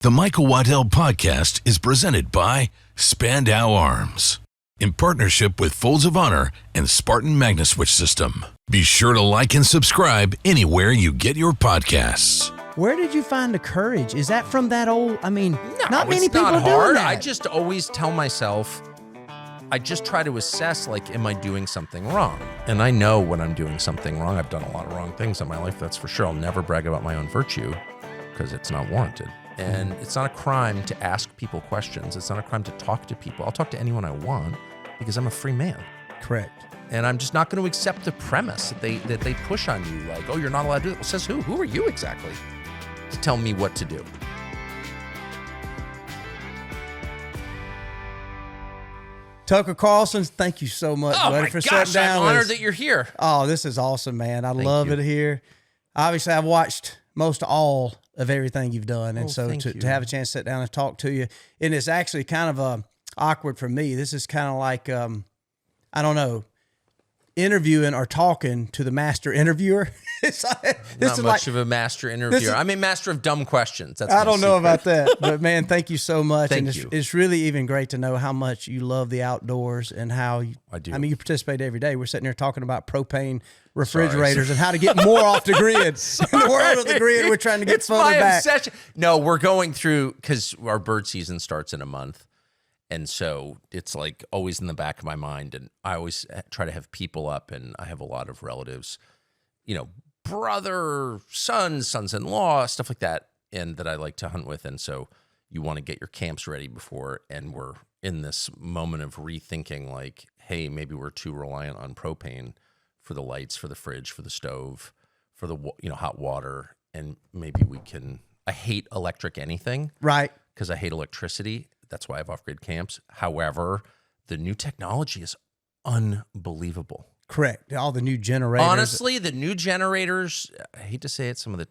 The Michael Waddell Podcast is presented by Spandau Arms, in partnership with Folds of Honor and Spartan Magnaswitch System. Be sure to like and subscribe anywhere you get your podcasts. Where did you find the courage? Is that from that old, not many it's people not are hard. doing that. I just always tell myself, I just try to assess, like, am I doing something wrong? And I know when I'm doing something wrong. I've done a lot of wrong things in my life, that's for sure. I'll never brag about my own virtue because it's not warranted. And it's not a crime to ask people questions. It's not a crime to talk to people. I'll talk to anyone I want because I'm a free man. Correct. And I'm just not going to accept the premise that they push on you, like, oh, you're not allowed to do it. Well, says who? Who are you exactly to tell me what to do? Tucker Carlson, thank you so much, Oh buddy, my for gosh, sitting down I'm with honored us. that you're here. Oh, this is awesome, man. I Thank love you. it here. Obviously, I've watched most all of everything you've done, and Oh, so thank to you. have a chance to sit down and talk to you, and it's actually kind of awkward for me. This is kind of like, I don't know, interviewing or talking to the master interviewer. This Not is much like, of a master interviewer. I'm a master of dumb questions. That's I my don't know secret. about that, but man, thank you so much. Thank and you. It's really even great to know how much you love the outdoors and how you, I do. I mean, you participate every day. We're sitting here talking about propane refrigerators and how to get more off the grid. In the world of the grid, we're trying to get It's further my back. obsession. No, we're going through, because our bird season starts in a month. And so it's like always in the back of my mind. And I always try to have people up, and I have a lot of relatives, brother, sons-in-law, stuff like that, and that I like to hunt with. And so you want to get your camps ready before, and we're in this moment of rethinking, like, hey, maybe we're too reliant on propane for the lights, for the fridge, for the stove, for the hot water, and maybe we can. I hate electric anything, Right. because I hate electricity. That's why I have off-grid camps. However, the new technology is unbelievable. Correct. All the new generators. Honestly, the new generators, I hate to say it, some of the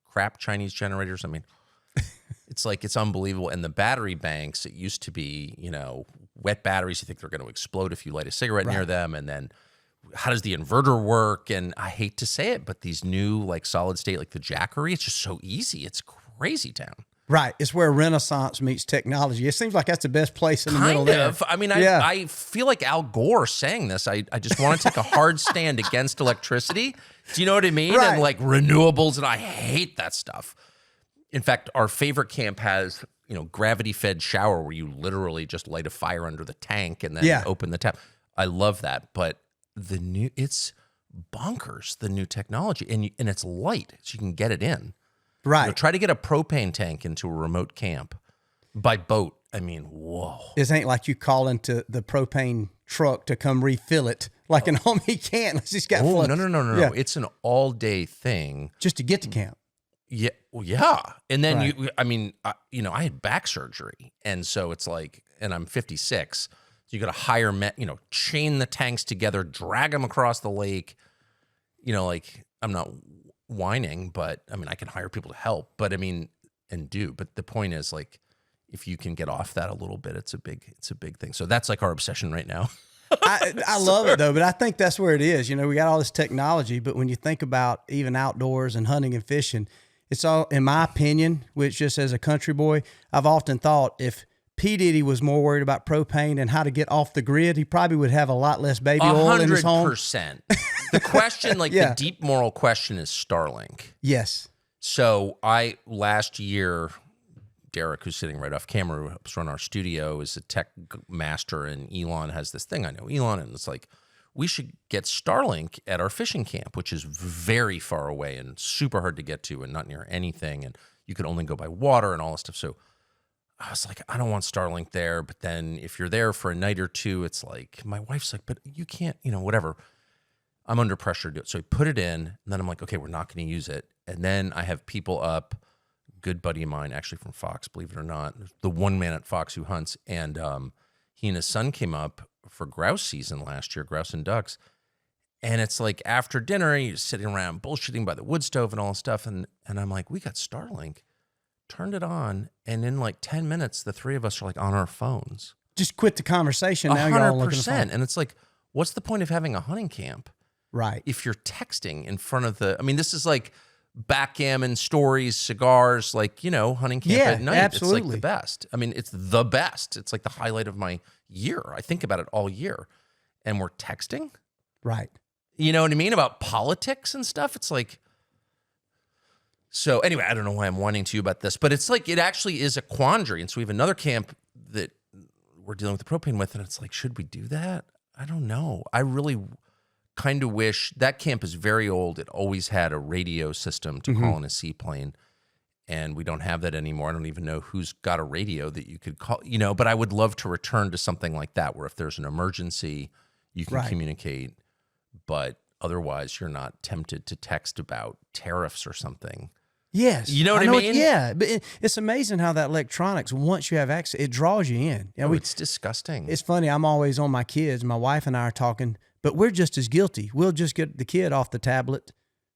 crap Chinese generators, I mean, it's unbelievable. And the battery banks, it used to be, wet batteries, you think they're going to explode if you light a cigarette near them. And then how does the inverter work? And I hate to say it, but these new, like, solid state, like the Jackery, it's just so easy. It's crazy town. Right. It's where Renaissance meets technology. It seems like that's the best place in the middle there. Kind of. I mean, Yeah. I feel like Al Gore saying this. I just want to take a hard stand against electricity. Do you know what I mean? Right. And like renewables, and I hate that stuff. In fact, our favorite camp has, gravity-fed shower where you literally just light a fire under the tank and then open the tap. I love that. But it's bonkers, the new technology. And it's light, so you can get it in. Right. Try to get a propane tank into a remote camp by boat. I mean, whoa. This ain't like you call into the propane truck to come refill it. Like an home, he can't. Unless he's got Oh, floods. no. Yeah. It's an all-day thing. Just to get to camp. Yeah. Well, yeah. And then Right. I had back surgery. And so it's like, and I'm 56. So you got to hire men, chain the tanks together, drag them across the lake. I'm not whining, but I mean, I can hire people to help, but I mean, but the point is, like, if you can get off that a little bit, it's a big thing. So that's like our obsession right now. I love it though, but I think that's where it is. We got all this technology, but when you think about even outdoors and hunting and fishing, it's all, in my opinion, which just as a country boy, I've often thought if P. Diddy was more worried about propane and how to get off the grid, he probably would have a lot less baby oil in his home. 100%. The question, the deep moral question, is Starlink. Yes. So last year, Derek, who's sitting right off camera, who helps run our studio, is a tech master, and Elon has this thing. I know Elon, and it's like, we should get Starlink at our fishing camp, which is very far away and super hard to get to and not near anything, and you could only go by water and all this stuff. So I was like, I don't want Starlink there. But then if you're there for a night or two, it's like, my wife's like, but you can't, whatever. I'm under pressure to do it. So I put it in, and then I'm like, okay, we're not going to use it. And then I have people up, good buddy of mine, actually from Fox, believe it or not, the one man at Fox who hunts. And he and his son came up for grouse season last year, grouse and ducks. And it's like after dinner, you're sitting around bullshitting by the wood stove and all this stuff. And I'm like, we got Starlink. Turned it on, and in like 10 minutes, the three of us are like on our phones. Just quit the conversation. Now you're all looking at the phone. 100%. And it's like, what's the point of having a hunting camp? Right. If you're texting in front of this is like backgammon, stories, cigars, like, hunting camp at night. Absolutely. It's like the best. I mean, it's the best. It's like the highlight of my year. I think about it all year. And we're texting. Right. You know what I mean? About politics and stuff. It's like, so anyway, I don't know why I'm whining to you about this, but it's like, it actually is a quandary. And so we have another camp that we're dealing with the propane with, and it's like, should we do that? I don't know. I really kind of wish that camp is very old. It always had a radio system to call in a seaplane, and we don't have that anymore. I don't even know who's got a radio that you could call, but I would love to return to something like that, where if there's an emergency, you can communicate, but otherwise you're not tempted to text about tariffs or something. Yes. You know what I mean? Yeah. But it's amazing how that electronics, once you have access, it draws you in. It's disgusting. It's funny. I'm always on my kids. My wife and I are talking, but we're just as guilty. We'll just get the kid off the tablet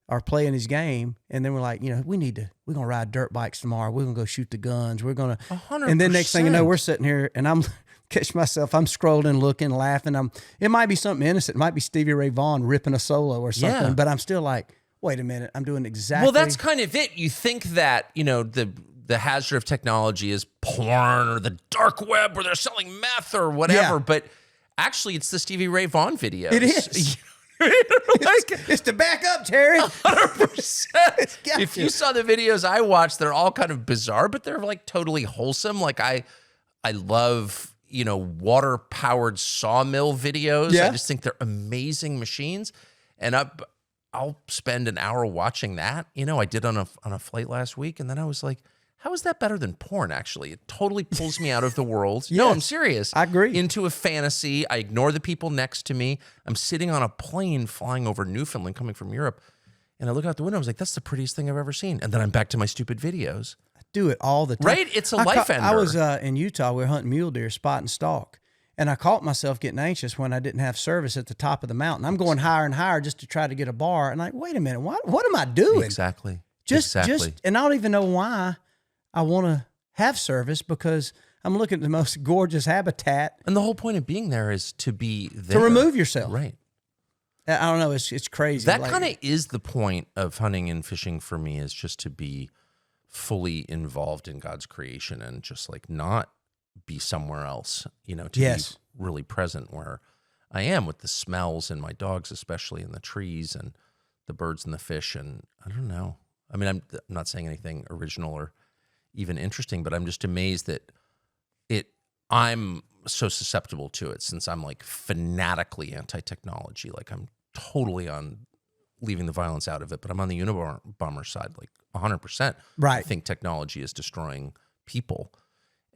or playing his game. And then we're like, we're going to ride dirt bikes tomorrow. We're going to go shoot the guns. We're going to, 100%. And then next thing you know, we're sitting here and I'm catch myself. I'm scrolling, looking, laughing. It might be something innocent. It might be Stevie Ray Vaughan ripping a solo or something, but I'm still like, wait a minute, I'm doing exactly. Well, that's kind of it. You think that, the hazard of technology is porn or the dark web where they're selling meth or whatever, but actually it's the Stevie Ray Vaughan videos. It is. It's to back up, Terry. 100%. If you saw the videos I watched, they're all kind of bizarre, but they're like totally wholesome. Like I love, water-powered sawmill videos. Yeah. I just think they're amazing machines. And I'll spend an hour watching that. I did on a flight last week, and then I was like, how is that better than porn, actually? It totally pulls me out of the world. No, I'm serious. I agree. Into a fantasy. I ignore the people next to me. I'm sitting on a plane flying over Newfoundland coming from Europe, and I look out the window. I was like, that's the prettiest thing I've ever seen. And then I'm back to my stupid videos. I do it all the time. Right? It's a life ender. I was in Utah. We were hunting mule deer, spot and stalk. And I caught myself getting anxious when I didn't have service at the top of the mountain. I'm going higher and higher just to try to get a bar. And like, wait a minute, what am I doing? Exactly. Just, and I don't even know why I want to have service, because I'm looking at the most gorgeous habitat. And the whole point of being there is to be there. To remove yourself. Right. I don't know. It's crazy. That kind of is the point of hunting and fishing for me, is just to be fully involved in God's creation and just like not be somewhere else, to be really present where I am, with the smells and my dogs, especially, and the trees and the birds and the fish. And I don't know. I mean, I'm not saying anything original or even interesting, but I'm just amazed that I'm so susceptible to it, since I'm like fanatically anti-technology. Like I'm totally on leaving the violence out of it, but I'm on the Unabomber side, like 100%. Right. I think technology is destroying people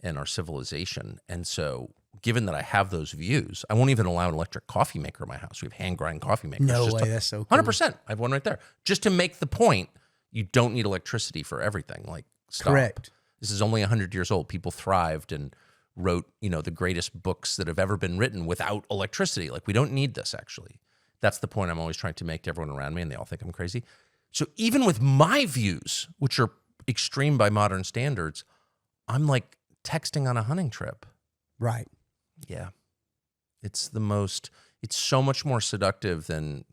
and our civilization. And so given that I have those views, I won't even allow an electric coffee maker in my house. We have hand grind coffee makers. No way, that's so cool. 100%. I have one right there. Just to make the point, you don't need electricity for everything. Like, stop. Correct. This is only 100 years old. People thrived and wrote, the greatest books that have ever been written without electricity. Like, we don't need this, actually. That's the point I'm always trying to make to everyone around me, and they all think I'm crazy. So even with my views, which are extreme by modern standards, I'm like texting on a hunting trip. Right. Yeah. It's so much more seductive than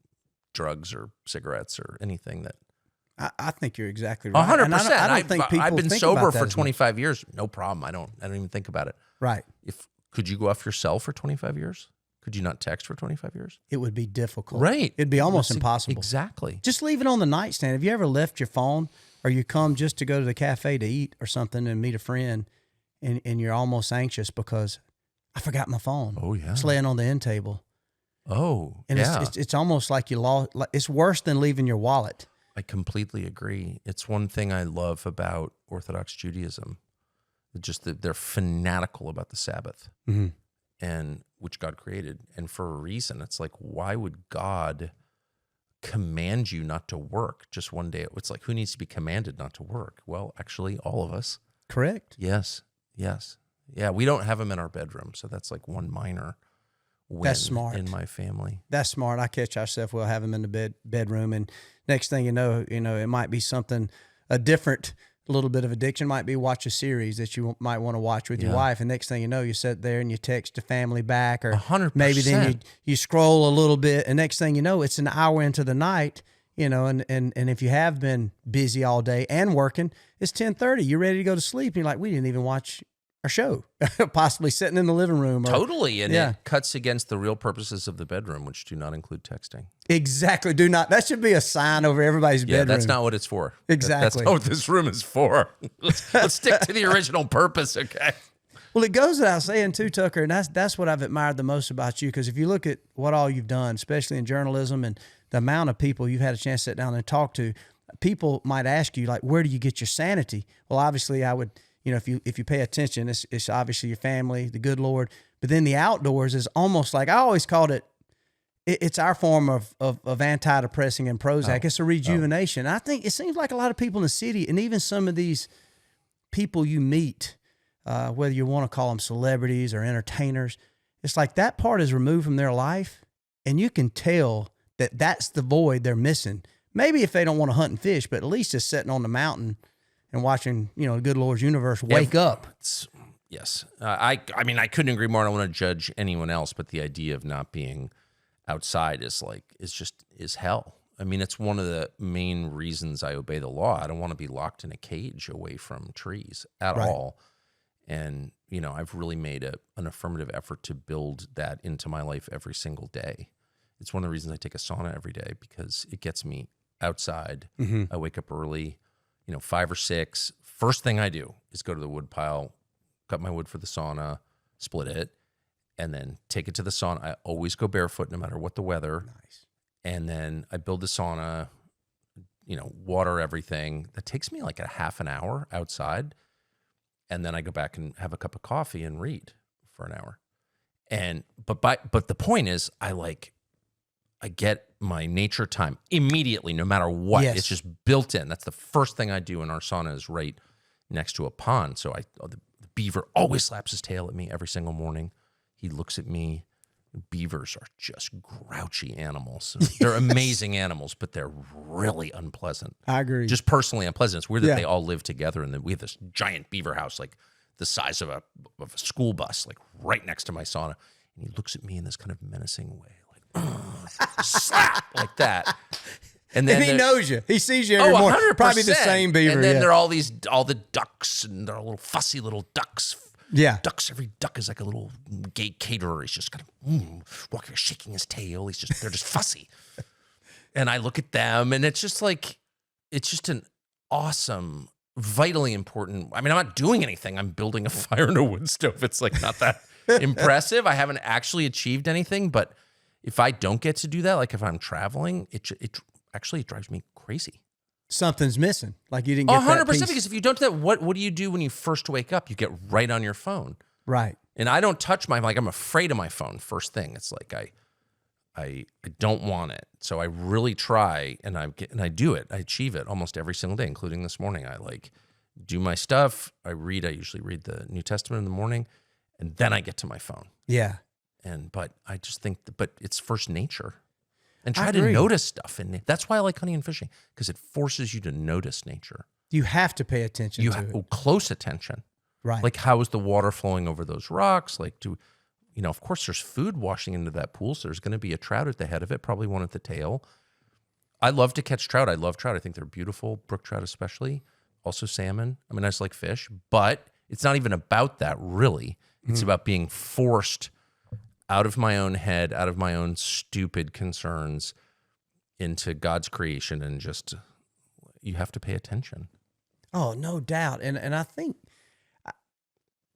drugs or cigarettes or anything that. I think you're exactly right. 100%. I don't think people I've been think sober about that for as 25 years. No problem. I don't even think about it. Right. Could you go off your cell for 25 years? Could you not text for 25 years? It would be difficult. Right. It'd be almost impossible. Exactly. Just leave it on the nightstand. Have you ever left your phone, or you come just to go to the cafe to eat or something and meet a friend, and you're almost anxious because I forgot my phone. Oh, yeah. It's laying on the end table. Oh, and yeah. It's almost like you lost. It's worse than leaving your wallet. I completely agree. It's one thing I love about Orthodox Judaism. Just that they're fanatical about the Sabbath, and which God created, and for a reason. It's like, why would God command you not to work just one day? It's like, who needs to be commanded not to work? Well, actually, all of us. Correct. Yes. Yeah, we don't have them in our bedroom, so that's like one minor win. That's smart. In my family. That's smart. I catch ourselves. We'll have them in the bedroom, and next thing you know, it might be something, a different little bit of addiction. Might be watch a series that you might want to watch with your wife, and next thing you know, you sit there and you text the family back, or 100%. maybe then you scroll a little bit, and next thing you know, it's an hour into the night. and if you have been busy all day and working, it's 10:30. You're ready to go to sleep. And you're like, we didn't even watch our show, possibly sitting in the living room. Totally. And it cuts against the real purposes of the bedroom, which do not include texting. Exactly. Do not. That should be a sign over everybody's bedroom. That's not what it's for. Exactly. That's not what this room is for. Let's stick to the original purpose, okay? Well, it goes without saying too, Tucker, and that's what I've admired the most about you, because if you look at what all you've done, especially in journalism, and the amount of people you've had a chance to sit down and talk to, people might ask you, like, where do you get your sanity? Well, obviously, I would, if you pay attention, it's obviously your family, the good Lord, but then the outdoors is almost like, I always called it's our form of antidepressing and Prozac. It's a rejuvenation. I think it seems like a lot of people in the city, and even some of these people you meet, whether you want to call them celebrities or entertainers, it's like that part is removed from their life, and you can tell that that's the void they're missing. Maybe if they don't want to hunt and fish, but at least just sitting on the mountain and watching, the good Lord's universe wake up. Yes. I mean, I couldn't agree more. I don't want to judge anyone else, but the idea of not being outside is hell. I mean, it's one of the main reasons I obey the law. I don't want to be locked in a cage away from trees at all. And, I've really made an affirmative effort to build that into my life every single day. It's one of the reasons I take a sauna every day, because it gets me outside. Mm-hmm. I wake up early, 5 or 6. First thing I do is go to the wood pile, cut my wood for the sauna, split it, and then take it to the sauna. I always go barefoot no matter what the weather. Nice. And then I build the sauna, water everything. That takes me like a half an hour outside. And then I go back and have a cup of coffee and read for an hour. But the point is, I get my nature time immediately, no matter what. Yes. It's just built in. That's the first thing I do. And our sauna is right next to a pond. So the beaver always slaps his tail at me every single morning. He looks at me. Beavers are just grouchy animals. They're amazing animals, but they're really unpleasant. I agree. Just personally unpleasant. It's weird that they all live together, and then we have this giant beaver house, like the size of a school bus, like right next to my sauna. And he looks at me in this kind of menacing way, like slap, like that. And then he knows you. He sees you every morning. 100%. Probably the same beaver. And then there are all the ducks, and they're little fussy little ducks. Yeah. Ducks, every duck is like a little gay caterer. He's just kind of walking, shaking his tail. They're just fussy. And I look at them, and it's just an awesome, vitally important. I mean, I'm not doing anything. I'm building a fire in a wood stove. It's like not that impressive. I haven't actually achieved anything, but if I don't get to do that, like if I'm traveling, it actually drives me crazy. Something's missing. Like you didn't get 100%, because if you don't do that, what do you do when you first wake up? You get right on your phone. Right. And I don't touch I'm afraid of my phone first thing. It's like I don't want it. So I really try, and I do it. I achieve it almost every single day, including this morning. I do my stuff. I usually read the New Testament in the morning, and then I get to my phone. Yeah. But I just think but it's first nature. And try to notice stuff. And that's why I like hunting and fishing, because it forces you to notice nature. You have to pay attention to it. Close attention. Right. Like, how is the water flowing over those rocks? Like, of course, there's food washing into that pool, so there's going to be a trout at the head of it, probably one at the tail. I love to catch trout. I love trout. I think they're beautiful, brook trout especially. Also salmon. I mean, I just like fish. But it's not even about that, really. It's about being forced out of my own head, out of my own stupid concerns, into God's creation, and just, you have to pay attention. Oh, no doubt. And I think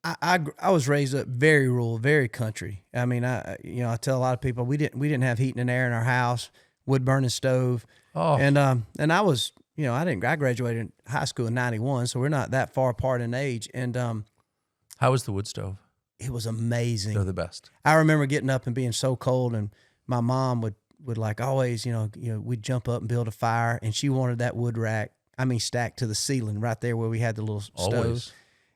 I was raised up very rural, very country. I mean, I tell a lot of people we didn't have heating and air in our house, wood burning stove. Oh. And I was, I graduated high school in 91, so we're not that far apart in age. And how was the wood stove? It was amazing. They're the best. I remember getting up and being so cold, and my mom would like always, we'd jump up and build a fire, and she wanted that wood rack, stacked to the ceiling right there where we had the little stove.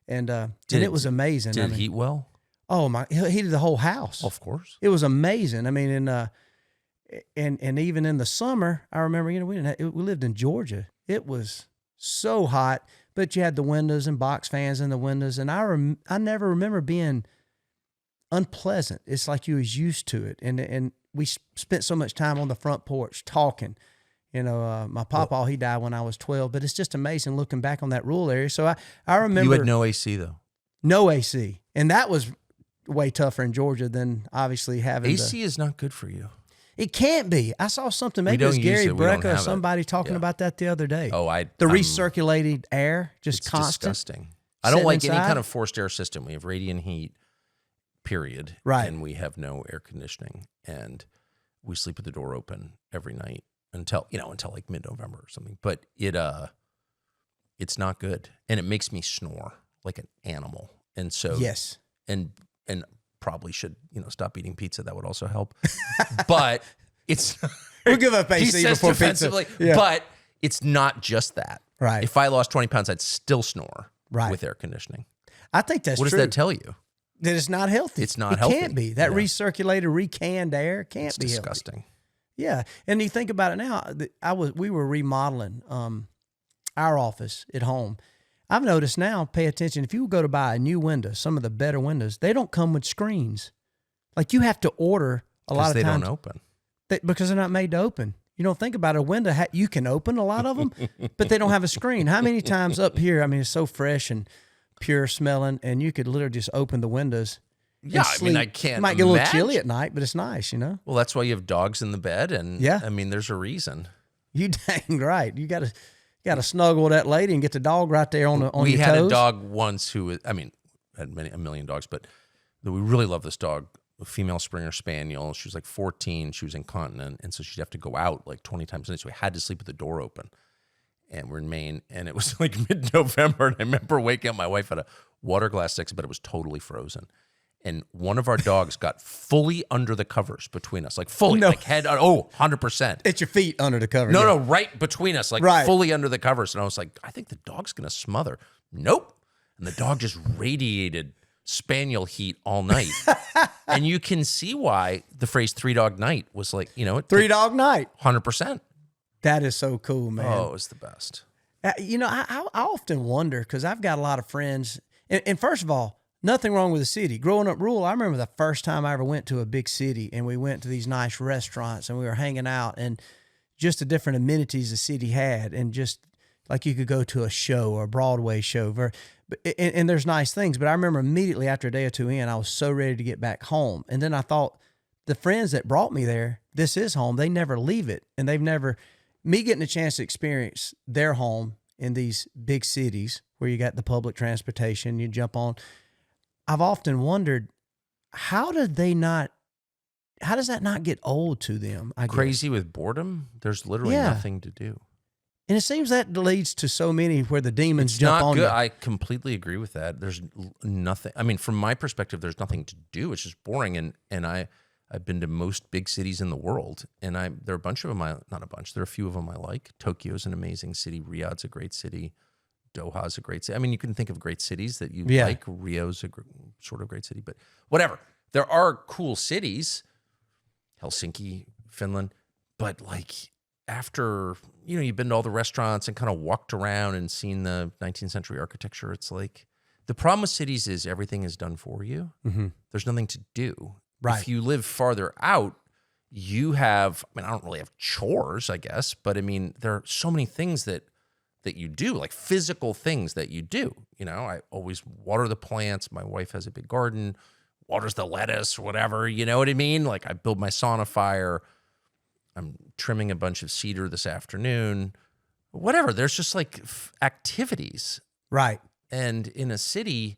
And it was amazing. Did it heat well? Oh my, it heated the whole house. Of course. It was amazing. I mean, and even in the summer, I remember, we lived in Georgia. It was so hot, but you had the windows and box fans in the windows, and I never remember being unpleasant. It's like you was used to it, and we spent so much time on the front porch talking, My papa, he died when I was 12, but it's just amazing looking back on that rural area. So I remember. You had no AC though. No AC. And that was way tougher in Georgia than obviously having AC is not good for you. It can't be. I saw something, maybe it was Gary Brecka or somebody talking about that the other day. Oh, the recirculated air, just constant. Disgusting. I don't like any kind of forced air system. We have radiant heat, period. Right. And we have no air conditioning. And we sleep with the door open every night until like mid-November or something. But it's not good. And it makes me snore like an animal. And so yes. And probably should, stop eating pizza. That would also help. But it's we'll give up AC before pizza. Yeah. But it's not just that. Right. If I lost 20 pounds, I'd still snore right. with air conditioning. I think that's true. What does that tell you? That it's not healthy. It's not healthy. It can't be. That recirculated, recanned air can't be disgusting. Healthy. Yeah. And you think about it now, we were remodeling our office at home. I've noticed now, pay attention, if you go to buy a new window, some of the better windows, they don't come with screens. Like you have to order a lot of times. Because they don't open. Because they're not made to open. You don't think about a window. You can open a lot of them, but they don't have a screen. How many times up here, it's so fresh and pure smelling, and you could literally just open the windows. Yeah, I can't. It might get a little chilly at night, but it's nice, Well, that's why you have dogs in the bed, and there's a reason. You dang right. You got to snuggle with that lady and get the dog right there on your toes. We had a dog once who, had a million dogs, but we really love this dog, a female Springer Spaniel. She was like 14. She was incontinent, and so she'd have to go out like 20 times a night. So we had to sleep with the door open. And we're in Maine, and it was like mid-November, and I remember waking up. My wife had a water glass next, but it was totally frozen. And one of our dogs got fully under the covers between us, like fully, like head, 100%. It's your feet under the covers. No, right between us, like fully under the covers. And I was like, I think the dog's going to smother. Nope. And the dog just radiated spaniel heat all night. And you can see why the phrase 3-dog night was like, 3-dog night. 100%. That is so cool, man. Oh, it was the best. I often wonder, because I've got a lot of friends, and first of all, nothing wrong with the city. Growing up rural, I remember the first time I ever went to a big city, and we went to these nice restaurants, and we were hanging out, and just the different amenities the city had, and just like you could go to a show or a Broadway show, and there's nice things. But I remember immediately after a day or two in, I was so ready to get back home. And then I thought, the friends that brought me there, this is home. They never leave it, and me getting a chance to experience their home in these big cities where you got the public transportation, you jump on. I've often wondered, how does that not get old to them? Crazy with boredom? There's literally nothing to do. And it seems that leads to so many where the demons jump on you. I completely agree with that. There's nothing. From my perspective, there's nothing to do. It's just boring. And I've been to most big cities in the world, and there are a bunch of them. Not a bunch. There are a few of them I like. Tokyo's an amazing city. Riyadh's a great city. Doha's a great city. You can think of great cities that you like. Rio's a sort of great city, but whatever. There are cool cities. Helsinki, Finland, but after you've been to all the restaurants and kind of walked around and seen the 19th century architecture, it's like the problem with cities is everything is done for you. Mm-hmm. There's nothing to do. Right. If you live farther out, you have, I don't really have chores, I guess, but there are so many things that you do, like physical things that you do. I always water the plants. My wife has a big garden, waters the lettuce, whatever, you know what I mean? Like I build my sauna fire. I'm trimming a bunch of cedar this afternoon, whatever. There's just activities. Right. And in a city,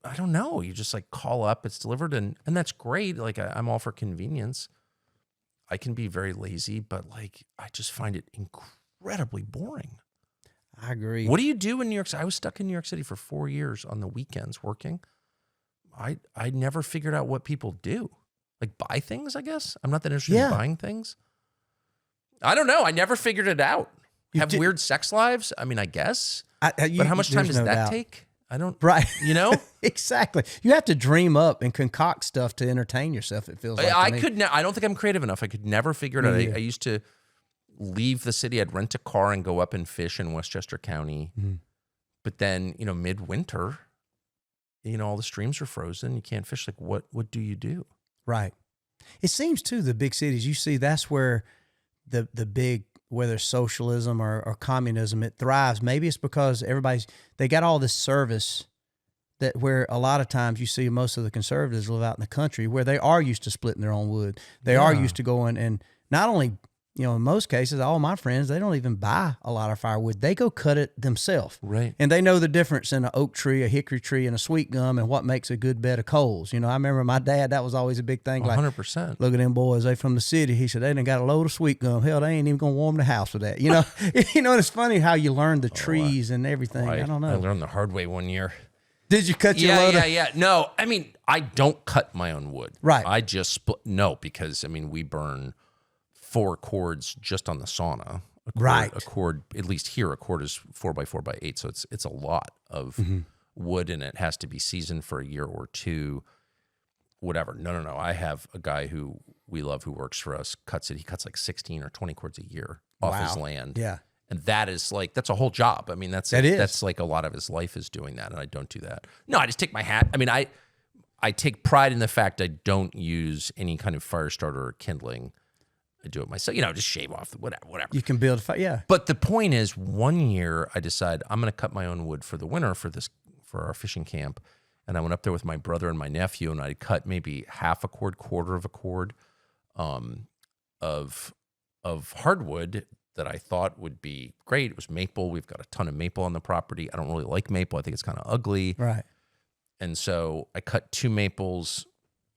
I don't know. You just call up, it's delivered, and that's great. I'm all for convenience. I can be very lazy, but I just find it incredibly boring. I agree. What do you do in New York City? I was stuck in New York City for 4 years on the weekends working. I never figured out what people do. Buy things, I guess. I'm not that interested in buying things. I don't know. I never figured it out. Have weird sex lives? I guess. But how much time does that take? I don't. Right. Exactly. You have to dream up and concoct stuff to entertain yourself, it feels like. I don't think I'm creative enough. I could never figure it out. I used to leave the city. I'd rent a car and go up and fish in Westchester County. Mm-hmm. But then, midwinter, all the streams are frozen. You can't fish. What do you do? Right. It seems too, the big cities, you see, that's where the big whether it's socialism or communism, it thrives. Maybe it's because they got all this service that where a lot of times you see most of the conservatives live out in the country where they are used to splitting their own wood. They are used to going and not only, in most cases, all my friends, they don't even buy a lot of firewood. They go cut it themselves. Right. And they know the difference in an oak tree, a hickory tree, and a sweet gum and what makes a good bed of coals. I remember my dad, that was always a big thing. 100%. Look at them boys, they from the city. He said, they done got a load of sweet gum. Hell, they ain't even going to warm the house with that. And it's funny how you learn the trees and everything. I don't know. I learned the hard way one year. Did you cut your load? Yeah. No, I mean, I don't cut my own wood. Right. I just split. No, because, we burn 4 cords just on the sauna. A cord, at least here, a cord is 4x4x8, so it's a lot of wood, and it has to be seasoned for a year or two, whatever. No. I have a guy who we love who works for us, cuts it. He cuts like 16 or 20 cords a year off his land. Yeah. And that is that's a whole job. That's like a lot of his life is doing that, and I don't do that. No, I just take my hat. I take pride in the fact I don't use any kind of fire starter or kindling. I do it myself, just shave off whatever. You can build a fire, yeah. But the point is, one year I decided I'm going to cut my own wood for the winter for our fishing camp, and I went up there with my brother and my nephew, and I cut maybe half a cord, quarter of a cord, of hardwood that I thought would be great. It was maple. We've got a ton of maple on the property. I don't really like maple. I think it's kind of ugly. Right. And so I cut 2 maples.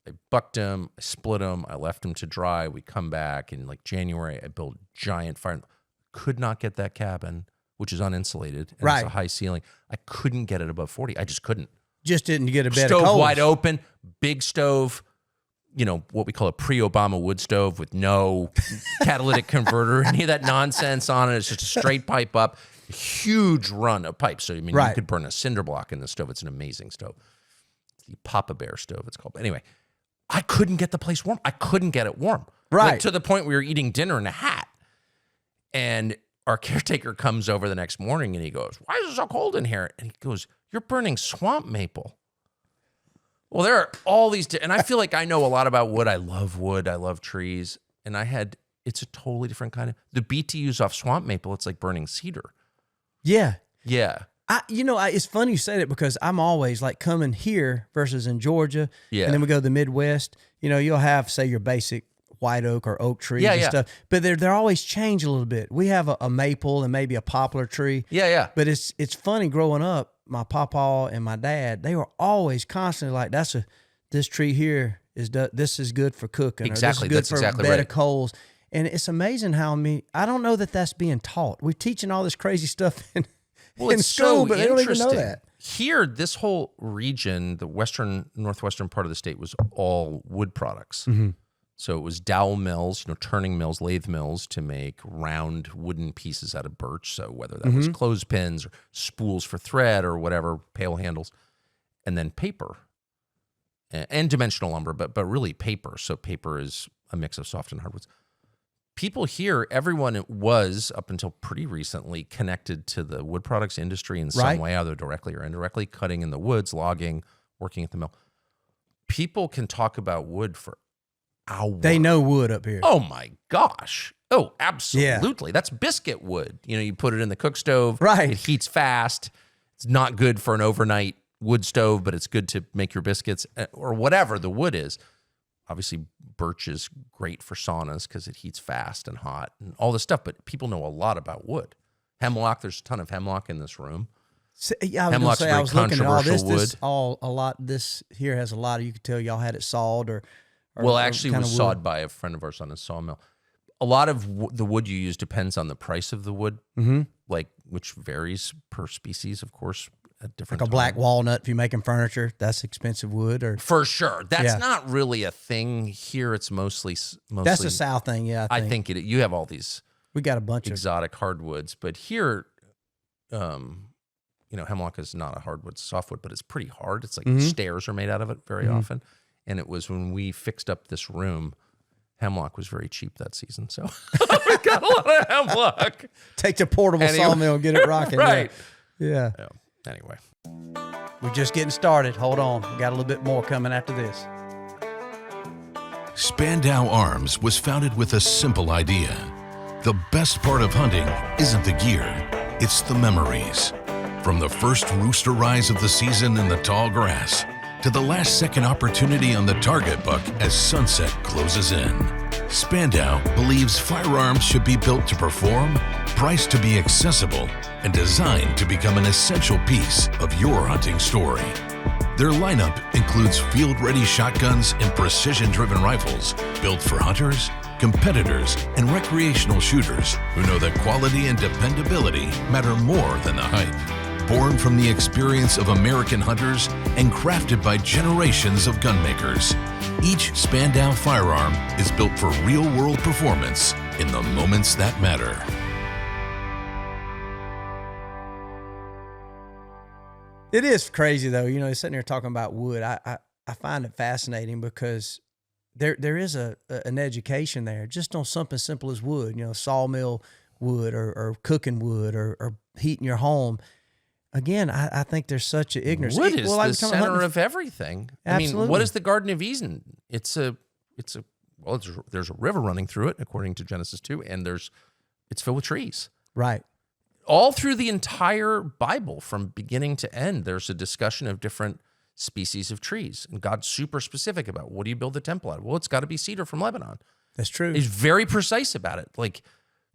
I bucked them. I split them. I left them to dry. We come back in January. I built a giant fire. Could not get that cabin, which is uninsulated. And It's a high ceiling. I couldn't get it above 40. I just couldn't. Just didn't get a bed stove of coals. Wide open, big stove. What we call a pre-Obama wood stove with no catalytic converter, any of that nonsense on it. It's just a straight pipe up, a huge run of pipes. So, you could burn a cinder block in the stove. It's an amazing stove. The Papa Bear stove, it's called. But anyway, I couldn't get the place warm. I couldn't get it warm. Right. To the point we were eating dinner in a hat. And our caretaker comes over the next morning and he goes, "Why is it so cold in here?" And he goes, "You're burning swamp maple." Well, there are all these, and I feel like I know a lot about wood. I love trees. And it's a totally different kind of, the BTUs off swamp maple, it's like burning cedar. Yeah. Yeah. It's funny you say that because I'm always coming here versus in Georgia. Yeah. And then we go to the Midwest. You'll have, say, your basic white oak or oak trees and stuff. But they're always change a little bit. We have a maple and maybe a poplar tree. Yeah. But it's funny growing up, my papa and my dad, they were always constantly like, this tree here this is good for cooking. Exactly. Or this is good That's for a bed of coals. And it's amazing how I don't know that that's being taught. We're teaching all this crazy stuff in it's school, so but they don't even know that. Here, this whole region, the northwestern part of the state, was all wood products. Mm-hmm. So it was dowel mills, turning mills, lathe mills to make round wooden pieces out of birch. So whether that was clothespins or spools for thread or whatever, pail handles, and then paper and dimensional lumber, but really paper. So paper is a mix of soft and hardwoods. People here, everyone was, up until pretty recently, connected to the wood products industry in some way, either directly or indirectly, cutting in the woods, logging, working at the mill. People can talk about wood for hours. They know wood up here. Oh, my gosh. Oh, absolutely. Yeah. That's biscuit wood. You put it in the cook stove. Right. It heats fast. It's not good for an overnight wood stove, but it's good to make your biscuits or whatever the wood is. Obviously, birch is great for saunas because it heats fast and hot and all this stuff, but people know a lot about wood. Hemlock, there's a ton of hemlock in this room. So, yeah, I was looking at all this. This here has a lot of, you could tell y'all had it sawed or actually it was sawed by a friend of ours on a sawmill. A lot of the wood you use depends on the price of the wood, which varies per species, of course. Like a black walnut, if you're making furniture, that's expensive wood. Or for sure. That's not really a thing here. It's mostly that's a South thing, yeah. I think you have all these we got a bunch of exotic hardwoods, but here, hemlock is not a hardwood, it's softwood, but it's pretty hard. It's like stairs are made out of it very often. And it was when we fixed up this room, hemlock was very cheap that season. So we got a lot of hemlock. Take the portable sawmill and get it rocking. Right. Yeah. Anyway. We're just getting started. Hold on. We got a little bit more coming after this. Spandau Arms was founded with a simple idea: The best part of hunting isn't the gear, it's the memories. From the first rooster rise of the season in the tall grass to the last second opportunity on the target buck as sunset closes in. Spandau believes firearms should be built to perform, priced to be accessible, and designed to become an essential piece of your hunting story. Their lineup includes field-ready shotguns and precision-driven rifles built for hunters, competitors, and recreational shooters who know that quality and dependability matter more than the hype. Born from the experience of American hunters and crafted by generations of gunmakers, each Spandau firearm is built for real-world performance in the moments that matter. It is crazy, though. You know, sitting here talking about wood, I find it fascinating because there is an education there, just on something simple as wood, you know, sawmill wood or cooking wood or heating your home. Again, I think there's such an ignorance. Wood is the center of everything. Absolutely. I mean, what is the Garden of Eden? There's a river running through it, according to Genesis 2, and it's filled with trees. Right. All through the entire Bible, from beginning to end, there's a discussion of different species of trees. And God's super specific about, what do you build the temple out of? Well, it's got to be cedar from Lebanon. That's true. He's very precise about it. Like,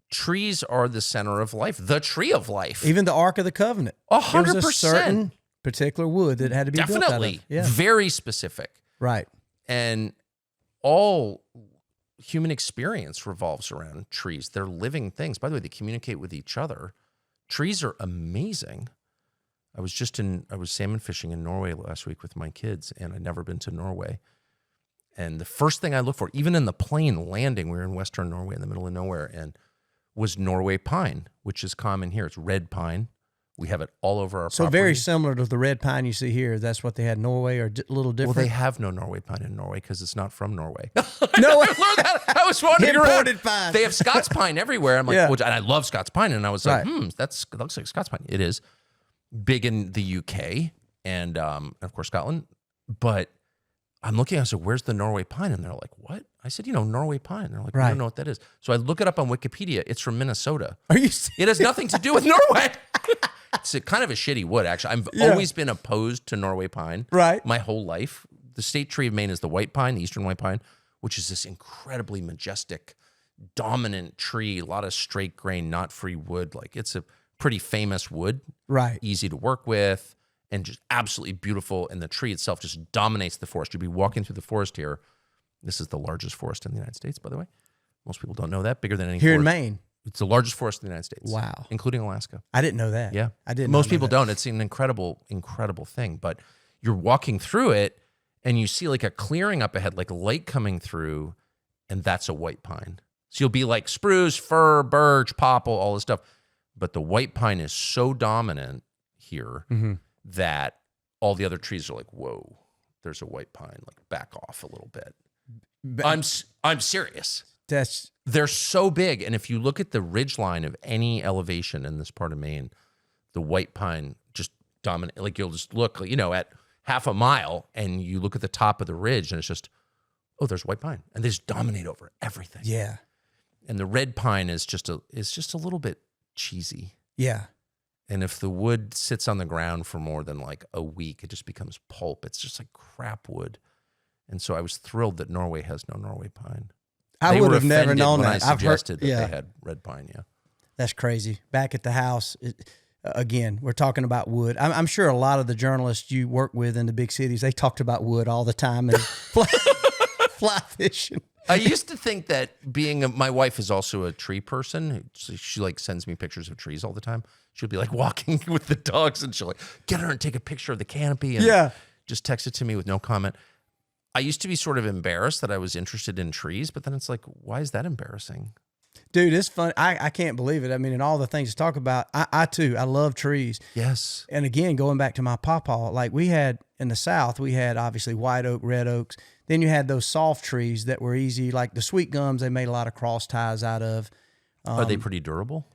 trees are the center of life, the tree of life. Even the Ark of the Covenant. 100%. There was a certain particular wood that had to be built out of. Definitely. Yeah. Very specific. Right. And all human experience revolves around trees. They're living things. By the way, they communicate with each other. Trees are amazing. I was salmon fishing in Norway last week with my kids, and I'd never been to Norway. And the first thing I looked for, even in the plane landing, we were in Western Norway in the middle of nowhere, and was Norway pine, which is common here. It's red pine. We have it all over our property. So very similar to the red pine you see here. That's what they had in Norway, or a little different? Well, they have no Norway pine in Norway because it's not from Norway. No, I was wondering imported pine. They have Scots pine everywhere. I'm like, Yeah. and I love Scots pine, and I was like, Right. that looks like Scots pine. It is big in the UK and of course Scotland. But I'm looking, I said, where's the Norway pine? And they're like, what? I said, Norway pine. They're like, I Right. don't know what that is. So I look it up on Wikipedia. It's from Minnesota. Are you serious? It has nothing to do with Norway. It's kind of a shitty wood, actually. I've always been opposed to Norway pine. Right. My whole life. The state tree of Maine is the white pine, the eastern white pine, which is this incredibly majestic, dominant tree, a lot of straight grain, not free wood. Like, it's a pretty famous wood. Right. Easy to work with and just absolutely beautiful. And the tree itself just dominates the forest. You'd be walking through the forest here. This is the largest forest in the United States, by the way. Most people don't know that. Bigger than any Here forest. in Maine. It's the largest forest in the United States. Wow. Including Alaska. I didn't know that. Yeah. I didn't. Most people don't. It's an incredible, incredible thing. But you're walking through it and you see like a clearing up ahead, like light coming through, and that's a white pine. So you'll be like spruce, fir, birch, popple, all this stuff. But the white pine is so dominant here that all the other trees are like, whoa, there's a white pine. Like, back off a little bit. I'm serious. They're so big. And if you look at the ridge line of any elevation in this part of Maine, the white pine just dominate. Like, you'll just look, at half a mile and you look at the top of the ridge and it's just, oh, there's white pine. And they just dominate over everything. Yeah. And the red pine is just a little bit cheesy. Yeah. And if the wood sits on the ground for more than like a week, it just becomes pulp. It's just like crap wood. And so I was thrilled that Norway has no Norway pine. I would have never known when that. I suggested I've heard, that they had red pine. Yeah, that's crazy. Back at the house, again, we're talking about wood. I'm sure a lot of the journalists you work with in the big cities, they talked about wood all the time and fly fishing. I used to think that my wife is also a tree person. She like sends me pictures of trees all the time. She'll be like walking with the dogs and she'll like get her and take a picture of the canopy and just text it to me with no comment. I used to be sort of embarrassed that I was interested in trees, but then it's like, why is that embarrassing? Dude, it's fun. I can't believe it. I mean, and all the things to talk about, I too, I love trees. Yes. And again, going back to my pawpaw, like we had in the South, we had obviously white oak, red oaks. Then you had those soft trees that were easy, like the sweet gums, they made a lot of cross ties out of. Are they pretty durable?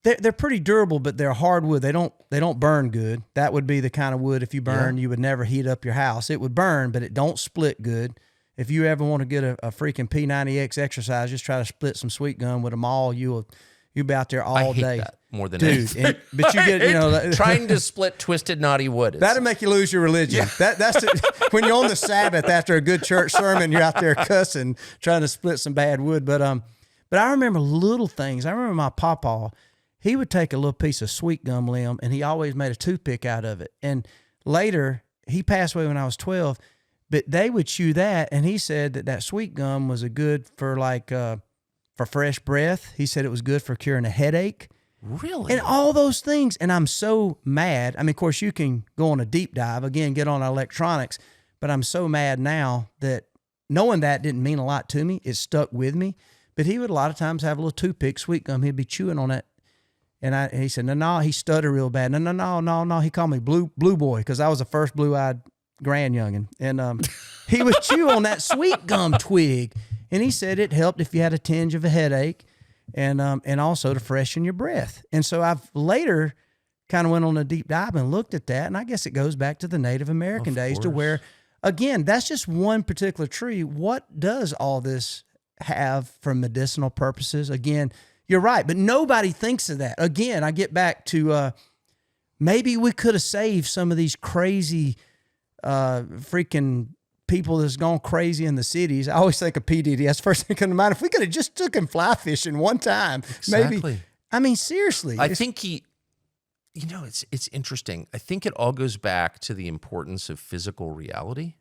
They're pretty durable, but they're hardwood. They don't burn good. That would be the kind of wood if you burn, you would never heat up your house. It would burn, but it don't split good. if you ever want to get a freaking P90X exercise, just try to split some sweet gum with them all. You'll be out there all I hate day. That more than Dude, anything. but you get, trying to split twisted knotty wood. That'll make you lose your religion. That's when you're on the Sabbath after a good church sermon, you're out there cussing, trying to split some bad wood. But I remember little things. I remember my pawpaw, he would take a little piece of sweet gum limb and he always made a toothpick out of it. And later, he passed away when I was 12, but they would chew that. And he said that sweet gum was a good for for fresh breath. He said it was good for curing a headache. Really? And all those things. And I'm so mad. I mean, of course, you can go on a deep dive, again, get on electronics, but I'm so mad now that knowing that didn't mean a lot to me. It stuck with me. But he would a lot of times have a little toothpick, sweet gum. He'd be chewing on it. And he said, no, he stuttered real bad. No. He called me blue boy because I was the first blue-eyed grand youngin'. And he would chew on that sweet gum twig. And he said it helped if you had a tinge of a headache and also to freshen your breath. And so I've later kind of went on a deep dive and looked at that. And I guess it goes back to the Native American days to where, again, that's just one particular tree. What does all this have for medicinal purposes? Again, you're right, but nobody thinks of that. Again, I get back to maybe we could have saved some of these crazy freaking people that's gone crazy in the cities. I always think of P. Diddy. That's the first thing that comes to mind. If we could have just took him fly fishing one time, maybe. I mean, seriously. I think it's interesting. I think it all goes back to the importance of physical reality.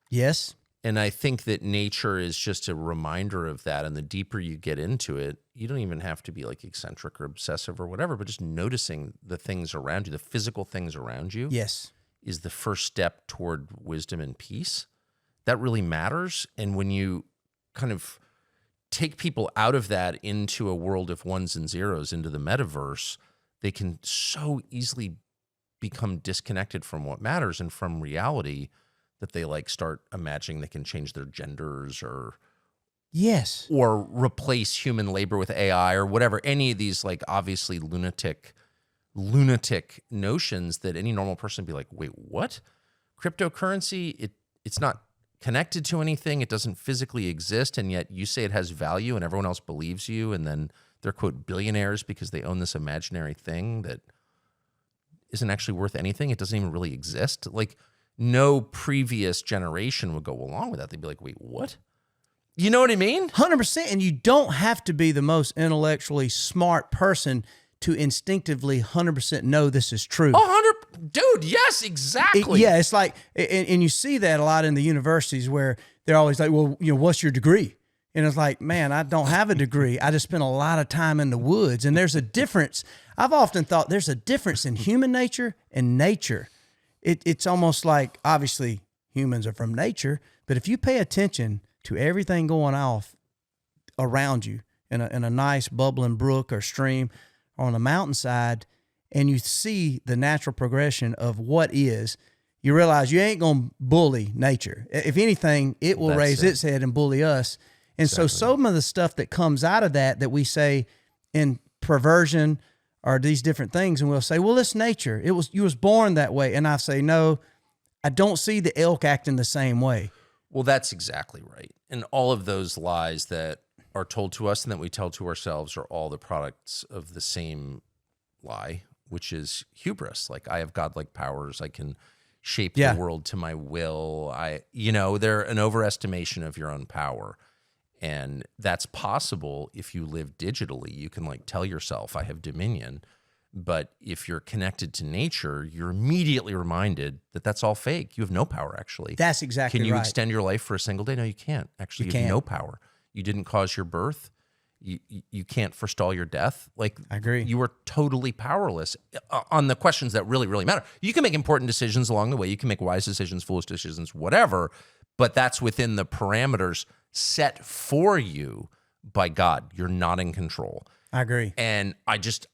Yes. And I think that nature is just a reminder of that. And the deeper you get into it, you don't even have to be like eccentric or obsessive or whatever, but just noticing the things around you, the physical things around you. Yes. Is the first step toward wisdom and peace. That really matters. And when you kind of take people out of that into a world of ones and zeros, into the metaverse, they can so easily become disconnected from what matters and from reality that they start imagining they can change their genders or replace human labor with AI or whatever. Any of these obviously lunatic notions that any normal person would be like, wait, what? Cryptocurrency, it's not connected to anything. It doesn't physically exist. And yet you say it has value and everyone else believes you. And then they're, quote, billionaires because they own this imaginary thing that isn't actually worth anything. It doesn't even really exist. No previous generation would go along with that. They'd be like, wait, what? You know what I mean? 100%. And you don't have to be the most intellectually smart person to instinctively 100% know this is true. 100%. Dude, yes, exactly. It's like, and you see that a lot in the universities where they're always like, well, what's your degree? And it's like, man, I don't have a degree. I just spent a lot of time in the woods. And there's a difference. I've often thought there's a difference in human nature and nature. It's almost like, obviously, humans are from nature, but if you pay attention to everything going off around you in a nice bubbling brook or stream or on a mountainside, and you see the natural progression of what is, you realize you ain't going to bully nature. If anything, it will raise its head and bully us. And so some of the stuff that comes out of that we say in perversion or these different things, and we'll say, well, it's nature. You was born that way. And I say, no, I don't see the elk acting the same way. Well, that's exactly right. And all of those lies that are told to us and that we tell to ourselves are all the products of the same lie, which is hubris. I have godlike powers. I can shape the world to my will. They're an overestimation of your own power. And that's possible if you live digitally. You can tell yourself, I have dominion. But if you're connected to nature, you're immediately reminded that that's all fake. You have no power, actually. That's exactly right. Can you extend your life for a single day? No, you can't. Actually, you have no power. You didn't cause your birth. You can't forestall your death. I agree. You are totally powerless on the questions that really, really matter. You can make important decisions along the way. You can make wise decisions, foolish decisions, whatever. But that's within the parameters set for you by God. You're not in control. I agree. And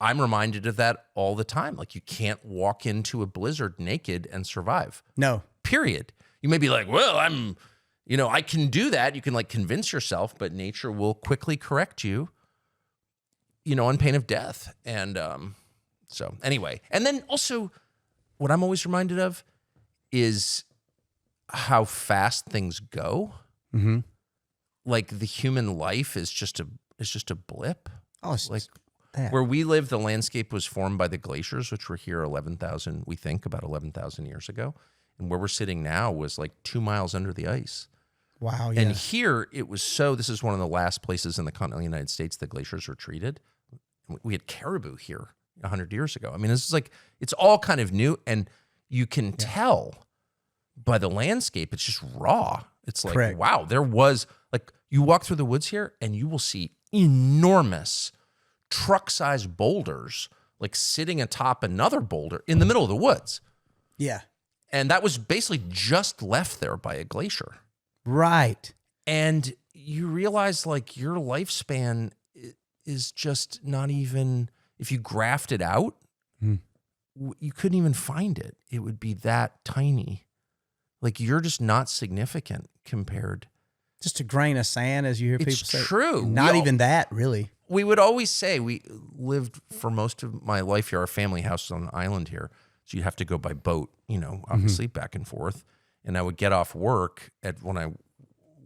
I'm reminded of that all the time. You can't walk into a blizzard naked and survive. No. Period. You may be like, well, I can do that. You can convince yourself, but nature will quickly correct you, on pain of death. And so anyway, and then also what I'm always reminded of is how fast things go. Mm-hmm. Like the human life is just a blip. Oh, it's Like that. where we live, the landscape was formed by the glaciers, which were here we think about 11,000 years ago. And where we're sitting now was like 2 miles under the ice. Wow. Yeah. And here it was this is one of the last places in the continental United States the glaciers were treated. We had caribou here 100 years ago. I mean, this is like, it's all kind of new. And you can tell by the landscape, it's just raw. It's like, Correct. wow, there was like, you walk through the woods here and you will see enormous truck-sized boulders like sitting atop another boulder in the middle of the woods. Yeah. And that was basically just left there by a glacier. Right. And you realize like your lifespan is just not even, if you graphed it out, you couldn't even find it. It would be that tiny. Like you're just not significant compared. Just a grain of sand, as you hear people say. It's true. Not even that, really. We would always say, we lived for most of my life here. Our family house was on an island here. So you'd have to go by boat, obviously back and forth. And I would get off work when I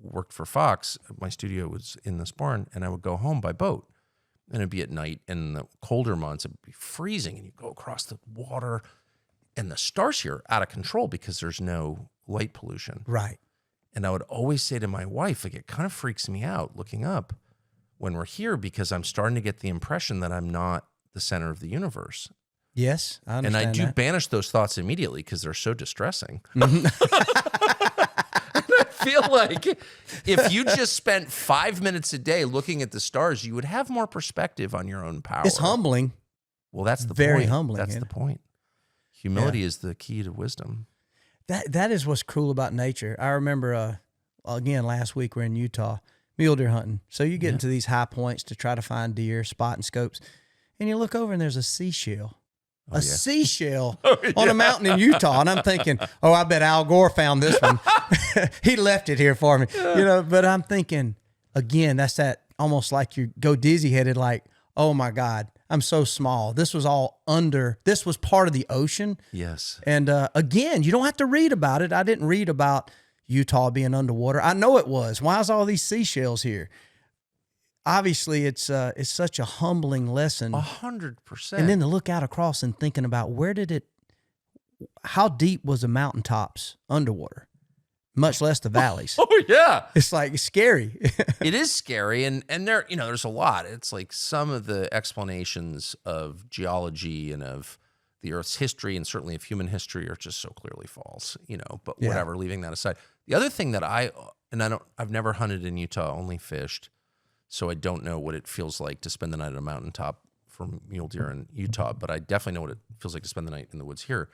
worked for Fox, my studio was in this barn, and I would go home by boat. And it'd be at night, and in the colder months, it'd be freezing, and you go across the water, and the stars here are out of control because there's no light pollution. Right. And I would always say to my wife, like, it kind of freaks me out looking up when we're here because I'm starting to get the impression that I'm not the center of the universe. Yes, I And understand I do that. banish those thoughts immediately because they're so distressing. And I feel like if you just spent 5 minutes a day looking at the stars, you would have more perspective on your own power. It's humbling. Well, that's the Very point. humbling, That's isn't the it? point. Humility is the key to wisdom. That is what's cool about nature. I remember, again, last week we're in Utah, mule deer hunting. So you get into these high points to try to find deer, spotting scopes, and you look over and there's a seashell. Seashell on a mountain in Utah. And I'm thinking, I bet Al Gore found this one. He left it here for me. But I'm thinking, again, that's that almost like you go dizzy headed, like, oh my God, I'm so small. This was this was part of the ocean. Yes. And again, you don't have to read about it. I didn't read about Utah being underwater. I know it was. Why is all these seashells here? Obviously, it's such a humbling lesson. 100%. And then to look out across and thinking about how deep was the mountaintops underwater, much less the valleys. Oh, yeah. It's like scary. It is scary. And there, there's a lot. It's like some of the explanations of geology and of the Earth's history and certainly of human history are just so clearly false, but whatever, leaving that aside. The other thing that I've never hunted in Utah, only fished. So I don't know what it feels like to spend the night on a mountaintop for mule deer in Utah, but I definitely know what it feels like to spend the night in the woods here.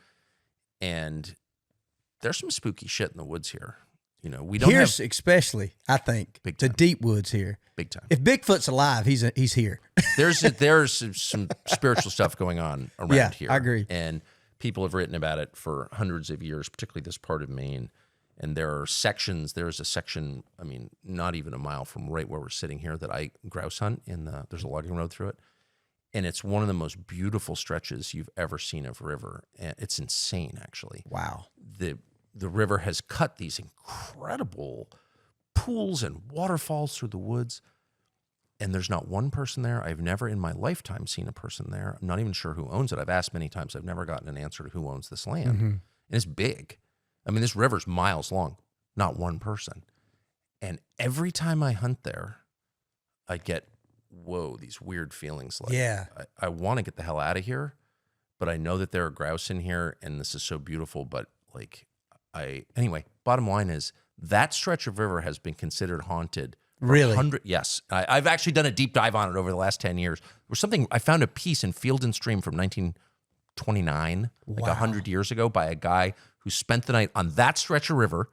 And there's some spooky shit in the woods here. We don't Here's have especially, I think, Big the time. deep woods here. big time. If Bigfoot's alive, he's here. There's some spiritual stuff going on around here. I agree. And people have written about it for hundreds of years, particularly this part of Maine. And there's a section, not even a mile from right where we're sitting here that I grouse hunt there's a logging road through it. And it's one of the most beautiful stretches you've ever seen of river. And it's insane, actually. Wow. The river has cut these incredible pools and waterfalls through the woods. And there's not one person there. I've never in my lifetime seen a person there. I'm not even sure who owns it. I've asked many times. I've never gotten an answer to who owns this land. Mm-hmm. And it's big. This river's miles long, not one person. And every time I hunt there, I get, these weird feelings. Like, I want to get the hell out of here, but I know that there are grouse in here and this is so beautiful. But anyway, bottom line is that stretch of river has been considered haunted. Really? Yes. I've actually done a deep dive on it over the last 10 years. I found a piece in Field and Stream from 1929, like 100 years ago, by a guy who spent the night on that stretch of river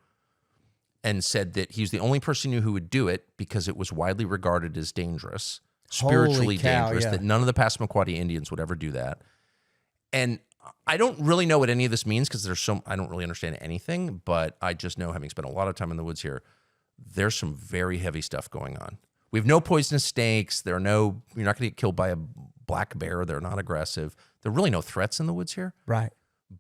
and said that he's the only person who would do it because it was widely regarded as dangerous, spiritually dangerous, that none of the Passamaquoddy Indians would ever do that. And I don't really know what any of this means because I don't really understand anything, but I just know, having spent a lot of time in the woods here, there's some very heavy stuff going on. We have no poisonous snakes. You're not going to get killed by a black bear. They're not aggressive. There are really no threats in the woods here. Right.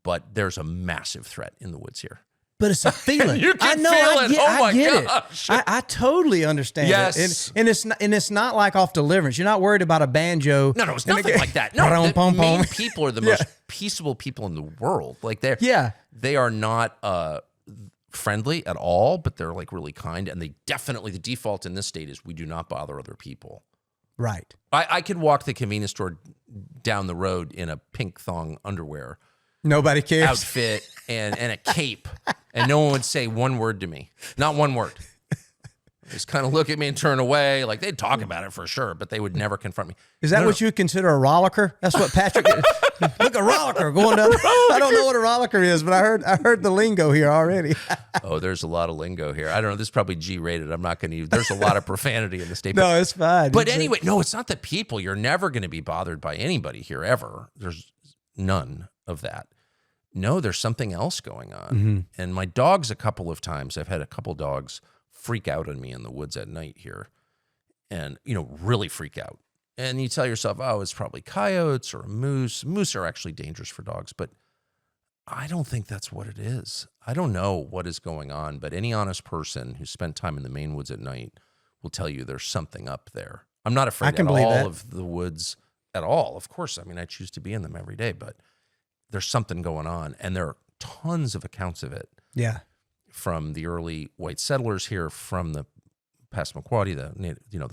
But there's a massive threat in the woods here. But it's a feeling. You can I know. feel it. I get gosh. it. I totally understand Yes. it. And it's not like off deliverance. You're not worried about a banjo. No, it's nothing like that. No, the Maine people are the most peaceable people in the world. Like they are not friendly at all, but they're like really kind. And they definitely, the default in this state is we do not bother other people. Right. I could walk the convenience store down the road in a pink thong underwear Nobody cares. outfit and a cape, and no one would say one word to me. Not one word. Just kind of look at me and turn away. Like, they'd talk about it for sure, but they would never confront me. Is that what you would consider a rollicker? That's what Patrick is. Look, a rollicker going down. I don't know what a rollicker is, but I heard the lingo here already. Oh, there's a lot of lingo here. I don't know. This is probably G-rated. I'm not going to use. There's a lot of profanity in the state. No, it's fine. But anyway, no, it's not the people. You're never going to be bothered by anybody here ever. There's none of that. No, there's something else going on. Mm-hmm. And my dogs, a couple of times, I've had a couple dogs freak out on me in the woods at night here, and really freak out. And you tell yourself, oh, it's probably coyotes or a moose. Moose are actually dangerous for dogs, but I don't think that's what it is. I don't know what is going on, but any honest person who spent time in the Maine woods at night will tell you there's something up there. I'm not afraid at all of the woods at all. Of course, I mean, I choose to be in them every day, but there's something going on, and there are tons of accounts of it. Yeah. From the early white settlers here, from the Passamaquoddy, the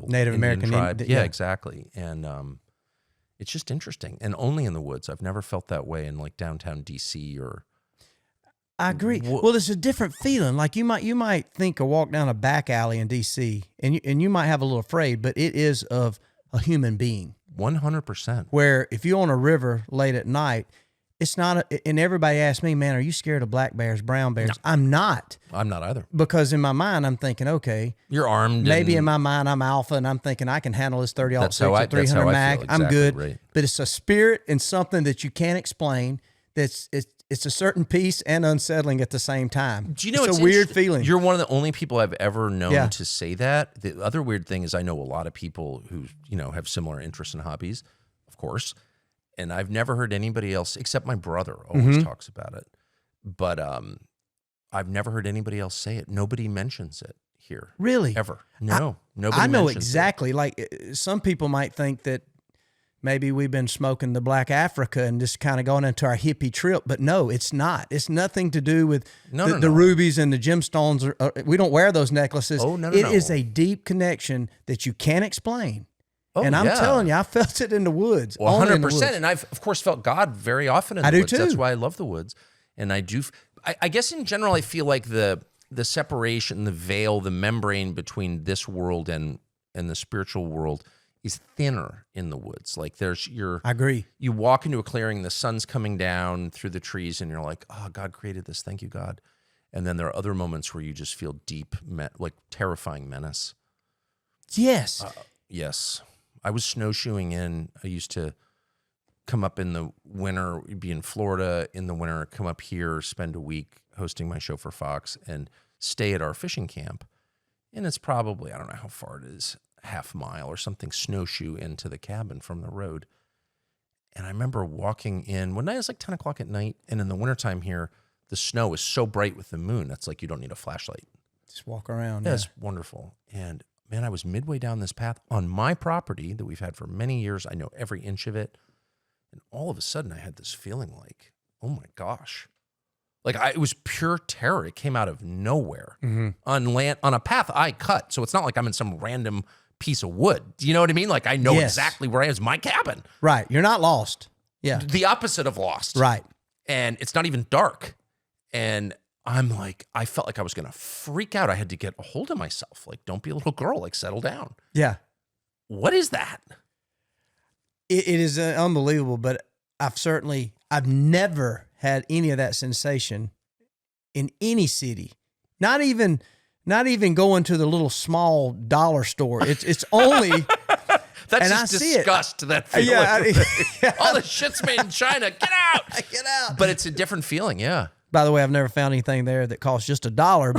Native American tribe. Yeah, exactly. And it's just interesting. And only in the woods. I've never felt that way in like downtown DC or. I agree. Well, it's a different feeling. Like you might think a walk down a back alley in DC, and you might have a little afraid, but it is of a human being. 100%. Where if you're on a river late at night, it's not, and everybody asks me, man, are you scared of black bears, brown bears? No. I'm not. I'm not either. Because in my mind, I'm thinking, okay. You're armed. Maybe in my mind, I'm alpha, and I'm thinking I can handle this 30-06 or 300 mag. Exactly, I'm good. Right. But it's a spirit and something that you can't explain. It's a certain peace and unsettling at the same time. Do you know it's a weird feeling? You're one of the only people I've ever known to say that. The other weird thing is I know a lot of people who have similar interests and hobbies, of course. And I've never heard anybody else, except my brother always talks about it. But I've never heard anybody else say it. Nobody mentions it here. Really? Ever. No. Nobody I know mentions exactly. it. Like, some people might think that maybe we've been smoking the Black Africa and just kind of going into our hippie trip. But no, it's not. It's nothing to do with the rubies and the gemstones. We don't wear those necklaces. Oh, no. It is a deep connection that you can't explain. Oh, and I'm telling you, I felt it in the woods. 100%. And I've, of course, felt God very often in the woods. I do too. That's why I love the woods. And I do. I guess in general, I feel like the separation, the veil, the membrane between this world and the spiritual world is thinner in the woods. Like I agree. You walk into a clearing, the sun's coming down through the trees, and you're like, oh, God created this. Thank you, God. And then there are other moments where you just feel deep, like terrifying menace. Yes. Yes. I was snowshoeing I used to come up in the winter, be in Florida in the winter, come up here, spend a week hosting my show for Fox, and stay at our fishing camp. And it's probably, I don't know how far it is, half mile or something, snowshoe into the cabin from the road. And I remember walking in, one night it was like 10 o'clock at night, and in the wintertime here, the snow is so bright with the moon, that's like you don't need a flashlight. Just walk around. Yeah, it's wonderful. And man, I was midway down this path on my property that we've had for many years. I know every inch of it. And all of a sudden I had this feeling like, oh my gosh. Like it was pure terror. It came out of nowhere on land, on a path I cut. So it's not like I'm in some random piece of wood. Do you know what I mean? Like I know exactly where I am. It's my cabin. Right. You're not lost. Yeah. The opposite of lost. Right. And it's not even dark. And I'm like, I felt like I was going to freak out. I had to get a hold of myself. Like, don't be a little girl. Like, settle down. Yeah. What is that? It is unbelievable, but I've never had any of that sensation in any city. Not even going to the little small dollar store. It's only... That's just disgust, that feeling. Yeah, all the shit's made in China. Get out. Get out. But it's a different feeling, yeah. By the way, I've never found anything there that costs just $1.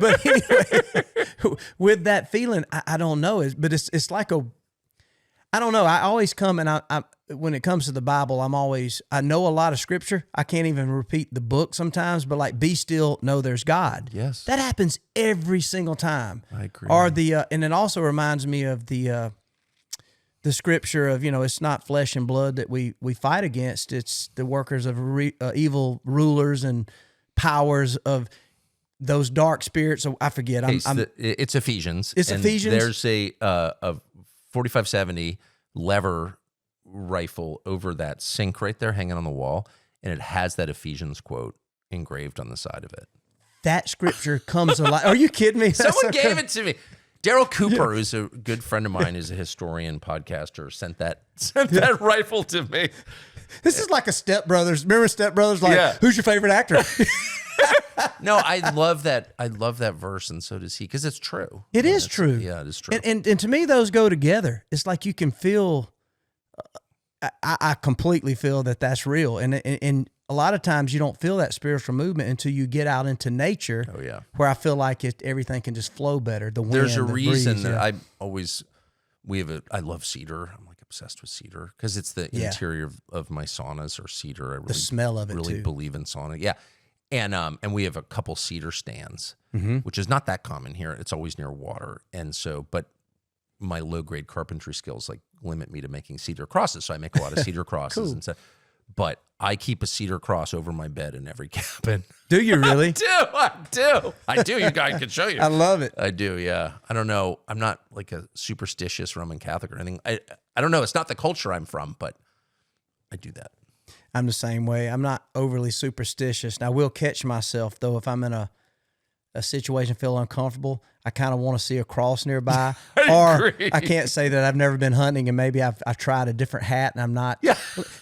But anyway, with that feeling, I don't know. But it's like I don't know. I always come and when it comes to the Bible, I know a lot of scripture. I can't even repeat the book sometimes, but like, be still, know there's God. Yes. That happens every single time. I agree. Or and it also reminds me of the scripture of, it's not flesh and blood that we fight against. It's the workers of evil rulers and powers of those dark spirits. So I forget. It's Ephesians. It's Ephesians. There's a 4570 lever rifle over that sink right there hanging on the wall, and it has that Ephesians quote engraved on the side of it. That scripture comes alive. Are you kidding me? Someone gave it to me. Daryl Cooper, who's a good friend of mine, is a historian, podcaster, sent that rifle to me. This is like a Step Brothers. Remember Step Brothers? Like, who's your favorite actor? No, I love that. I love that verse, and so does he, because it's true. It is true. Yeah, it is true. And to me, those go together. It's like you can feel. I completely feel that that's real, and a lot of times you don't feel that spiritual movement until you get out into nature. Oh yeah, where I feel like everything can just flow better. The wind, there's a reason breeze, that I love cedar. I'm like obsessed with cedar because it's the interior of my saunas or cedar. I really, the smell of it really too. believe in sauna. Yeah. And we have a couple cedar stands, which is not that common here. It's always near water. And so, but my low grade carpentry skills like limit me to making cedar crosses. So I make a lot of cedar crosses. Cool. And so, but I keep a cedar cross over my bed in every cabin. Do you really? I do. You guys can show you. I love it. I do. Yeah. I don't know. I'm not like a superstitious Roman Catholic or anything. I don't know. It's not the culture I'm from, but I do that. I'm the same way. I'm not overly superstitious. Now, I will catch myself, though, if I'm in a situation, feel uncomfortable, I kind of want to see a cross nearby. Or I can't say that I've never been hunting and maybe I tried a different hat and I'm not. Yeah.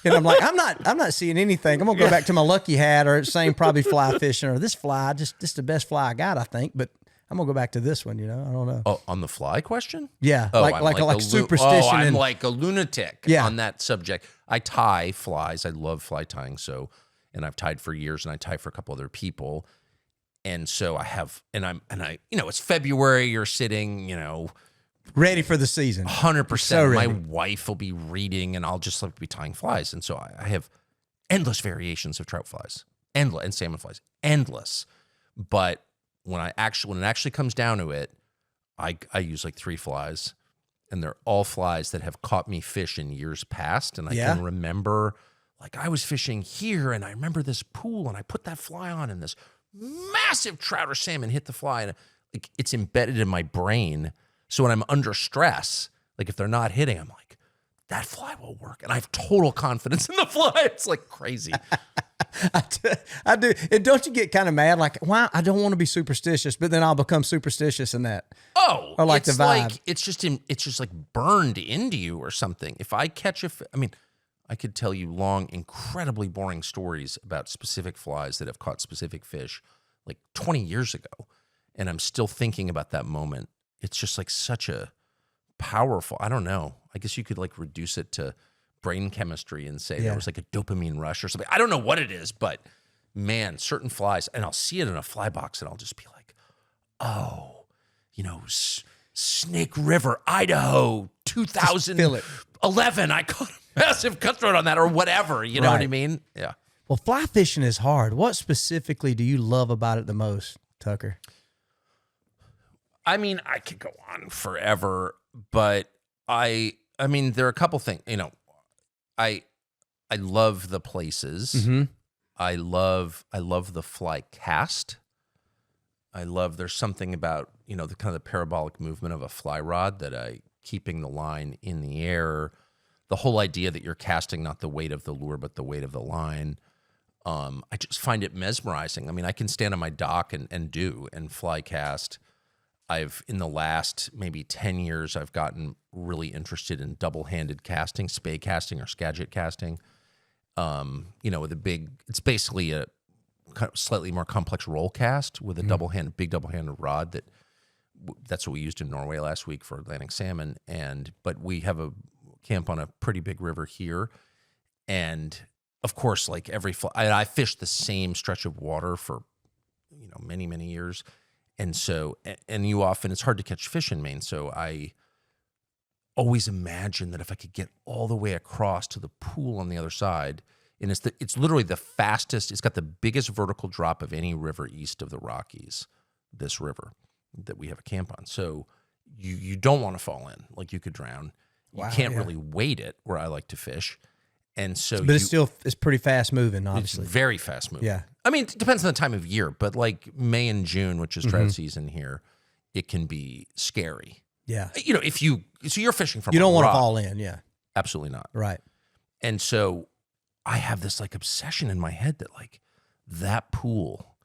And I'm like, I'm not seeing anything. I'm going to go back to my lucky hat or same probably fly fishing or this fly, just the best fly I got, I think. But I'm going to go back to this one, I don't know. Oh, on the fly question? Yeah. Oh, like superstition. I'm like a lunatic on that subject. I tie flies. I love fly tying. So, and I've tied for years and I tie for a couple other people. And so I have, it's February, you're sitting, ready for the season. 100%. So my wife will be reading and I'll just be tying flies. And so I have endless variations of trout flies, endless, and salmon flies, endless. But when it actually comes down to it, I use like 3 flies, and they're all flies that have caught me fish in years past. And I can remember, like, I was fishing here and I remember this pool and I put that fly on and this massive trout or salmon hit the fly, and like it's embedded in my brain. So when I'm under stress, like if they're not hitting, I'm like, that fly will work. And I have total confidence in the fly. It's like crazy. I do. And don't you get kind of mad? Like, why? I don't want to be superstitious, but then I'll become superstitious in that. Oh, or like it's the vibe. Like, it's just like burned into you or something. If I catch I could tell you long, incredibly boring stories about specific flies that have caught specific fish like 20 years ago. And I'm still thinking about that moment. It's just like such a powerful, I don't know. I guess you could like reduce it to brain chemistry and say there was like a dopamine rush or something. I don't know what it is, but man, certain flies, and I'll see it in a fly box and I'll just be like, oh, Snake River, Idaho, 2011. I caught a massive cutthroat on that or whatever. You know what I mean? Yeah. Well, fly fishing is hard. What specifically do you love about it the most, Tucker? I mean, I could go on forever, but there are a couple things, I love the places. Mm-hmm. I love the fly cast. There's something about, the kind of the parabolic movement of a fly rod that keeping the line in the air, the whole idea that you're casting not the weight of the lure, but the weight of the line. I just find it mesmerizing. I mean, I can stand on my dock and fly cast. In the last maybe 10 years, I've gotten really interested in double-handed casting, spay casting or skagit casting. It's basically a kind of slightly more complex roll cast with a big double-handed rod. That's what we used in Norway last week for Atlantic salmon. But we have a camp on a pretty big river here. And of course, like every fly, I fished the same stretch of water for, many, many years. And so, it's hard to catch fish in Maine. So always imagined that if I could get all the way across to the pool on the other side, and it's literally the fastest, it's got the biggest vertical drop of any river east of the Rockies, this river that we have a camp on. So you don't want to fall in, like you could drown. You can't really wade it where I like to fish. And so but it's pretty fast moving, obviously. It's very fast moving. Yeah. I mean, it depends on the time of year, but like May and June, which is trout season here, it can be scary. Yeah. You know, so you're fishing from you don't a want to rock. fall in, yeah. Absolutely not. Right. And so I have this like obsession in my head that like that pool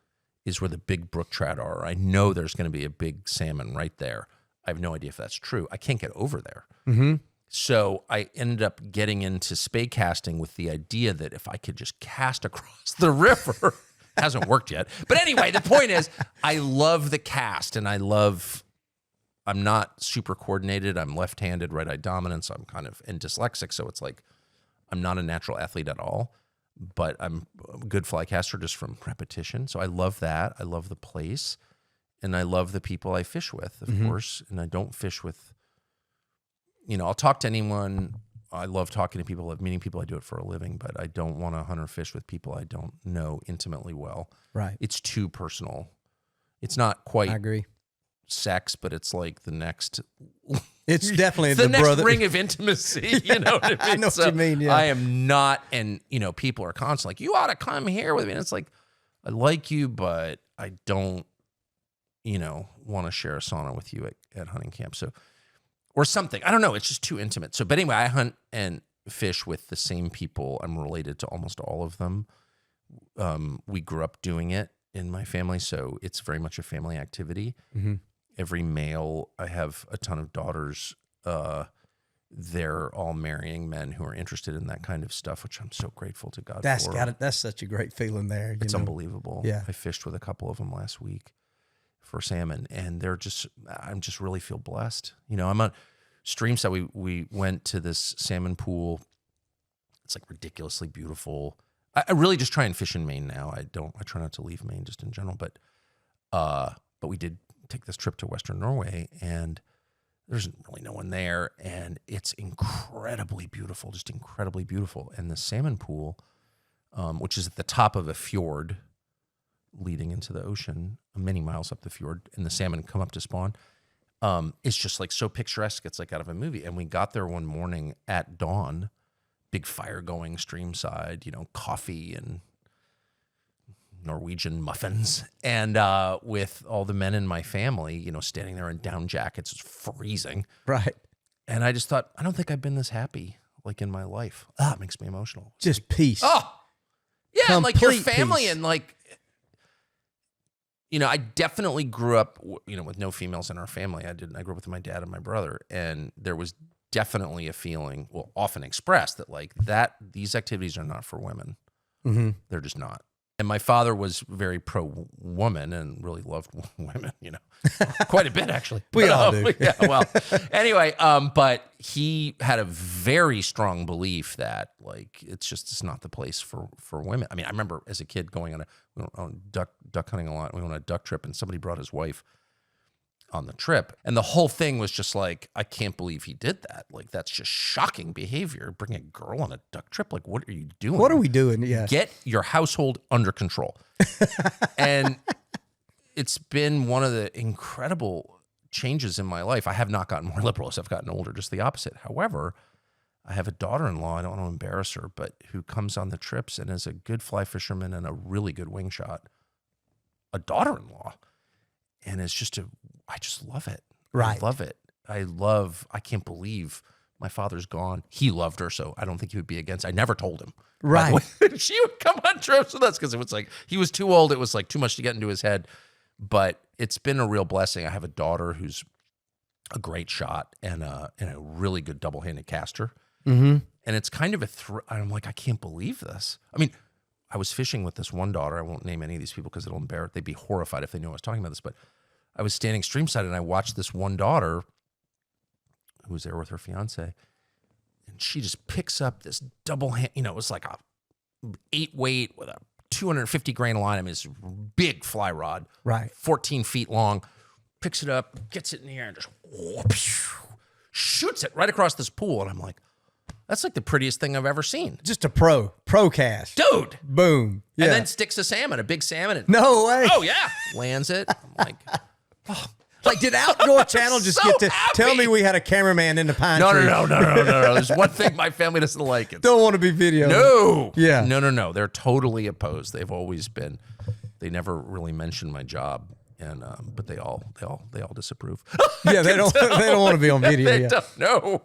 is where the big brook trout are. I know there's going to be a big salmon right there. I have no idea if that's true. I can't get over there. Mm-hmm. So I ended up getting into spey casting with the idea that if I could just cast across the river, hasn't worked yet. But anyway, the point is I love the cast and I'm not super coordinated. I'm left-handed, right-eye dominance. I'm kind of dyslexic. So it's like, I'm not a natural athlete at all, but I'm a good fly caster just from repetition. So I love that. I love the place and I love the people I fish with, of course. And I don't fish with, I'll talk to anyone. I love talking to people, meeting people. I do it for a living, but I don't want to hunt or fish with people I don't know intimately well. Right. It's too personal. It's not quite I agree. sex, but it's like the next. It's definitely the next brother ring of intimacy. You know what I mean? I know what you mean. Yeah. I am not, and people are constantly like, "You ought to come here with me." And it's like, I like you, but I don't, want to share a sauna with you at hunting camp. So. Or something. I don't know. It's just too intimate. So, but anyway, I hunt and fish with the same people. I'm related to almost all of them. We grew up doing it in my family, so it's very much a family activity. Mm-hmm. Every male, I have a ton of daughters. They're all marrying men who are interested in that kind of stuff, which I'm so grateful to God for. That's such a great feeling there. It's unbelievable. Yeah. I fished with a couple of them last week for salmon, and I'm just really feel blessed. I'm on stream side. We went to this salmon pool. It's like ridiculously beautiful. I really just try and fish in Maine now. I try not to leave Maine just in general, but we did take this trip to Western Norway, and there's really no one there, and it's incredibly beautiful, just incredibly beautiful. And the salmon pool, which is at the top of a fjord leading into the ocean, many miles up the fjord, and the salmon come up to spawn. It's just like so picturesque. It's like out of a movie. And we got there one morning at dawn, big fire going streamside, coffee and Norwegian muffins, and with all the men in my family, standing there in down jackets, it's freezing. Right. And I just thought, I don't think I've been this happy like in my life. It makes me emotional. Just peace. Oh, yeah, and like your Complete family peace. and like. I definitely grew up, with no females in our family. I grew up with my dad and my brother, and there was definitely a feeling, often expressed, that like these activities are not for women. Mm-hmm. They're just not. And my father was very pro-woman and really loved women, quite a bit actually. We all do. Yeah, well, anyway, but he had a very strong belief that like it's not the place for women. I mean, I remember as a kid going on duck hunting a lot. We went on a duck trip, and somebody brought his wife on the trip, and the whole thing was just like, I can't believe he did that. Like, that's just shocking behavior. Bring a girl on a duck trip. Like, what are you doing? What are we doing? Yeah. Get your household under control. And it's been one of the incredible changes in my life. I have not gotten more liberal as I've gotten older, just the opposite. However, I have a daughter-in-law, I don't want to embarrass her, but who comes on the trips and is a good fly fisherman and a really good wing shot. A daughter-in-law. And it's just I just love it. Right. I love it. I can't believe my father's gone. He loved her, so I don't think he would be against. I never told him. Right. She would come on trips with us because it was like, he was too old. It was like too much to get into his head. But it's been a real blessing. I have a daughter who's a great shot and a really good double-handed caster. Mm-hmm. And it's kind of I'm like, I can't believe this. I mean, I was fishing with this one daughter. I won't name any of these people because it'll embarrass. They'd be horrified if they knew I was talking about this. But I was standing streamside and I watched this one daughter who was there with her fiance, and she just picks up this double hand. It was like a 8-weight with a 250 grain line. I mean, it's a big fly rod, right, 14 feet long. Picks it up, gets it in the air, and just shoots it right across this pool. And I'm like, that's like the prettiest thing I've ever seen. Just a pro cast. Dude. Boom. Yeah. And then sticks a salmon, a big salmon. And, No way. oh, yeah. Lands it. I'm like, Like, did Outdoor Channel just so get to happy. tell me we had a cameraman in the pine no, tree? no. There's one thing my family doesn't like. It's, Don't want to be videoed. no. Yeah. No. They're totally opposed. They've always been. They never really mentioned my job. And but they all disapprove. Yeah, they don't want to be on video. They Yeah. don't know.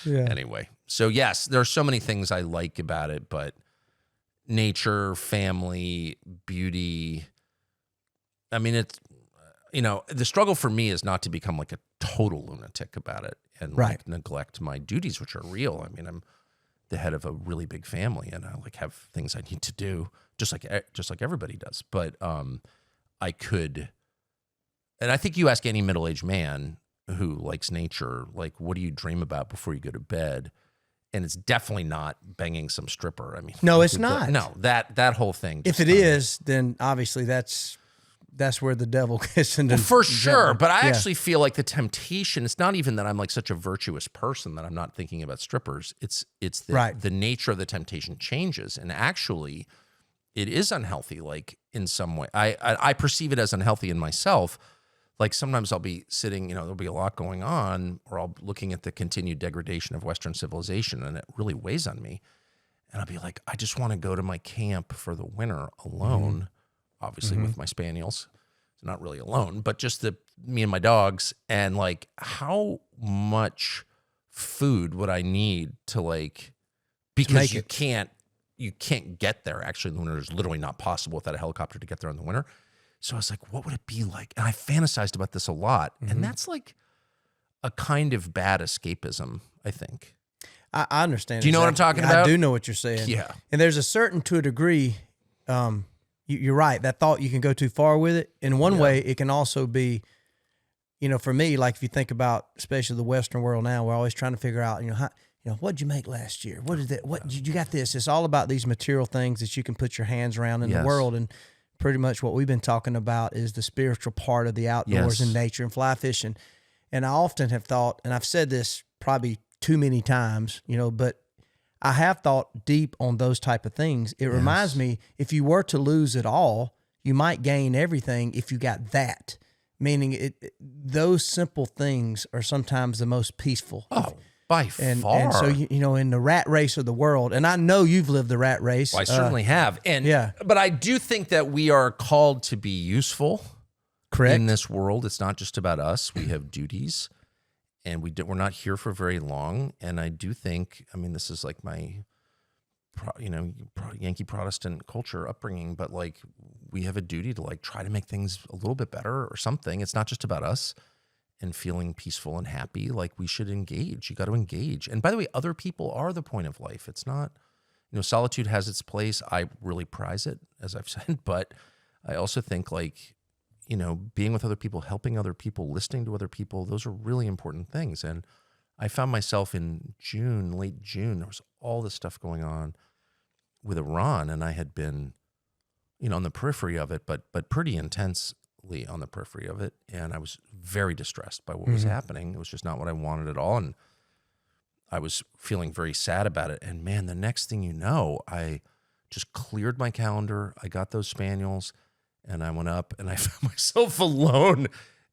Yeah. Anyway, so yes, there are so many things I like about it, but nature, family, beauty. I mean, it's, the struggle for me is not to become like a total lunatic about it and Right. like neglect my duties, which are real. I mean, I'm the head of a really big family, and I like have things I need to do, just like everybody does. But I could, and I think you ask any middle-aged man who likes nature, like, what do you dream about before you go to bed? And it's definitely not banging some stripper. I mean, No, it's not. No, that whole thing. If it is, then obviously that's where the devil gets into. For sure, but I Yeah. actually feel like the temptation. It's not even that I'm like such a virtuous person that I'm not thinking about strippers. It's the Right. the nature of the temptation changes, and actually, it is unhealthy. Like in some way, I perceive it as unhealthy in myself. Like sometimes I'll be sitting, there'll be a lot going on, or I'll be looking at the continued degradation of Western civilization, and it really weighs on me. And I'll be like, I just want to go to my camp for the winter alone, obviously with my spaniels. So not really alone, but just me and my dogs. And like, how much food would I need to like, because make you it. can't get there. Actually, in the winter is literally not possible without a helicopter to get there in the winter. So I was like, what would it be like? And I fantasized about this a lot. And that's like a kind of bad escapism, I think. I understand. Do you know what I'm talking about? I do know what you're saying. Yeah. And there's to a degree, you're right. That thought, you can go too far with it. In one way, it can also be, for me, like if you think about, especially the Western world now, we're always trying to figure out, what'd you make last year? What is that? What you got this? It's all about these material things that you can put your hands around in the world. And pretty much what we've been talking about is the spiritual part of the outdoors and nature and fly fishing. And I often have thought, and I've said this probably too many times, but I have thought deep on those type of things. It reminds me, if you were to lose it all, you might gain everything if you got that. Meaning those simple things are sometimes the most peaceful. Oh, by far. And so, in the rat race of the world, and I know you've lived the rat race. Well, I certainly have. And but I do think that we are called to be useful. Correct. In this world. It's not just about us. We have duties, and we're not here for very long. And I do think, this is like my, Yankee Protestant culture upbringing, but like we have a duty to like try to make things a little bit better or something. It's not just about us and feeling peaceful and happy. Like we should engage. You got to engage. And by the way, other people are the point of life. It's not, solitude has its place. I really prize it, as I've said, but I also think like, being with other people, helping other people, listening to other people, those are really important things. And I found myself in late June, there was all this stuff going on with Iran, and I had been, on the periphery of it, but pretty intensely on the periphery of it. And I was very distressed by what was happening. It was just not what I wanted at all. And I was feeling very sad about it. And man, the next thing you know, I just cleared my calendar. I got those spaniels, and I went up and I found myself alone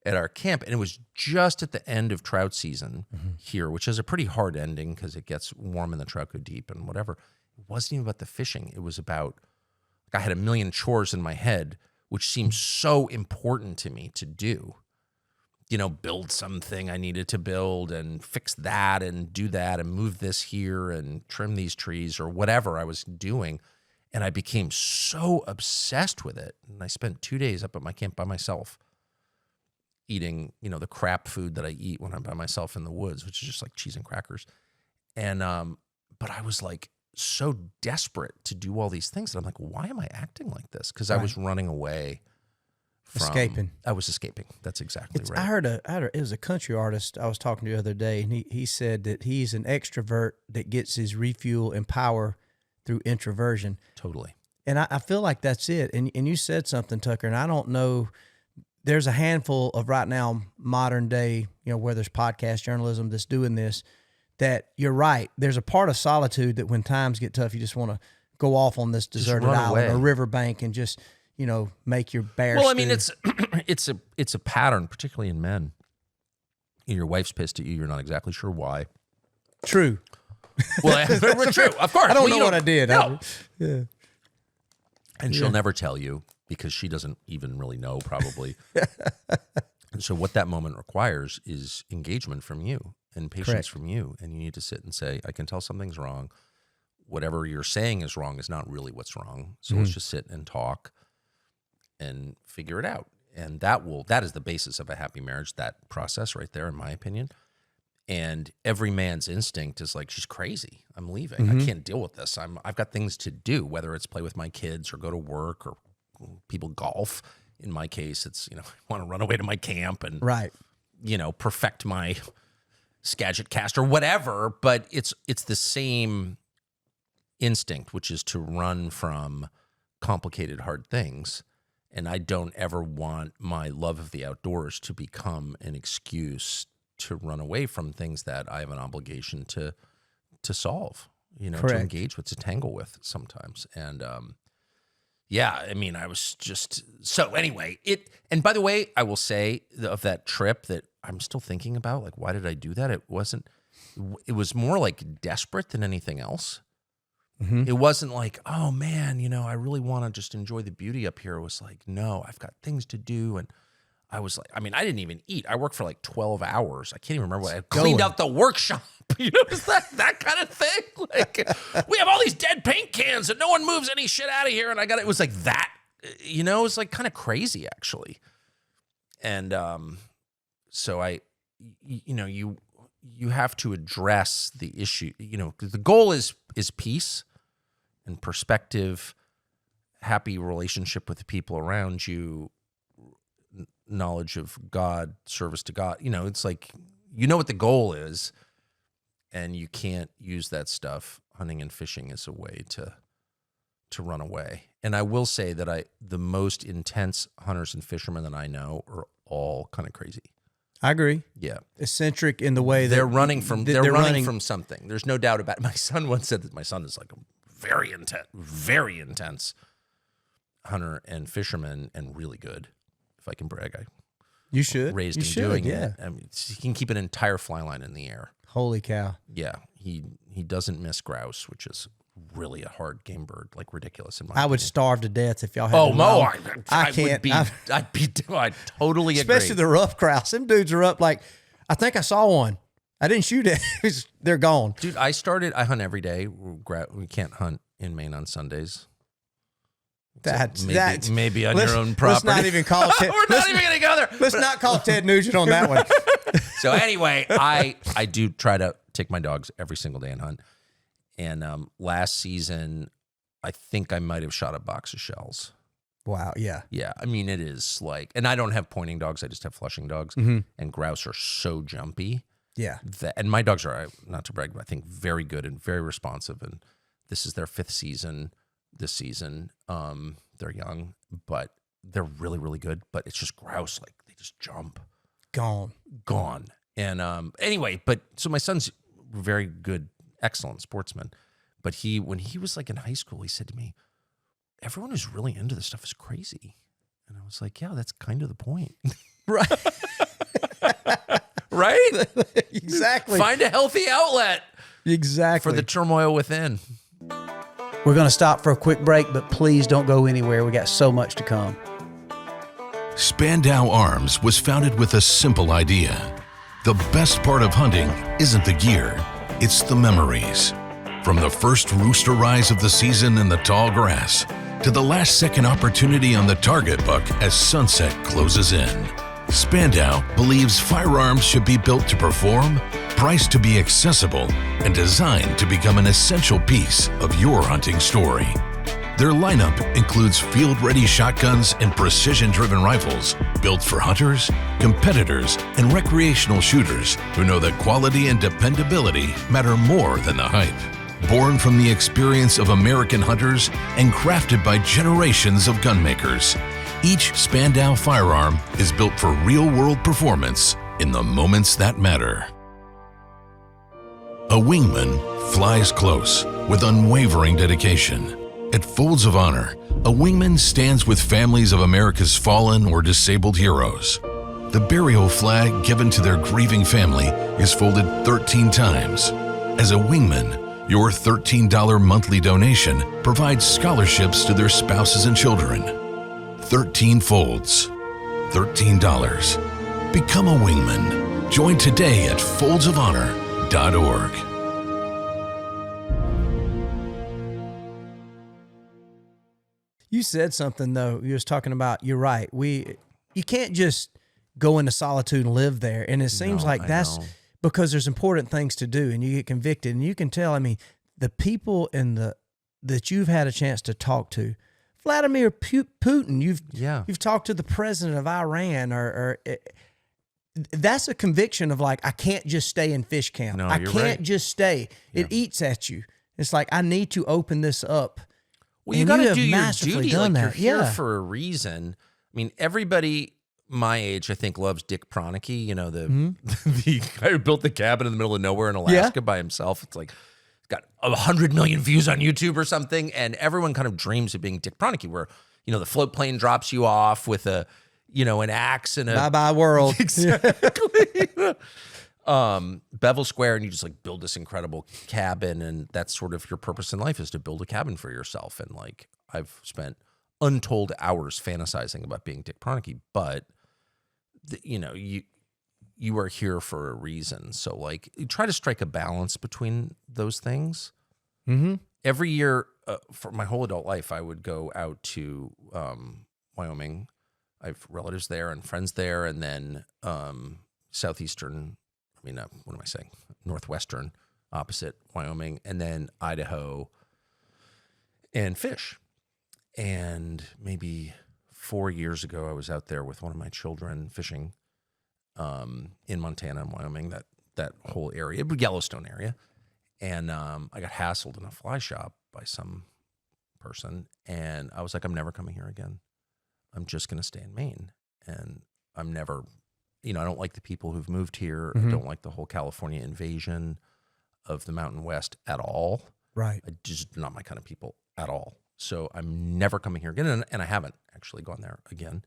at our camp. And it was just at the end of trout season here, which is a pretty hard ending because it gets warm and the trout go deep and whatever. It wasn't even about the fishing. It was about, I had a million chores in my head, which seemed so important to me to do. Build something I needed to build and fix that and do that and move this here and trim these trees or whatever I was doing. And I became so obsessed with it. And I spent 2 days up at my camp by myself eating, the crap food that I eat when I'm by myself in the woods, which is just like cheese and crackers. And, but I was like so desperate to do all these things that I'm like, why am I acting like this? Because I was running away from escaping. I was escaping. That's exactly right. I heard it was a country artist I was talking to the other day, and he said that he's an extrovert that gets his refuel and power through introversion. Totally. And I feel like that's it. And you said something, Tucker, and I don't know there's a handful of right now modern day, where there's podcast journalism that's doing this, that you're right. There's a part of solitude that when times get tough, you just want to go off on this deserted island or riverbank and just, make your bear Well, stew. I mean, it's a pattern, particularly in men. Your wife's pissed at you. You're not exactly sure why. True. Well, true. Of course. I don't know what I did. No. Yeah. And she'll never tell you because she doesn't even really know, probably. And so what that moment requires is engagement from you and patience from you. And you need to sit and say, I can tell something's wrong. Whatever you're saying is wrong is not really what's wrong. So let's just sit and talk and figure it out. And that is the basis of a happy marriage, that process right there, in my opinion. And every man's instinct is like, she's crazy. I'm leaving. I can't deal with this. I've got things to do, whether it's play with my kids or go to work or people golf. In my case, it's, I want to run away to my camp and, perfect my Skagit cast or whatever. But it's the same instinct, which is to run from complicated, hard things. And I don't ever want my love of the outdoors to become an excuse to run away from things that I have an obligation to solve, to engage with, to tangle with sometimes. And I was just, so anyway, and by the way, I will say of that trip that I'm still thinking about, like, why did I do that? It was more like desperate than anything else. It wasn't like, oh man, I really want to just enjoy the beauty up here. It was like, no, I've got things to do. And I was like, I didn't even eat. I worked for like 12 hours. I can't even remember what I cleaned out the workshop. Is that kind of thing? Like, we have all these dead paint cans and no one moves any shit out of here. And it was like that, it was like kind of crazy actually. And so you have to address the issue, because the goal is peace and perspective, happy relationship with the people around you, knowledge of God, service to God. It's like, what the goal is, and you can't use that stuff, hunting and fishing, as a way to run away. And I will say that the most intense hunters and fishermen that I know are all kind of crazy. I agree. Yeah. Eccentric in the way that they're running from from something. There's no doubt about it. My son once said that my son is like a very intense hunter and fisherman, and really good. If I can brag, you should raised you him should, doing yeah. it. He can keep an entire fly line in the air. Holy cow! Yeah, he doesn't miss grouse, which is really a hard game bird, like ridiculous in my I opinion. would starve to death if y'all had. Oh, Mo, I can't. I totally agree. Especially the rough grouse. Them dudes are up like, I think I saw one. I didn't shoot it. They're gone. Dude, I hunt every day. We can't hunt in Maine on Sundays. Maybe on your own property. Let's not even call Ted. We're not even going to go there. Let's not call Ted Nugent on that one. So anyway, I do try to take my dogs every single day and hunt. And last season, I think I might have shot a box of shells. Wow, yeah. Yeah, it is like, and I don't have pointing dogs. I just have flushing dogs. And grouse are so jumpy. Yeah. And my dogs are, not to brag, but I think very good and very responsive. And this is their 5th season this season. They're young, but they're really, really good. But it's just grouse. Like, they just jump. Gone. And anyway, so my son's very good, excellent sportsman. But when he was like in high school, he said to me, everyone who's really into this stuff is crazy. And I was like, yeah, that's kind of the point. Right. Right? Exactly. Find a healthy outlet. Exactly. For the turmoil within. We're going to stop for a quick break, but please don't go anywhere. We got so much to come. Spandau Arms was founded with a simple idea. The best part of hunting isn't the gear, it's the memories. From the first rooster rise of the season in the tall grass to the last second opportunity on the target buck as sunset closes in. Spandau believes firearms should be built to perform, priced to be accessible, and designed to become an essential piece of your hunting story. Their lineup includes field-ready shotguns and precision-driven rifles built for hunters, competitors, and recreational shooters who know that quality and dependability matter more than the hype. Born from the experience of American hunters and crafted by generations of gunmakers, Each Spandau firearm is built for real-world performance in the moments that matter. A wingman flies close with unwavering dedication. At Folds of Honor, a wingman stands with families of America's fallen or disabled heroes. The burial flag given to their grieving family is folded 13 times. As a wingman, your $13 monthly donation provides scholarships to their spouses and children. 13 folds, $13. Become a wingman. Join today at foldsofhonor.org. You said something, though. You was talking about, you're right. You can't just go into solitude and live there. And it seems like that's because there's important things to do and you get convicted. And you can tell, I mean, the people that you've had a chance to talk to, Vladimir Putin, you've talked to the president of Iran, or that's a conviction of like, I can't just stay in fish camp. No, I you're can't right. just stay. It eats at you. It's like, I need to open this up. Well, you got to do your duty. Like, you're here for a reason. I mean, everybody my age, I think, loves Dick Pronicki. You know, the guy who built the cabin in the middle of nowhere in Alaska by himself. It's like, got 100 million views on YouTube or something, and everyone kind of dreams of being Dick Pronicki, where, you know, the float plane drops you off with a, you know, an axe and a bye-bye world. Exactly. Bevel Square, and you just like build this incredible cabin, and that's sort of your purpose in life, is to build a cabin for yourself. And like, I've spent untold hours fantasizing about being Dick Pronicki, but you know, you are here for a reason. So like, you try to strike a balance between those things. Mm-hmm. Every year for my whole adult life, I would go out to Wyoming. I have relatives there and friends there, and then northwestern, opposite Wyoming, and then Idaho, and fish. And maybe 4 years ago, I was out there with one of my children fishing in Montana and Wyoming, that whole area, Yellowstone area. And I got hassled in a fly shop by some person, and I was like, I'm never coming here again. I'm just going to stay in Maine. And I'm never, you know, I don't like the people who've moved here. I don't like the whole California invasion of the Mountain West at all. Right. I just not my kind of people at all. So I'm never coming here again. And I haven't actually gone there again.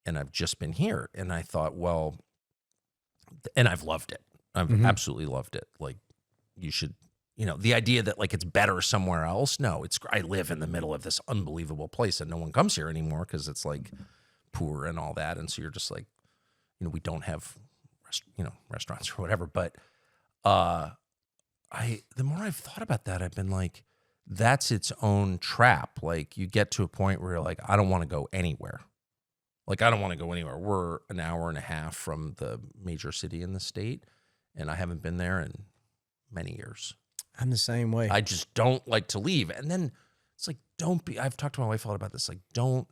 And I've just been here. And I thought, well, and I've loved it. I've absolutely loved it. Like, you should, you know, the idea that like it's better somewhere else. No, I live in the middle of this unbelievable place and no one comes here anymore because it's like poor and all that. And so you're just like, you know, we don't have, restaurants or whatever. But the more I've thought about that, I've been like, that's its own trap. Like, you get to a point where you're like, I don't want to go anywhere. Like, I don't want to go anywhere. We're an hour and a half from the major city in the state, and I haven't been there in many years. I'm the same way. I just don't like to leave. And then it's like, I've talked to my wife a lot about this. Like, don't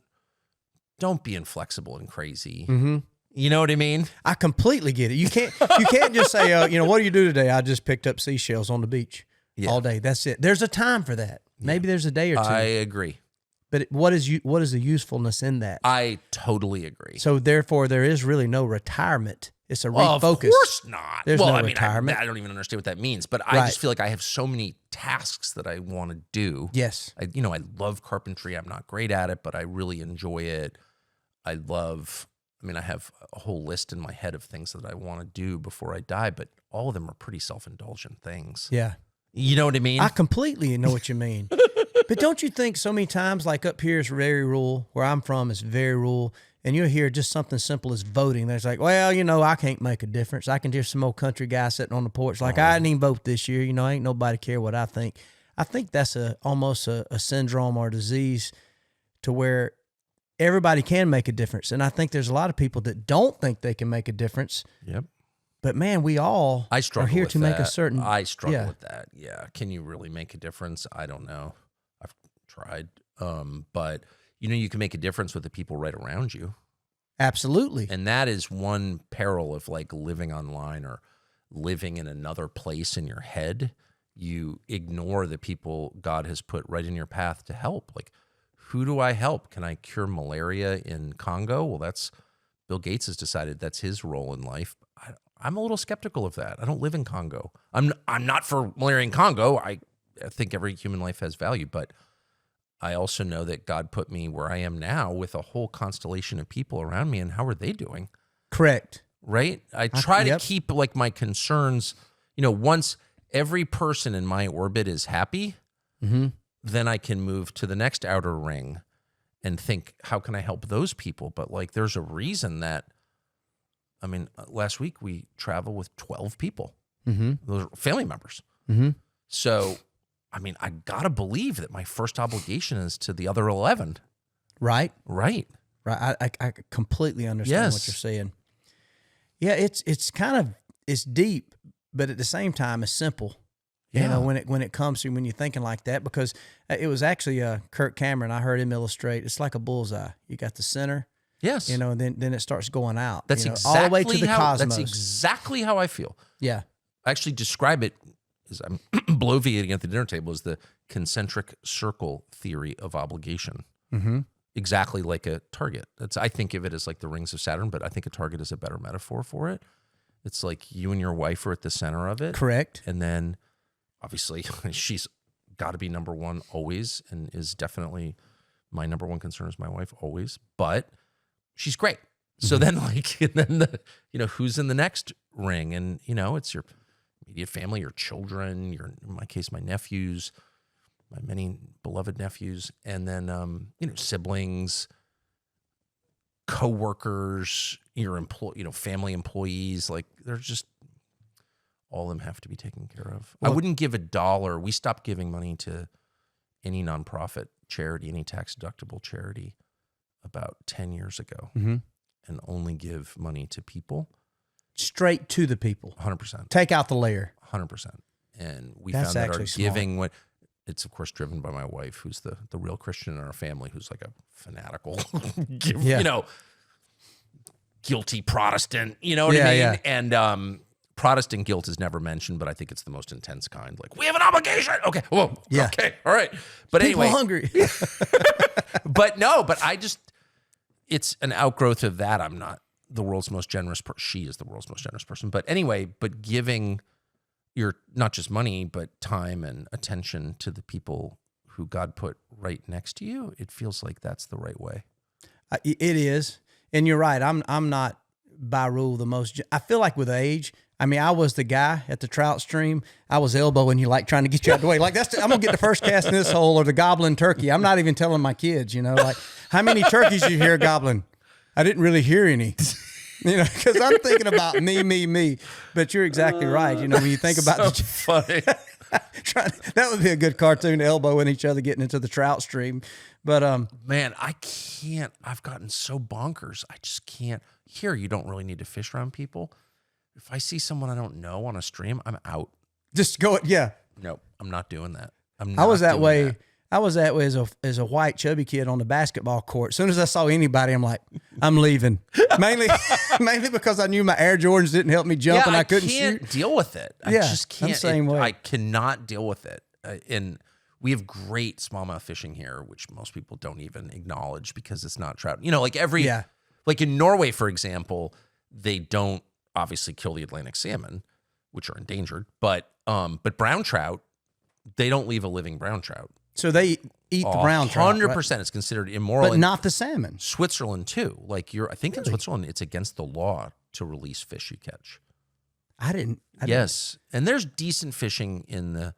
be inflexible and crazy. Mm-hmm. You know what I mean? I completely get it. You can't just say, what do you do today? I just picked up seashells on the beach all day. That's it. There's a time for that. Maybe there's a day or two. I agree. But what is the usefulness in that? I totally agree. So therefore, there is really no retirement. It's a refocus. Of course not. There's no retirement. I don't even understand what that means. But I just feel like I have so many tasks that I want to do. Yes. I love carpentry. I'm not great at it, but I really enjoy it. I have a whole list in my head of things that I want to do before I die, but all of them are pretty self-indulgent things. Yeah. You know what I mean? I completely know what you mean. But don't you think so many times, like up here is very rural, where I'm from is very rural, and you'll hear just something simple as voting. There's like, well, I can't make a difference. I can just some old country guy sitting on the porch like, I didn't even vote this year. Ain't nobody care what I think. I think that's almost a syndrome or disease to where everybody can make a difference. And I think there's a lot of people that don't think they can make a difference. Yep. But man, we all are here to make a certain. I struggle with that. Yeah. Can you really make a difference? I don't know. I've tried. But you can make a difference with the people right around you. Absolutely. And that is one peril of like living online or living in another place in your head. You ignore the people God has put right in your path to help. Like, who do I help? Can I cure malaria in Congo? Well, that's Bill Gates has decided that's his role in life. I'm a little skeptical of that. I don't live in Congo. I'm not for malaria in Congo. I think every human life has value, but I also know that God put me where I am now with a whole constellation of people around me, and how are they doing? Correct. Right? I try to keep like my concerns, once every person in my orbit is happy, then I can move to the next outer ring and think, how can I help those people? But like, there's a reason that, last week we traveled with 12 people. Those are family members. So, I got to believe that my first obligation is to the other 11. Right. Right. I completely understand what you're saying. Yeah, it's deep, but at the same time, it's simple. Yeah. When it comes to when you're thinking like that, because it was actually Kirk Cameron. I heard him illustrate. It's like a bullseye. You got the center. Yes. And then it starts going out. That's exactly all the way to the cosmos. That's exactly how I feel. Yeah. I actually describe it as I'm bloviating at the dinner table as the concentric circle theory of obligation. Exactly like a target. I think of it as like the rings of Saturn, but I think a target is a better metaphor for it. It's like you and your wife are at the center of it. Correct. And then obviously she's got to be number one always, and is definitely my number one concern is my wife always, but she's great. So then who's in the next ring? And, it's your immediate family, your children, in my case, my nephews, my many beloved nephews, and then, siblings, coworkers, your family employees, like they're just, all of them have to be taken care of. Well, I wouldn't give $1. We stopped giving money to any nonprofit charity, any tax deductible charity about 10 years ago, and only give money to people. Straight to the people. 100%. Take out the layer. 100%. And we That's found that our actually giving, it's of course driven by my wife, who's the real Christian in our family, who's like a fanatical, guilty Protestant, you know what I mean? Yeah. And Protestant guilt is never mentioned, but I think it's the most intense kind. Like, we have an obligation. Okay. Whoa. Yeah. Okay. All right. But people anyway. Hungry. but I just, it's an outgrowth of that. I'm not the world's most generous person. She is the world's most generous person. But anyway, giving your, not just money, but time and attention to the people who God put right next to you, it feels like that's the right way. It is. And you're right. I'm not by rule the most, I feel like with age, I was the guy at the trout stream. I was elbowing you, like trying to get you out of the way. Like I'm going to get the first cast in this hole, or the gobbling turkey. I'm not even telling my kids, like, how many turkeys you hear gobbling? I didn't really hear any, because I'm thinking about me. But you're exactly right. When you think about so funny. that would be a good cartoon, elbowing each other, getting into the trout stream. But man, I can't. I've gotten so bonkers. I just can't. Here, you don't really need to fish around people. If I see someone I don't know on a stream, I'm out. Just go. Yeah. Nope, I'm not doing that. I was that way. I was that way as a white chubby kid on the basketball court. As soon as I saw anybody, I'm like, I'm leaving. mainly because I knew my Air Jordans didn't help me jump, and I couldn't shoot. I can't deal with it. I just can't. I'm the same way. I cannot deal with it. And we have great smallmouth fishing here, which most people don't even acknowledge because it's not trout. Like in Norway, for example, they don't obviously kill the Atlantic salmon, which are endangered, but brown trout, they don't leave a living brown trout. So they eat the brown trout. 100%. Right? It's considered immoral. But not the salmon. Switzerland too. Like I think in Switzerland, it's against the law to release fish you catch. I didn't. Yes. And there's decent fishing in the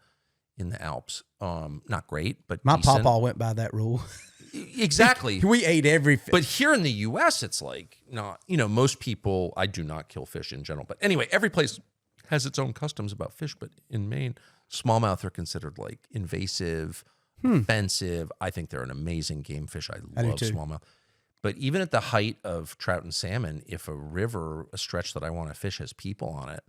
Alps. Not great, but my decent. pawpaw went by that rule. Exactly. We ate every fish. But here in the U.S., it's like not, most people, I do not kill fish in general. But anyway, every place has its own customs about fish. But in Maine, smallmouth are considered like invasive, offensive. I think they're an amazing game fish. I love smallmouth. But even at the height of trout and salmon, if a river, a stretch that I want to fish has people on it,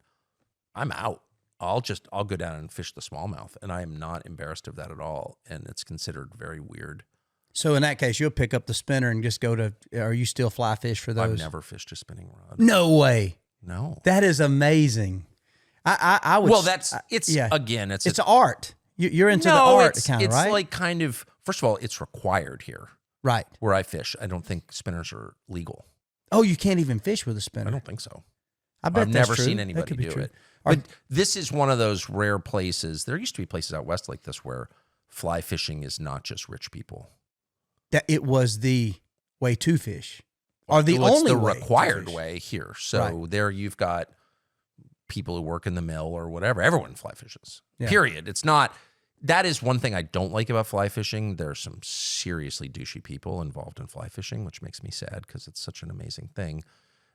I'm out. I'll go down and fish the smallmouth. And I am not embarrassed of that at all. And it's considered very weird. So in that case, you'll pick up the spinner and just go to, are you still fly fish for those? I've never fished a spinning rod. No way. No. That is amazing. I would. Well, it's art. You're into the art kind of, right? It's like kind of First of all, it's required here. Right. Where I fish, I don't think spinners are legal. Oh, you can't even fish with a spinner. I don't think so. I bet I've that's never true. seen That anybody could be do true. it. But this is one of those rare places. There used to be places out west like this where fly fishing is not just rich people. That it was the way to fish, or the Well, only it's the way required to fish. way here. So there you've got people who work in the mill or whatever. Everyone fly fishes. Yeah. Period. It's not. That is one thing I don't like about fly fishing. There's some seriously douchey people involved in fly fishing, which makes me sad because it's such an amazing thing.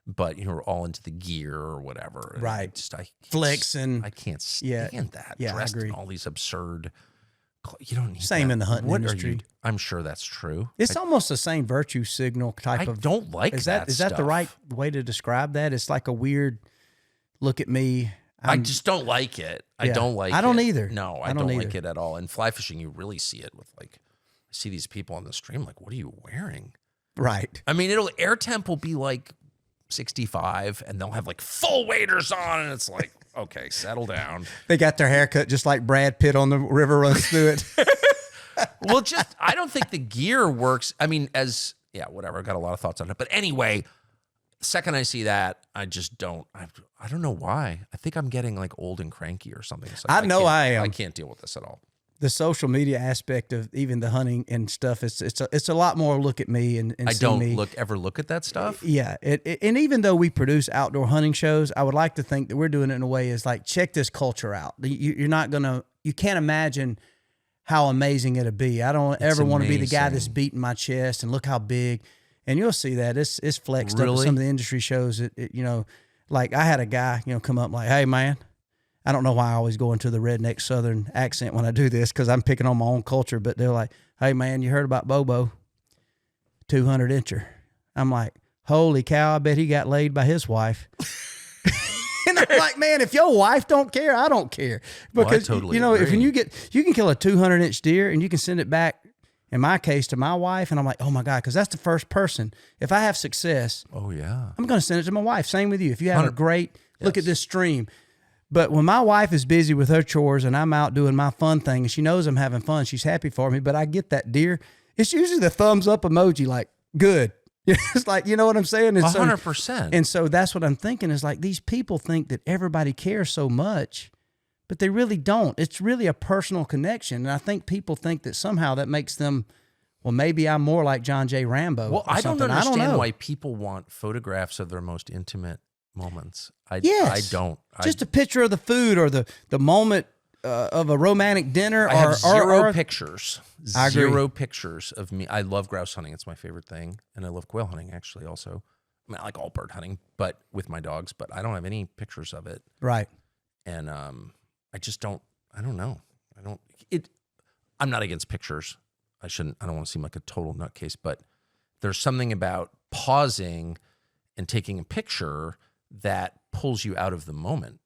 But you're all into the gear or whatever. And Right. I Flicks and I can't stand that. Yeah, I Dressed agree. in all these absurd. You don't need Same that. in the hunting What are industry. you- I'm sure that's true. It's almost the same virtue signal type I of. don't like Is that. that the stuff. right way to describe that? It's like a weird look at me. I just don't like it. I Yeah. don't like it. I don't either. No, I I don't don't like either. it at all. In fly fishing, you really see it with like, I see these people on the stream, like, what are you wearing? Right. I mean, air temp will be like 65 and they'll have like full waders on. And it's like, okay, settle down. They got their haircut just like Brad Pitt on The River Runs Through It. Well, I don't think the gear works. I mean, whatever. I've got a lot of thoughts on it. But anyway, the second I see that, I just don't. I don't know why. I think I'm getting like old and cranky or something. It's like, I know I am. I can't deal with this at all. The social media aspect of even the hunting and stuff, it's a lot more look at me and I see don't me. ever look at that stuff. Yeah, and even though we produce outdoor hunting shows, I would like to think that we're doing it in a way is like, check this culture out. You can't imagine how amazing it'd be. I don't ever want to be the guy that's beating my chest and look how big. And you'll see that it's flexed up at some of the industry shows. Like I had a guy, come up like, hey man, I don't know why I always go into the redneck Southern accent when I do this because I'm picking on my own culture, but they're like, hey man, you heard about Bobo, 200 incher. I'm like, holy cow, I bet he got laid by his wife. And I'm like, man, if your wife don't care, I don't care. Because, totally if agree. you can kill a 200-inch deer and you can send it back, in my case, to my wife, and I'm like, oh my God, because that's the first person. If I have success, Oh yeah. I'm going to send it to my wife. Same with you. If you have a great, look at this stream. But when my wife is busy with her chores and I'm out doing my fun thing and she knows I'm having fun, she's happy for me, but I get that deer, it's usually the thumbs up emoji, like, good. It's like, you know what I'm saying? And 100%. And so that's what I'm thinking is like, these people think that everybody cares so much, but they really don't. It's really a personal connection. And I think people think that somehow that makes them, well, maybe I'm more like John J. Rambo. Well, I don't understand I don't know. why people want photographs of their most intimate moments. I don't. Just a picture of the food or the moment of a romantic dinner. I have zero or pictures. I agree. Zero pictures of me. I love grouse hunting. It's my favorite thing. And I love quail hunting, actually, also. I mean, I like all bird hunting, but with my dogs. But I don't have any pictures of it. Right. And I just don't. I don't know. I'm not against pictures. I don't want to seem like a total nutcase, but there's something about pausing and taking a picture that pulls you out of the moment.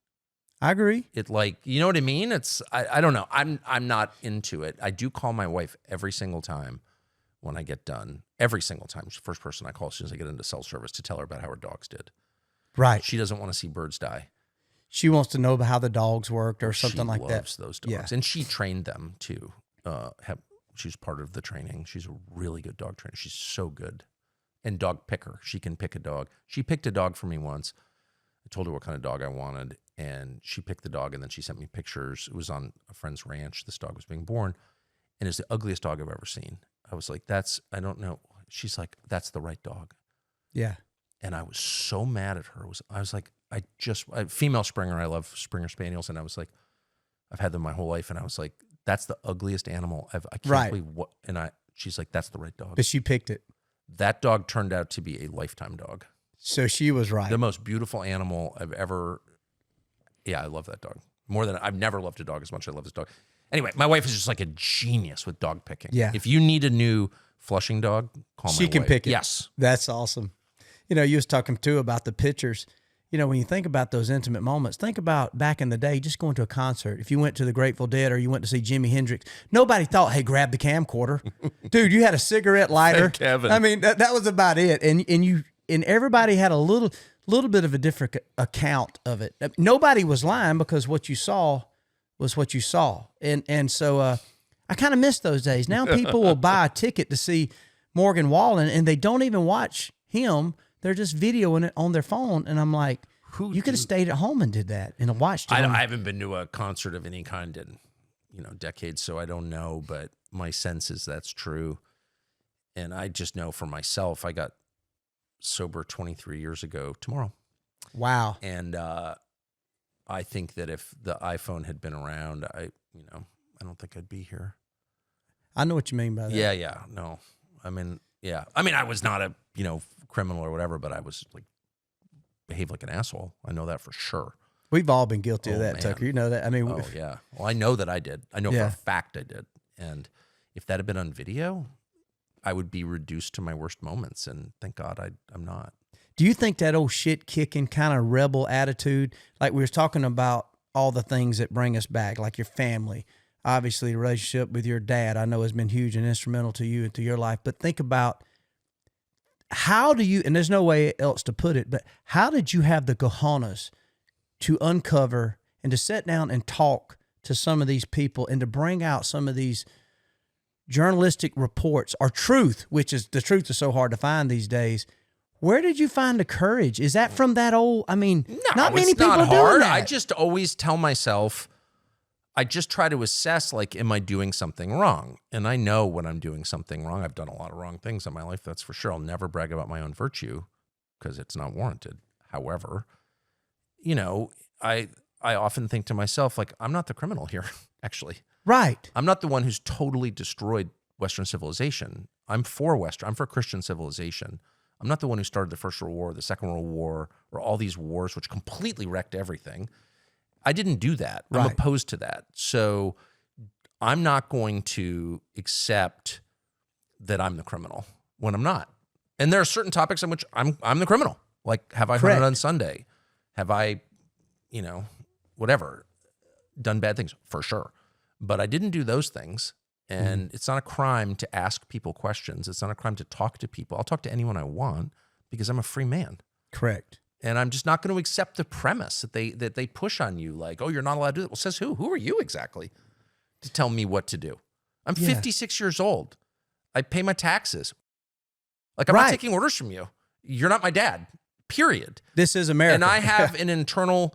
I agree. It like, you know what I mean? I don't know. I'm not into it. I do call my wife every single time when I get done. Every single time. She's the first person I call as soon as I get into cell service to tell her about how her dogs did. Right. She doesn't want to see birds die. She wants to know about how the dogs worked or something like that. She loves those dogs. Yeah. And she trained them too. She's part of the training. She's a really good dog trainer. She's so good. And dog picker. She can pick a dog. She picked a dog for me once. I told her what kind of dog I wanted, and she picked the dog, and then she sent me pictures. It was on a friend's ranch. This dog was being born, and it's the ugliest dog I've ever seen. I was like, I don't know. She's like, that's the right dog. Yeah. And I was so mad at her. I was like, female Springer, I love Springer Spaniels, and I was like, I've had them my whole life, and I was like, that's the ugliest animal I can't believe what. And she's like, that's the right dog. But she picked it. That dog turned out to be a lifetime dog. So she was right. The most beautiful animal I've ever. Yeah, I love that dog. I've never loved a dog as much as I love this dog. Anyway, my wife is just like a genius with dog picking. Yeah. If you need a new flushing dog, call my wife. She can pick it. Yes. That's awesome. You was talking too about the pictures. When you think about those intimate moments, think about back in the day, just going to a concert. If you went to the Grateful Dead or you went to see Jimi Hendrix, nobody thought, hey, grab the camcorder. Dude, you had a cigarette lighter. Hey, Kevin. I mean, that was about it. And everybody had a little bit of a different account of it. Nobody was lying because what you saw was what you saw. And so I kind of miss those days. Now people will buy a ticket to see Morgan Wallen, and they don't even watch him. They're just videoing it on their phone. And I'm like, you could have stayed at home and did that and watched it. I haven't been to a concert of any kind in, decades, so I don't know, but my sense is that's true. And I just know for myself, I got sober 23 years ago tomorrow. Wow. And I think that if the iPhone had been around, I don't think I'd be here. I know what you mean by that. Yeah. No. I mean, I was not a, criminal or whatever, but I was like, behaved like an asshole. I know that for sure. We've all been guilty of that, man. Tucker. You know that. I mean, oh yeah. Well, I know that I did. I know for a fact I did. And if that had been on video, I would be reduced to my worst moments. And thank God I'm not. Do you think that old shit kicking kind of rebel attitude, like we were talking about all the things that bring us back, like your family, obviously the relationship with your dad, I know has been huge and instrumental to you and to your life, but think about how do you, and there's no way else to put it, but how did you have the cojones to uncover and to sit down and talk to some of these people and to bring out some of these journalistic reports or truth, which is the truth is so hard to find these days. Where did you find the courage? Is that from that old, not many people are doing that. I just always tell myself, I just try to assess, like, am I doing something wrong? And I know when I'm doing something wrong. I've done a lot of wrong things in my life, that's for sure. I'll never brag about my own virtue because it's not warranted. However, I often think to myself, like, I'm not the criminal here, actually. Right. I'm not the one who's totally destroyed Western civilization. I'm for Christian civilization. I'm not the one who started the First World War, the Second World War, or all these wars which completely wrecked everything. I didn't do that. Right. I'm opposed to that. So I'm not going to accept that I'm the criminal when I'm not. And there are certain topics on which I'm the criminal. Like, have I hunted on Sunday? Have I, whatever, done bad things? For sure. But I didn't do those things. And it's not a crime to ask people questions. It's not a crime to talk to people. I'll talk to anyone I want because I'm a free man. Correct. And I'm just not going to accept the premise that they push on you, like, oh, you're not allowed to do that. Well, says who? Who are you exactly to tell me what to do? I'm 56 years old. I pay my taxes. Like, I'm not taking orders from you. You're not my dad, period. This is America. And I have an internal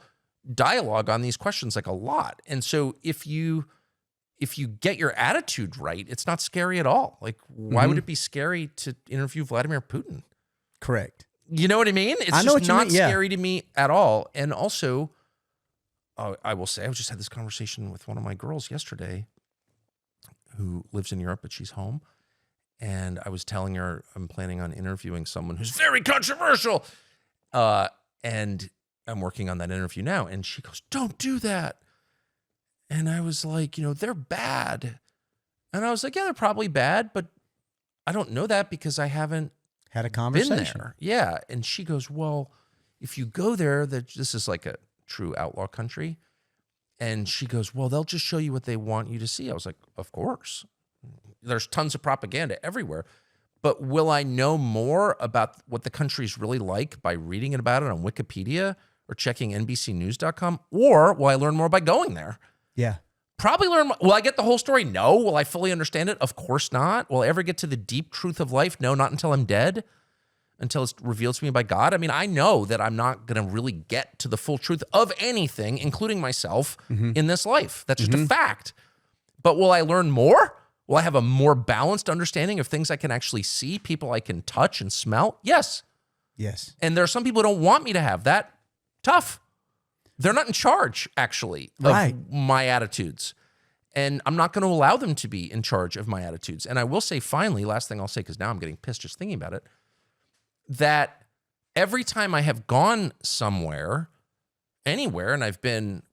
dialogue on these questions, like, a lot. And so if you get your attitude right, it's not scary at all. Like, why would it be scary to interview Vladimir Putin? Correct. You know what I mean? It's just not scary to me at all. And also, I will say, I just had this conversation with one of my girls yesterday who lives in Europe, but she's home. And I was telling her I'm planning on interviewing someone who's very controversial. And I'm working on that interview now. And she goes, don't do that. And I was like, they're bad. And I was like, yeah, they're probably bad, but I don't know that because I haven't had a conversation. Been there. Yeah. And she goes, well, if you go there, this is like a true outlaw country. And she goes, well, they'll just show you what they want you to see. I was like, of course. There's tons of propaganda everywhere. But will I know more about what the country's really like by reading about it on Wikipedia or checking NBCnews.com? Or will I learn more by going there? Yeah. Probably learn. Will I get the whole story? No. Will I fully understand it? Of course not. Will I ever get to the deep truth of life? No, not until I'm dead, until it's revealed to me by God. I mean, I know that I'm not going to really get to the full truth of anything, including myself, in this life. That's just a fact. But will I learn more? Will I have a more balanced understanding of things I can actually see, people I can touch and smell? Yes. Yes. And there are some people who don't want me to have that. Tough. They're not in charge, actually, of my attitudes. And I'm not going to allow them to be in charge of my attitudes. And I will say, finally, last thing I'll say, because now I'm getting pissed just thinking about it, that every time I have gone somewhere, anywhere, and I've been,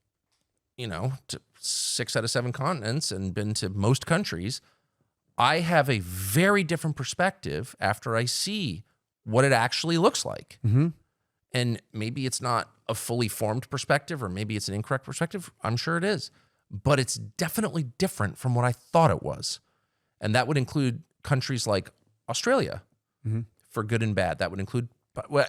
to 6 out of 7 continents and been to most countries, I have a very different perspective after I see what it actually looks like. Mm-hmm. And maybe it's not a fully formed perspective, or maybe it's an incorrect perspective. I'm sure it is. But it's definitely different from what I thought it was. And that would include countries like Australia, for good and bad. That would include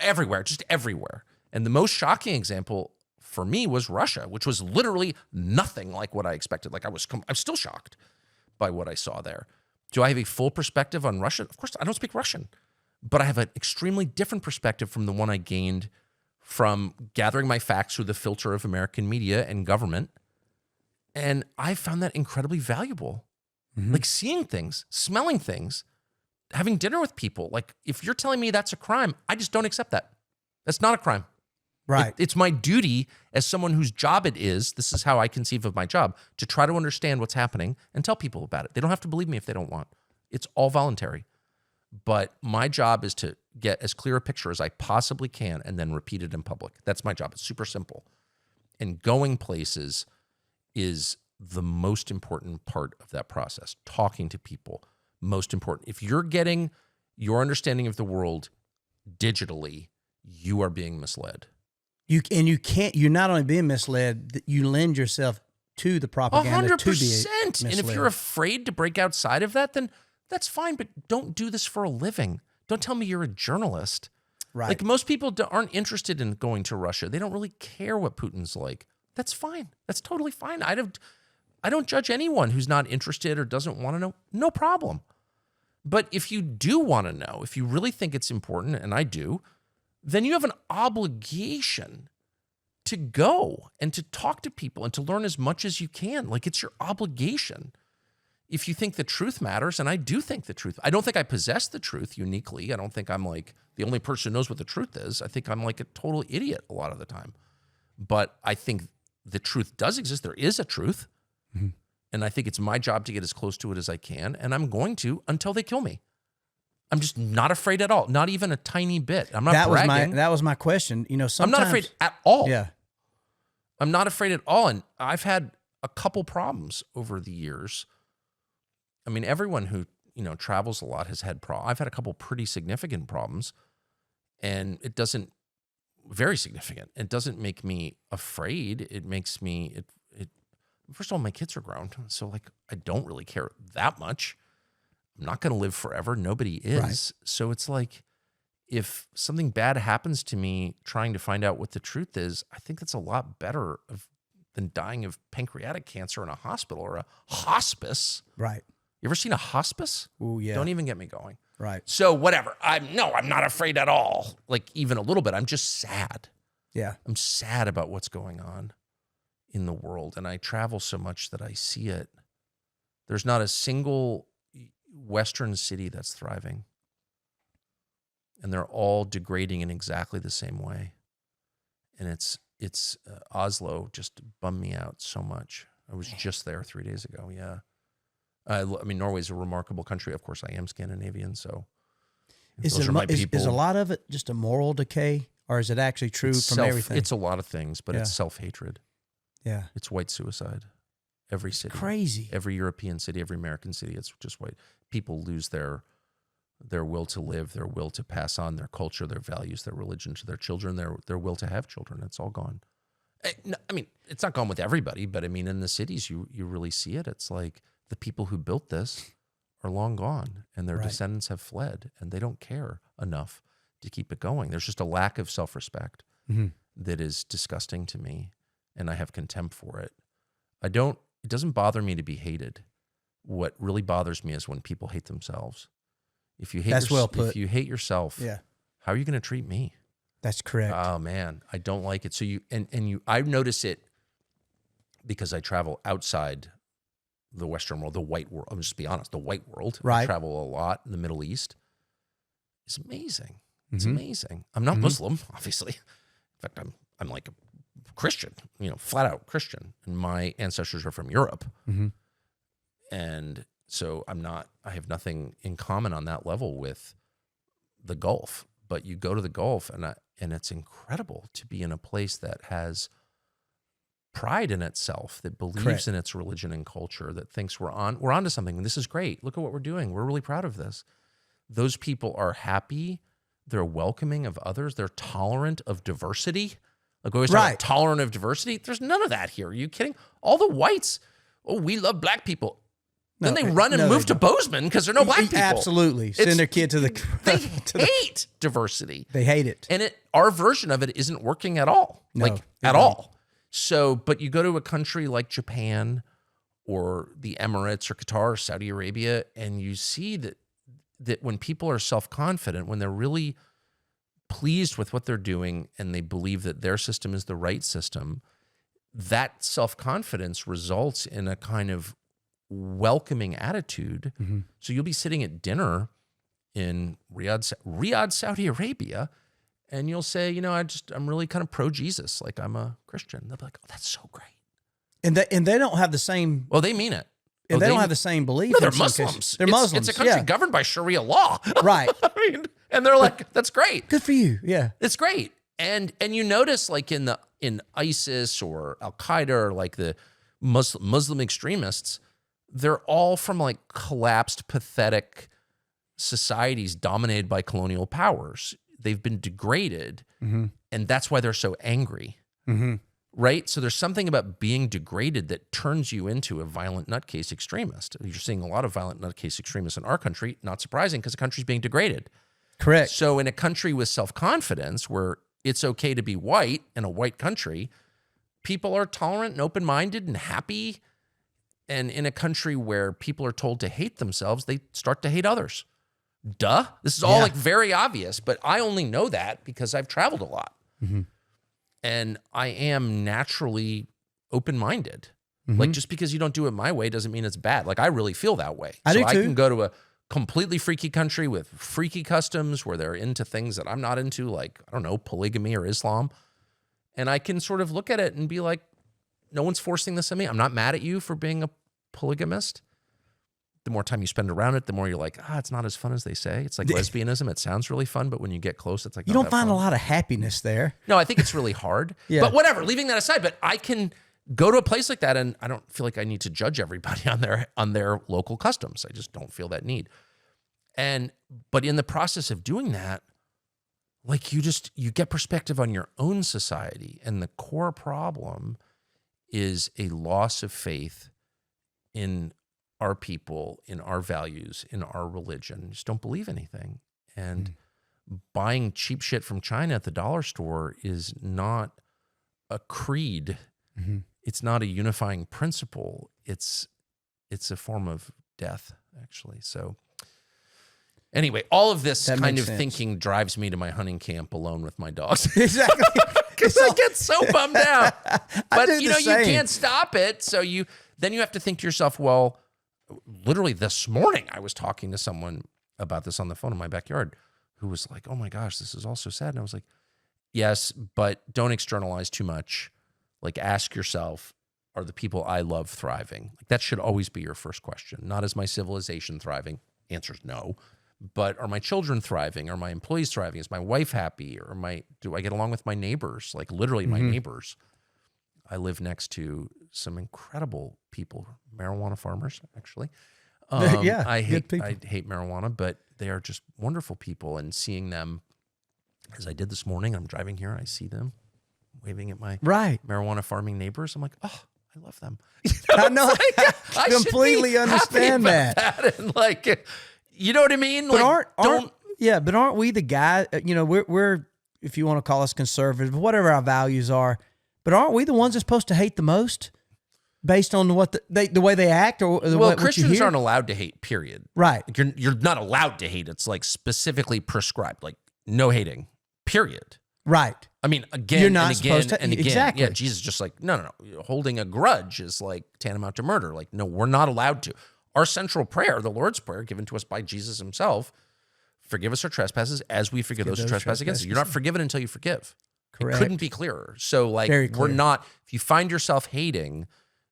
everywhere, just everywhere. And the most shocking example for me was Russia, which was literally nothing like what I expected. Like, I'm still shocked. by what I saw there. Do I have a full perspective on Russia? Of course, I don't speak Russian, but I have an extremely different perspective from the one I gained from gathering my facts through the filter of American media and government. And I found that incredibly valuable. Like seeing things, smelling things, having dinner with people. Like if you're telling me that's a crime, I just don't accept that. That's not a crime. Right. It's my duty as someone whose job it is, this is how I conceive of my job, to try to understand what's happening and tell people about it. They don't have to believe me if they don't want. It's all voluntary. But my job is to get as clear a picture as I possibly can and then repeat it in public. That's my job. It's super simple. And going places is the most important part of that process. Talking to people, most important. If you're getting your understanding of the world digitally, you are being misled. You're not only being misled, you lend yourself to the propaganda 100%. to be misled. And if you're afraid to break outside of that, then that's fine, but don't do this for a living. Don't tell me you're a journalist. Right. Like most people aren't interested in going to Russia. They don't really care what Putin's like. That's fine. That's totally fine. I don't judge anyone who's not interested or doesn't want to know. No problem. But if you do want to know, if you really think it's important, and I do, then you have an obligation to go and to talk to people and to learn as much as you can. Like it's your obligation. If you think the truth matters, and I do think the truth, I don't think I possess the truth uniquely. I don't think I'm like the only person who knows what the truth is. I think I'm like a total idiot a lot of the time. But I think the truth does exist. There is a truth. And I think it's my job to get as close to it as I can. And I'm going to until they kill me. I'm just not afraid at all. Not even a tiny bit. I'm not bragging. That was my question. You know, sometimes I'm not afraid at all. Yeah. I'm not afraid at all. And I've had a couple problems over the years. I mean, everyone who, travels a lot has had problems. I've had a couple pretty significant problems. And it doesn't, very significant. It doesn't make me afraid. It makes me, first of all, my kids are grown. So like, I don't really care that much. I'm not going to live forever. Nobody is. Right. So it's like, if something bad happens to me trying to find out what the truth is, I think that's a lot better than dying of pancreatic cancer in a hospital or a hospice. Right. You ever seen a hospice? Oh, yeah. Don't even get me going. Right. So whatever. I'm not afraid at all. Like even a little bit. I'm just sad. Yeah. I'm sad about what's going on in the world. And I travel so much that I see it. There's not a single Western city that's thriving. And they're all degrading in exactly the same way. And it's Oslo just bummed me out so much. I was just there 3 days ago. Yeah. I mean, Norway's a remarkable country. Of course, I am Scandinavian, so those are my people. Is a lot of it just a moral decay, or is it actually true from everything? It's a lot of things, but it's self-hatred. Yeah. It's white suicide. Every city. Crazy. Every European city, every American city, it's just white. People lose their will to live, their will to pass on their culture, their values, their religion to their children, their will to have children. It's all gone. I mean, it's not gone with everybody, but I mean, in the cities, you really see it. It's like the people who built this are long gone, and their descendants have fled, and they don't care enough to keep it going. There's just a lack of self-respect that is disgusting to me, and I have contempt for it. It doesn't bother me to be hated. What really bothers me is when people hate themselves. If you hate if you hate yourself, how are you going to treat me? That's correct. Oh man, I don't like it. So I notice it because I travel outside the Western world, the white world. I'll just be honest, the white world. Right. I travel a lot in the Middle East. It's amazing. It's amazing. I'm not Muslim, obviously. In fact, I'm like a Christian, flat out Christian. And my ancestors are from Europe. And so I have nothing in common on that level with the Gulf. But you go to the Gulf and it's incredible to be in a place that has pride in itself, that believes in its religion and culture, that thinks we're onto something. And this is great. Look at what we're doing. We're really proud of this. Those people are happy. They're welcoming of others. They're tolerant of diversity. Like we always talk about tolerant of diversity. There's none of that here. Are you kidding? All the whites, we love black people. Then they run and move to Bozeman because there are no black people. Absolutely. Send their kid to the... They hate diversity. They hate it. And our version of it isn't working at all. At all. So, but you go to a country like Japan or the Emirates or Qatar or Saudi Arabia, and you see that when people are self-confident, when they're really pleased with what they're doing and they believe that their system is the right system, that self-confidence results in a kind of welcoming attitude. Mm-hmm. So you'll be sitting at dinner in Riyadh, Saudi Arabia, and you'll say, I'm really kind of pro-Jesus, like I'm a Christian. They'll be like, oh, that's so great. And they don't have the same. Well, they mean it. And they don't have the same belief. No, they're in some Muslims. cases. They're Muslims. It's a country governed by Sharia law. Right. And they're like, that's great. Good for you. Yeah. It's great. And you notice like in ISIS or Al-Qaeda or like the Muslim extremists, they're all from like collapsed, pathetic societies dominated by colonial powers. They've been degraded, mm-hmm. and that's why they're so angry. Mm-hmm. Right? So there's something about being degraded that turns you into a violent nutcase extremist. You're seeing a lot of violent nutcase extremists in our country. Not surprising, because the country's being degraded. Correct. So in a country with self-confidence, where it's okay to be white in a white country, people are tolerant and open-minded and happy. And in a country where people are told to hate themselves, they start to hate others. Duh. This is all like very obvious, but I only know that because I've traveled a lot. Mm-hmm. And I am naturally open-minded. Mm-hmm. Like, just because you don't do it my way doesn't mean it's bad. Like, I really feel that way. I do too. I can go to a completely freaky country with freaky customs where they're into things that I'm not into, like, I don't know, polygamy or Islam. And I can sort of look at it and be like, no one's forcing this on me. I'm not mad at you for being a polygamist. The more time you spend around it, the more you're like, it's not as fun as they say. It's like lesbianism. It sounds really fun, but when you get close, it's like, you don't find a lot of happiness there. No, I think it's really hard. Yeah. But whatever, leaving that aside, but I can go to a place like that and I don't feel like I need to judge everybody on their local customs. I just don't feel that need. But in the process of doing that, like you get perspective on your own society, and the core problem is a loss of faith in our people, in our values, in our religion. You just don't believe anything. And buying cheap shit from China at the dollar store is not a creed. Mm-hmm. It's not a unifying principle. It's a form of death, actually. So anyway, all of this kind of thinking drives me to my hunting camp alone with my dogs. Exactly. Because I get so bummed out. But you same. can't stop it. So then you have to think to yourself, well, literally this morning I was talking to someone about this on the phone in my backyard who was like, oh my gosh, this is all so sad. And I was like, yes, but don't externalize too much. Like, ask yourself, are the people I love thriving? Like, that should always be your first question. Not, is my civilization thriving? Answer's no. But are my children thriving? Are my employees thriving? Is my wife happy? Or do I get along with my neighbors? Like, literally my neighbors. I live next to some incredible people, marijuana farmers, actually. I hate marijuana, but they are just wonderful people. And seeing them, as I did this morning, I'm driving here, I see them waving at my marijuana farming neighbors. I'm like, oh, I love them. I know. I completely understand that. And like, you know what I mean? But like, aren't we the guy? We're if you want to call us conservative, whatever our values are. But aren't we the ones that's supposed to hate the most, based on what the way they act, or what Christians you hear? aren't allowed to hate. Period. Right. Like you're not allowed to hate. It's like specifically prescribed. Like, no hating. Period. Right. I mean, again, you're not and again, supposed to, and again. exactly. Yeah, Jesus is just like, no. Holding a grudge is like tantamount to murder. Like, no, we're not allowed to. Our central prayer, the Lord's Prayer, given to us by Jesus himself, forgive us our trespasses as we forgive those who trespass against us. You're not forgiven until you forgive. Correct. It couldn't be clearer. So, like, we're not, if you find yourself hating,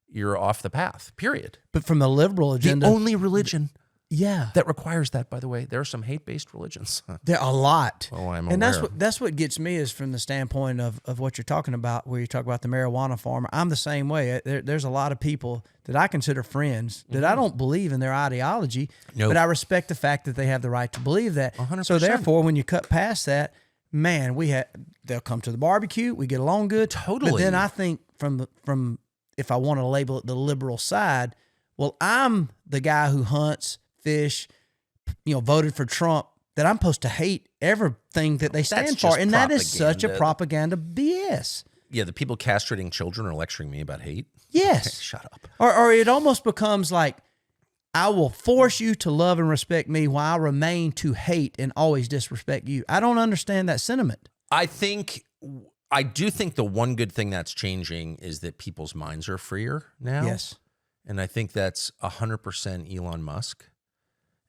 you're off the path, period. But from the liberal agenda, the only religion Yeah. that requires that, by the way. There are some hate-based religions. There are a lot. Oh, I'm and aware. that's what gets me is from the standpoint of what you're talking about, where you talk about the marijuana farmer. I'm the same way. There's a lot of people that I consider friends that I don't believe in their ideology, but I respect the fact that they have the right to believe that. 100%. So therefore, when you cut past that, man, they'll come to the barbecue. We get along good. Totally. But then I think from if I want to label it the liberal side, well, I'm the guy who hunts, fish, voted for Trump, that I'm supposed to hate everything that they stand for. And that is such a propaganda BS. the people castrating children are lecturing me about hate. Yes. Shut up. Or it almost becomes like, I will force you to love and respect me while I remain to hate and always disrespect you. I don't understand that sentiment. I do think the one good thing that's changing is that people's minds are freer now. Yes. And I think that's 100% Elon Musk.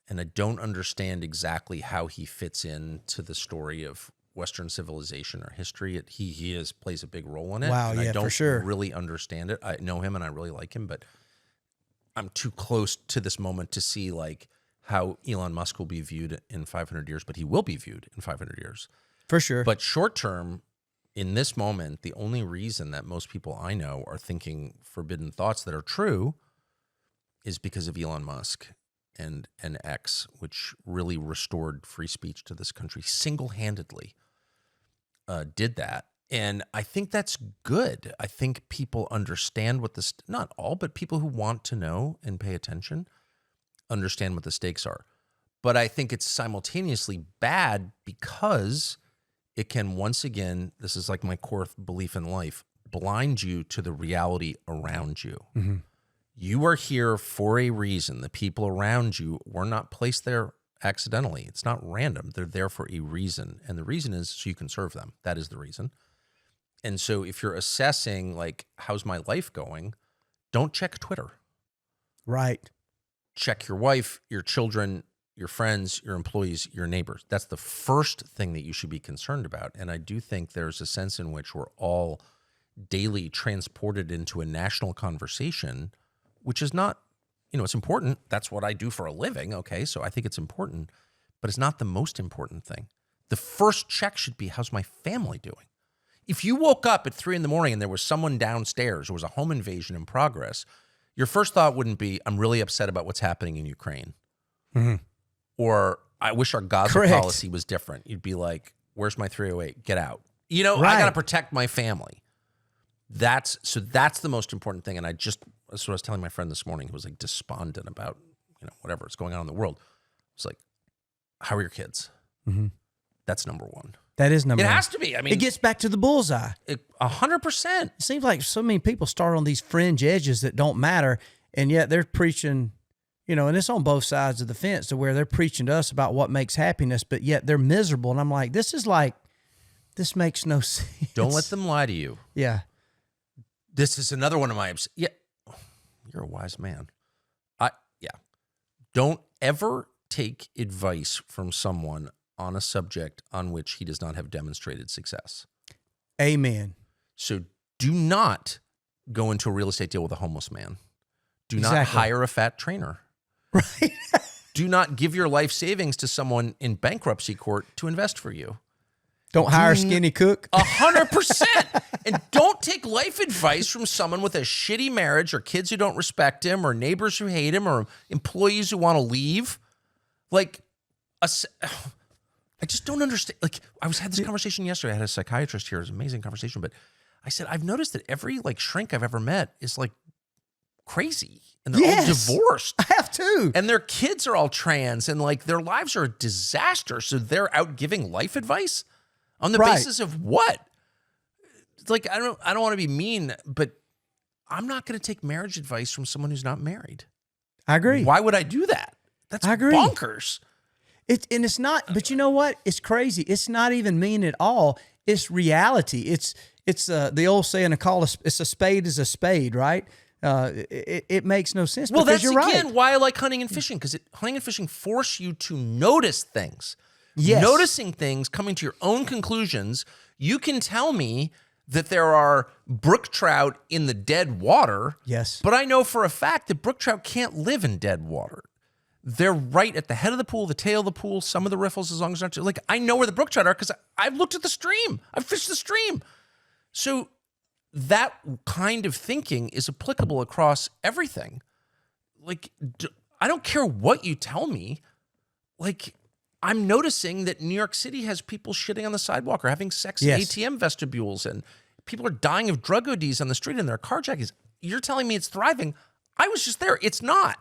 And I don't understand exactly how he fits into the story of Western civilization or history. He plays a big role in it. Wow, and I don't for sure. really understand it. I know him and I really like him, but I'm too close to this moment to see like how Elon Musk will be viewed in 500 years, but he will be viewed in 500 years. For sure. But short term, in this moment, the only reason that most people I know are thinking forbidden thoughts that are true is because of Elon Musk and X, which really restored free speech to this country single-handedly, did that. And I think that's good. I think people understand what not all, but people who want to know and pay attention understand what the stakes are. But I think it's simultaneously bad because it can once again, this is like my core belief in life, blind you to the reality around you. Mm-hmm. You are here for a reason. The people around you were not placed there accidentally. It's not random. They're there for a reason. And the reason is so you can serve them. That is the reason. And so if you're assessing, like, how's my life going, don't check Twitter. Right. Check your wife, your children, your friends, your employees, your neighbors. That's the first thing that you should be concerned about. And I do think there's a sense in which we're all daily transported into a national conversation, which is not, it's important. That's what I do for a living. Okay. So I think it's important, but it's not the most important thing. The first check should be, how's my family doing? If you woke up at 3 a.m. and there was someone downstairs, or was a home invasion in progress, your first thought wouldn't be, I'm really upset about what's happening in Ukraine. Mm-hmm. Or I wish our Gaza policy was different. You'd be like, where's my 308? Get out. I got to protect my family. That's the most important thing. And that's what I was telling my friend this morning, who was like despondent about, whatever is going on in the world. It's like, how are your kids? Mm-hmm. That's number one. That is number one. It has to be. I mean, it gets back to the bullseye. 100%. It seems like so many people start on these fringe edges that don't matter, and yet they're preaching, and it's on both sides of the fence to where they're preaching to us about what makes happiness, but yet they're miserable. And I'm like, this makes no sense. Don't let them lie to you. Yeah. This is another one of my, you're a wise man. Don't ever take advice from someone on a subject on which he does not have demonstrated success. Amen. So do not go into a real estate deal with a homeless man. Do not hire a fat trainer. Right. Do not give your life savings to someone in bankruptcy court to invest for you. Don't hire a skinny cook. 100%. And don't take life advice from someone with a shitty marriage, or kids who don't respect him, or neighbors who hate him, or employees who want to leave. I just don't understand. Like, I had this conversation yesterday. I had a psychiatrist here. It was an amazing conversation. But I said, I've noticed that every shrink I've ever met is crazy. And they're all divorced. I have too. And their kids are all trans, and their lives are a disaster. So they're out giving life advice on the basis of what? It's like, I don't want to be mean, but I'm not going to take marriage advice from someone who's not married. I agree. Why would I do that? That's bonkers. It's not, but you know what? It's crazy. It's not even mean at all. It's reality. It's the old saying, it's a spade is a spade, right? It makes no sense. Well, that's you're again right. why I like hunting and fishing, because hunting and fishing force you to notice things. Yes. Noticing things, coming to your own conclusions. You can tell me that there are brook trout in the dead water. Yes. But I know for a fact that brook trout can't live in dead water. They're right at the head of the pool, the tail of the pool, some of the riffles, as long as they're not, I know where the brook trout are because I've looked at the stream. I've fished the stream. So that kind of thinking is applicable across everything. I don't care what you tell me. I'm noticing that New York City has people shitting on the sidewalk or having sex in ATM vestibules, and people are dying of drug ODs on the street and their carjackings. You're telling me it's thriving. I was just there. It's not.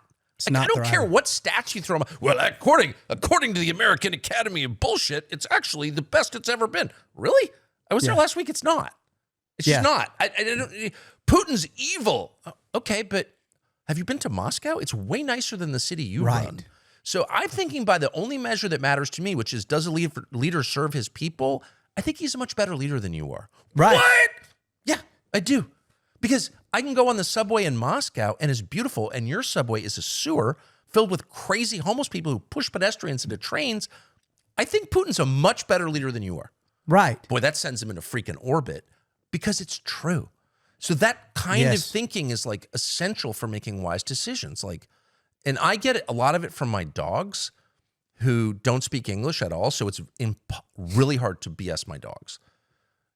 I don't care what stats you throw them. Well, according to the American Academy of Bullshit, it's actually the best it's ever been. Really? I was there last week. It's not. It's just not. I don't, Putin's evil. Okay, but have you been to Moscow? It's way nicer than the city you run. So I'm thinking by the only measure that matters to me, which is does a leader serve his people? I think he's a much better leader than you are. Right. What? Yeah, I do. Because I can go on the subway in Moscow and it's beautiful, and your subway is a sewer filled with crazy homeless people who push pedestrians into trains. I think Putin's a much better leader than you are. Right. Boy, that sends him in a freaking orbit because it's true. So that kind of thinking is like essential for making wise decisions. Like, and I get a lot of it from my dogs who don't speak English at all. So it's really hard to BS my dogs.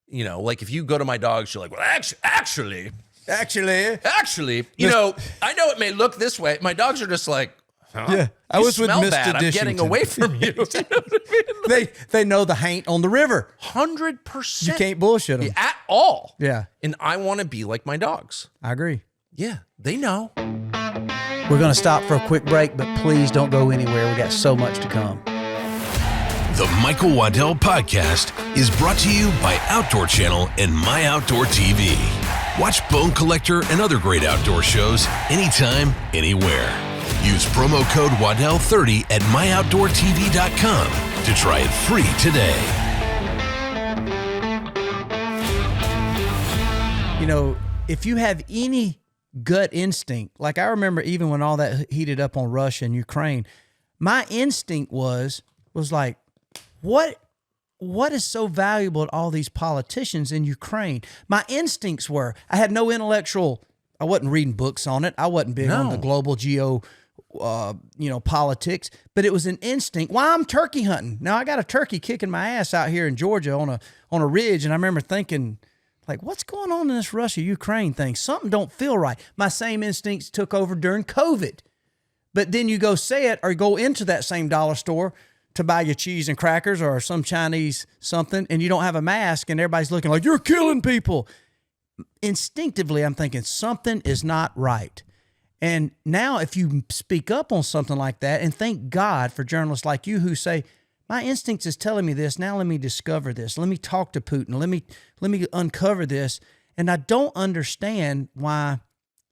You know, like if you go to my dogs, you're like, well, actually, you know, I know it may look this way. My dogs are just like, huh? Yeah, I was with Mr. Bad. I'm getting away from you. You know what I mean? They know the haint on the river. 100%. You can't bullshit them at all. Yeah. And I want to be like my dogs. I agree. Yeah, they know. We're going to stop for a quick break, but please don't go anywhere. We got so much to come. The Michael Waddell Podcast is brought to you by Outdoor Channel and My Outdoor TV. Watch Bone Collector and other great outdoor shows anytime, anywhere. Use promo code Waddell30 at myoutdoortv.com to try it free today. You know, if you have any gut instinct, like I remember even when all that heated up on Russia and Ukraine, my instinct was like, what is so valuable to all these politicians in Ukraine? My instincts were, I had no intellectual, I wasn't reading books on it. I wasn't big on the global politics, but it was an instinct. Why I'm turkey hunting. Now I got a turkey kicking my ass out here in Georgia on a ridge. And I remember thinking, like, what's going on in this Russia-Ukraine thing? Something don't feel right. My same instincts took over during COVID. But then you go say it or go into that same dollar store to buy your cheese and crackers or some Chinese something, and you don't have a mask, and everybody's looking like, you're killing people. Instinctively, I'm thinking something is not right. And now if you speak up on something like that, and thank God for journalists like you who say, my instincts is telling me this, now let me discover this. Let me talk to Putin. Let me uncover this. And I don't understand why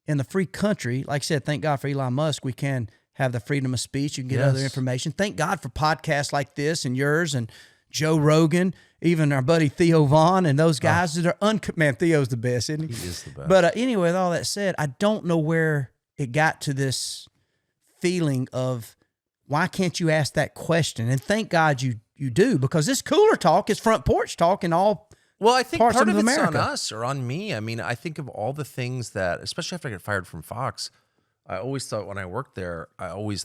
in the free country, like I said, thank God for Elon Musk, we can have the freedom of speech. You can get other information. Thank God for podcasts like this and yours and Joe Rogan, even our buddy Theo Vaughn and those guys that are man, Theo's the best, isn't he? He is the best. But anyway, with all that said, I don't know where it got to this feeling of why can't you ask that question? And thank God you do, because this cooler talk is front porch talk in all I think parts part of it's America. on us or on me. I mean, I think of all the things that, especially after I got fired from Fox, I always thought when I worked there, I'm going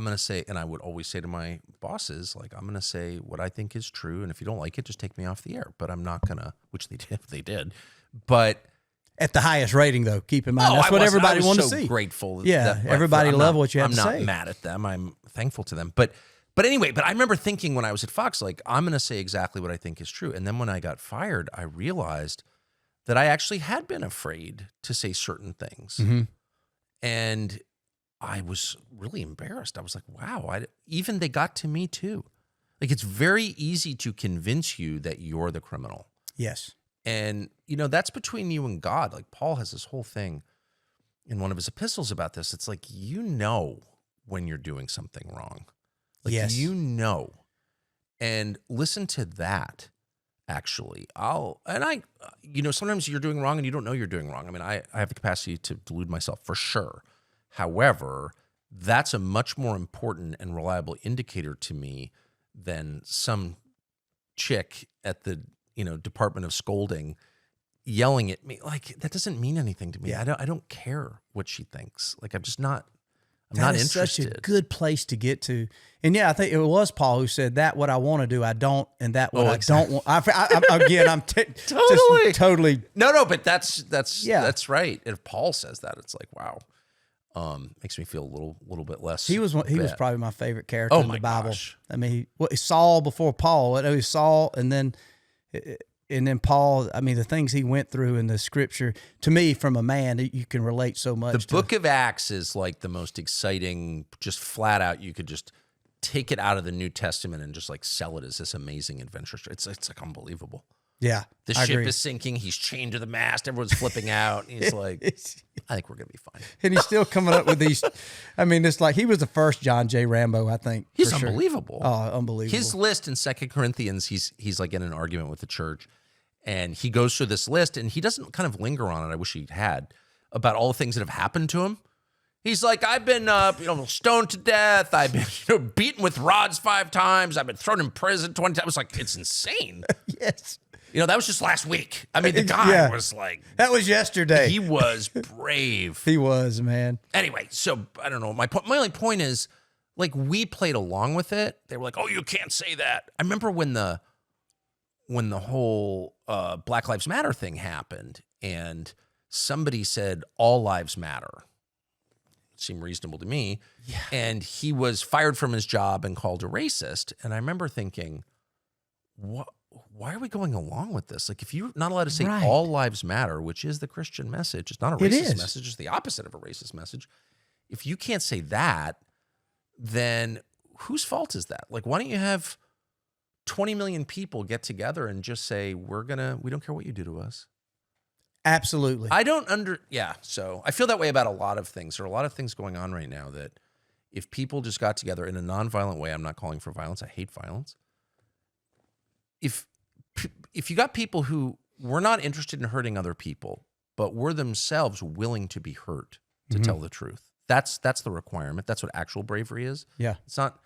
to say, and I would always say to my bosses, like, I'm going to say what I think is true. And if you don't like it, just take me off the air. But I'm not going to, which they did. But at the highest rating, though, keep in mind, that's what everybody wanted to see. Grateful. Yeah, everybody loved what you had to say. I'm not mad at them. I'm thankful to them. But anyway, I remember thinking when I was at Fox, like, I'm going to say exactly what I think is true. And then when I got fired, I realized that I actually had been afraid to say certain things. Mm-hmm. And I was really embarrassed. I was like, wow, even they got to me too. Like, it's very easy to convince you that you're the criminal. Yes. And, you know, that's between you and God. Like, Paul has this whole thing in one of his epistles about this. It's like, you know when you're doing something wrong. Like, you know. And listen to that, actually. Sometimes you're doing wrong and you don't know you're doing wrong. I mean, I have the capacity to delude myself for sure. However, that's a much more important and reliable indicator to me than some chick at the, Department of Scolding yelling at me. Like, that doesn't mean anything to me. Yeah. I don't care what she thinks. Like, I'm not interested. Such a good place to get to. And yeah, I think it was Paul who said that what I want to do, I don't, and that what I don't want. I'm totally. No, but that's right. If Paul says that, it's like, wow. Makes me feel a little bit less. He was probably my favorite character in the Bible. Gosh. I mean, Saul before Paul. It was Saul, and then Paul. I mean, the things he went through in the Scripture. To me, from a man, you can relate so much. The Book of Acts is like the most exciting. Just flat out, you could just take it out of the New Testament and just like sell it as this amazing adventure. It's like unbelievable. Yeah. The I ship agree. is sinking. He's chained to the mast. Everyone's flipping out. He's like, I think we're going to be fine. And he's still coming up with these. I mean, it's like he was the first John J. Rambo, I think. He's for sure. unbelievable. Oh, unbelievable. His list in 2 Corinthians, he's like in an argument with the church. And he goes through this list, and he doesn't kind of linger on it. I wish he had, about all the things that have happened to him. He's like, I've been stoned to death. I've been beaten with rods 5 times. I've been thrown in prison 20 times. It's like, it's insane. Yes. That was just last week. I mean, the guy was like... That was yesterday. He was brave. He was, man. Anyway, so, I don't know. My only point is, like, we played along with it. They were like, oh, you can't say that. I remember when the whole Black Lives Matter thing happened, and somebody said, all lives matter. It seemed reasonable to me. Yeah. And he was fired from his job and called a racist. And I remember thinking, what? Why are we going along with this? Like, if you're not allowed to say all lives matter, which is the Christian message, it's not a racist message, it's the opposite of a racist message. If you can't say that, then whose fault is that? Like, why don't you have 20 million people get together and just say, we don't care what you do to us. Absolutely. So I feel that way about a lot of things. There are a lot of things going on right now that if people just got together in a nonviolent way, I'm not calling for violence, I hate violence. If you got people who were not interested in hurting other people, but were themselves willing to be hurt to tell the truth, that's the requirement. That's what actual bravery is. Yeah. It's not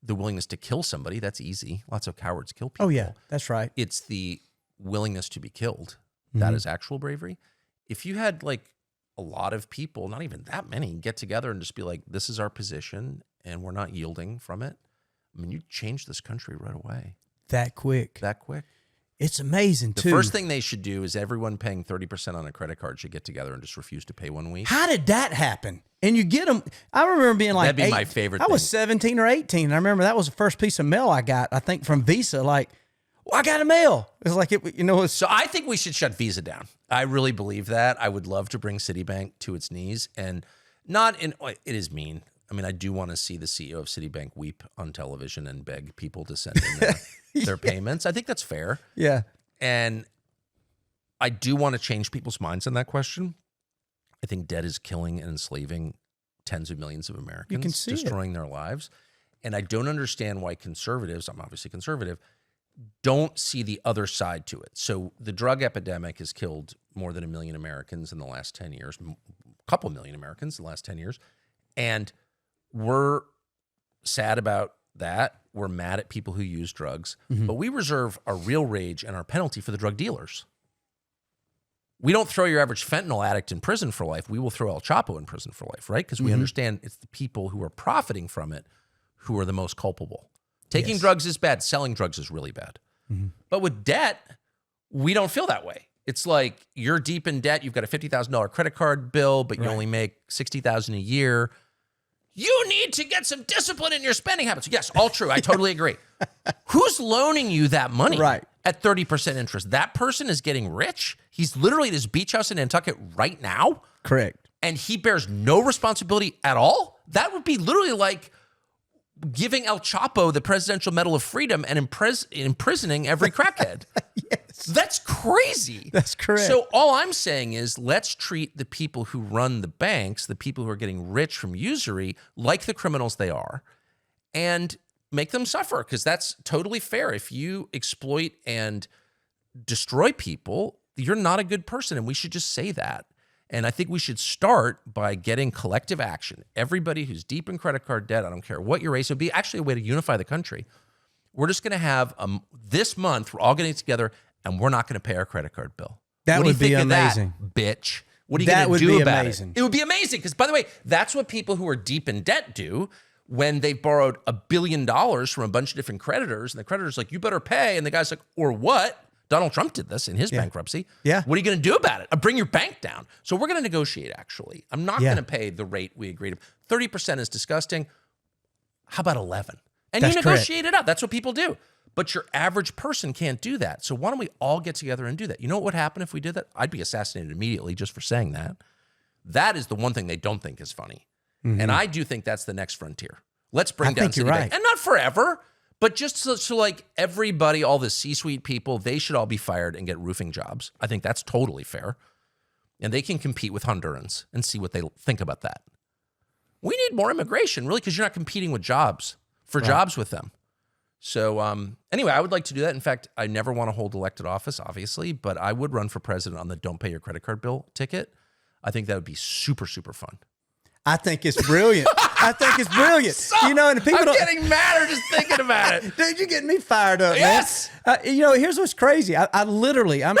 the willingness to kill somebody. That's easy. Lots of cowards kill people. Oh, yeah. That's right. It's the willingness to be killed. That is actual bravery. If you had like a lot of people, not even that many, get together and just be like, this is our position and we're not yielding from it, I mean, you'd change this country right away. That quick. It's amazing, too. The first thing they should do is everyone paying 30% on a credit card should get together and just refuse to pay 1 week. How did that happen? And you get them. I remember being like, that'd be my favorite I was 17 or 18. And I remember that was the first piece of mail I got, I think, from Visa. Like, I got a mail. It's like, So I think we should shut Visa down. I really believe that. I would love to bring Citibank to its knees, and it is mean. I mean, I do want to see the CEO of Citibank weep on television and beg people to send in their payments. I think that's fair. Yeah. And I do want to change people's minds on that question. I think debt is killing and enslaving tens of millions of Americans, you can see destroying their lives. And I don't understand why conservatives, I'm obviously conservative, don't see the other side to it. So the drug epidemic has killed more than 1 million Americans in the last 10 years, a couple million Americans in the last 10 years. And we're sad about that. We're mad at people who use drugs, but we reserve our real rage and our penalty for the drug dealers. We don't throw your average fentanyl addict in prison for life. We will throw El Chapo in prison for life, right? Because we understand it's the people who are profiting from it who are the most culpable. Taking drugs is bad. Selling drugs is really bad. But with debt, we don't feel that way. It's like you're deep in debt. You've got a $50,000 credit card bill, but you only make $60,000 a year. You need to get some discipline in your spending habits. Yes, all true. I totally agree. Who's loaning you that money at 30% interest? That person is getting rich. He's literally at his beach house in Nantucket right now. Correct. And he bears no responsibility at all? That would be literally like giving El Chapo the Presidential Medal of Freedom and imprisoning every crackhead. Yes. That's crazy. That's correct. So all I'm saying is let's treat the people who run the banks, the people who are getting rich from usury, like the criminals they are, and make them suffer, because that's totally fair. If you exploit and destroy people, you're not a good person, and we should just say that. And I think we should start by getting collective action. Everybody who's deep in credit card debt, I don't care what your race, it would be actually a way to unify the country. We're just going to have, this month, we're all getting together, and we're not going to pay our credit card bill. That would be amazing. Bitch. What are you going to do about it? It would be amazing. Because, by the way, that's what people who are deep in debt do when they've borrowed $1 billion from a bunch of different creditors. And the creditor's like, you better pay. And the guy's like, or what? Donald Trump did this in his bankruptcy. Yeah. What are you going to do about it? Bring your bank down. So we're going to negotiate, actually. I'm not going to pay the rate we agreed to. 30% is disgusting. How about 11? And you negotiate it out. That's what people do. But your average person can't do that. So why don't we all get together and do that? You know what would happen if we did that? I'd be assassinated immediately just for saying that. That is the one thing they don't think is funny. And I do think that's the next frontier. Let's bring down Citibank. And not forever, But just so like everybody, all the C-suite people, they should all be fired and get roofing jobs. I think that's totally fair. And they can compete with Hondurans and see what they think about that. We need more immigration, really, because you're not competing with jobs with them. So anyway, I would like to do that. In fact, I never want to hold elected office, obviously, but I would run for president on the don't pay your credit card bill ticket. I think that would be super, super fun. I think it's brilliant. I think it's brilliant. You know, and people I'm getting madder just thinking about it. Dude, you're getting me fired up, yes. man. You know, here's what's crazy. I literally, I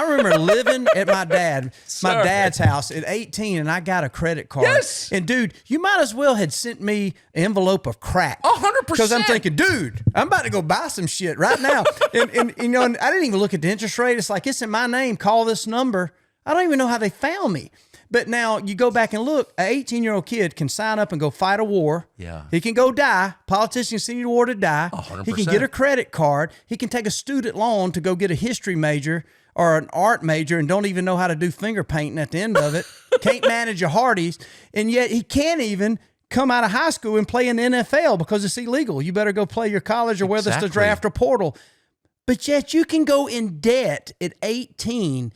remember living at my dad's house at 18, and I got a credit card. Yes. And dude, you might as well had sent me an envelope of crack. 100%. Because I'm thinking, dude, I'm about to go buy some shit right now. and you know, and I didn't even look at the interest rate. It's like, it's in my name. Call this number. I don't even know how they found me. But now you go back and look, an 18-year-old kid can sign up and go fight a war. Yeah. He can go die. Politicians send you to war to die. 100%. He can get a credit card. He can take a student loan to go get a history major or an art major and don't even know how to do finger painting at the end of it. Can't manage a Hardee's. And yet he can't even come out of high school and play in the NFL because it's illegal. You better go play your college or whether it's the draft or portal. But yet you can go in debt at 18,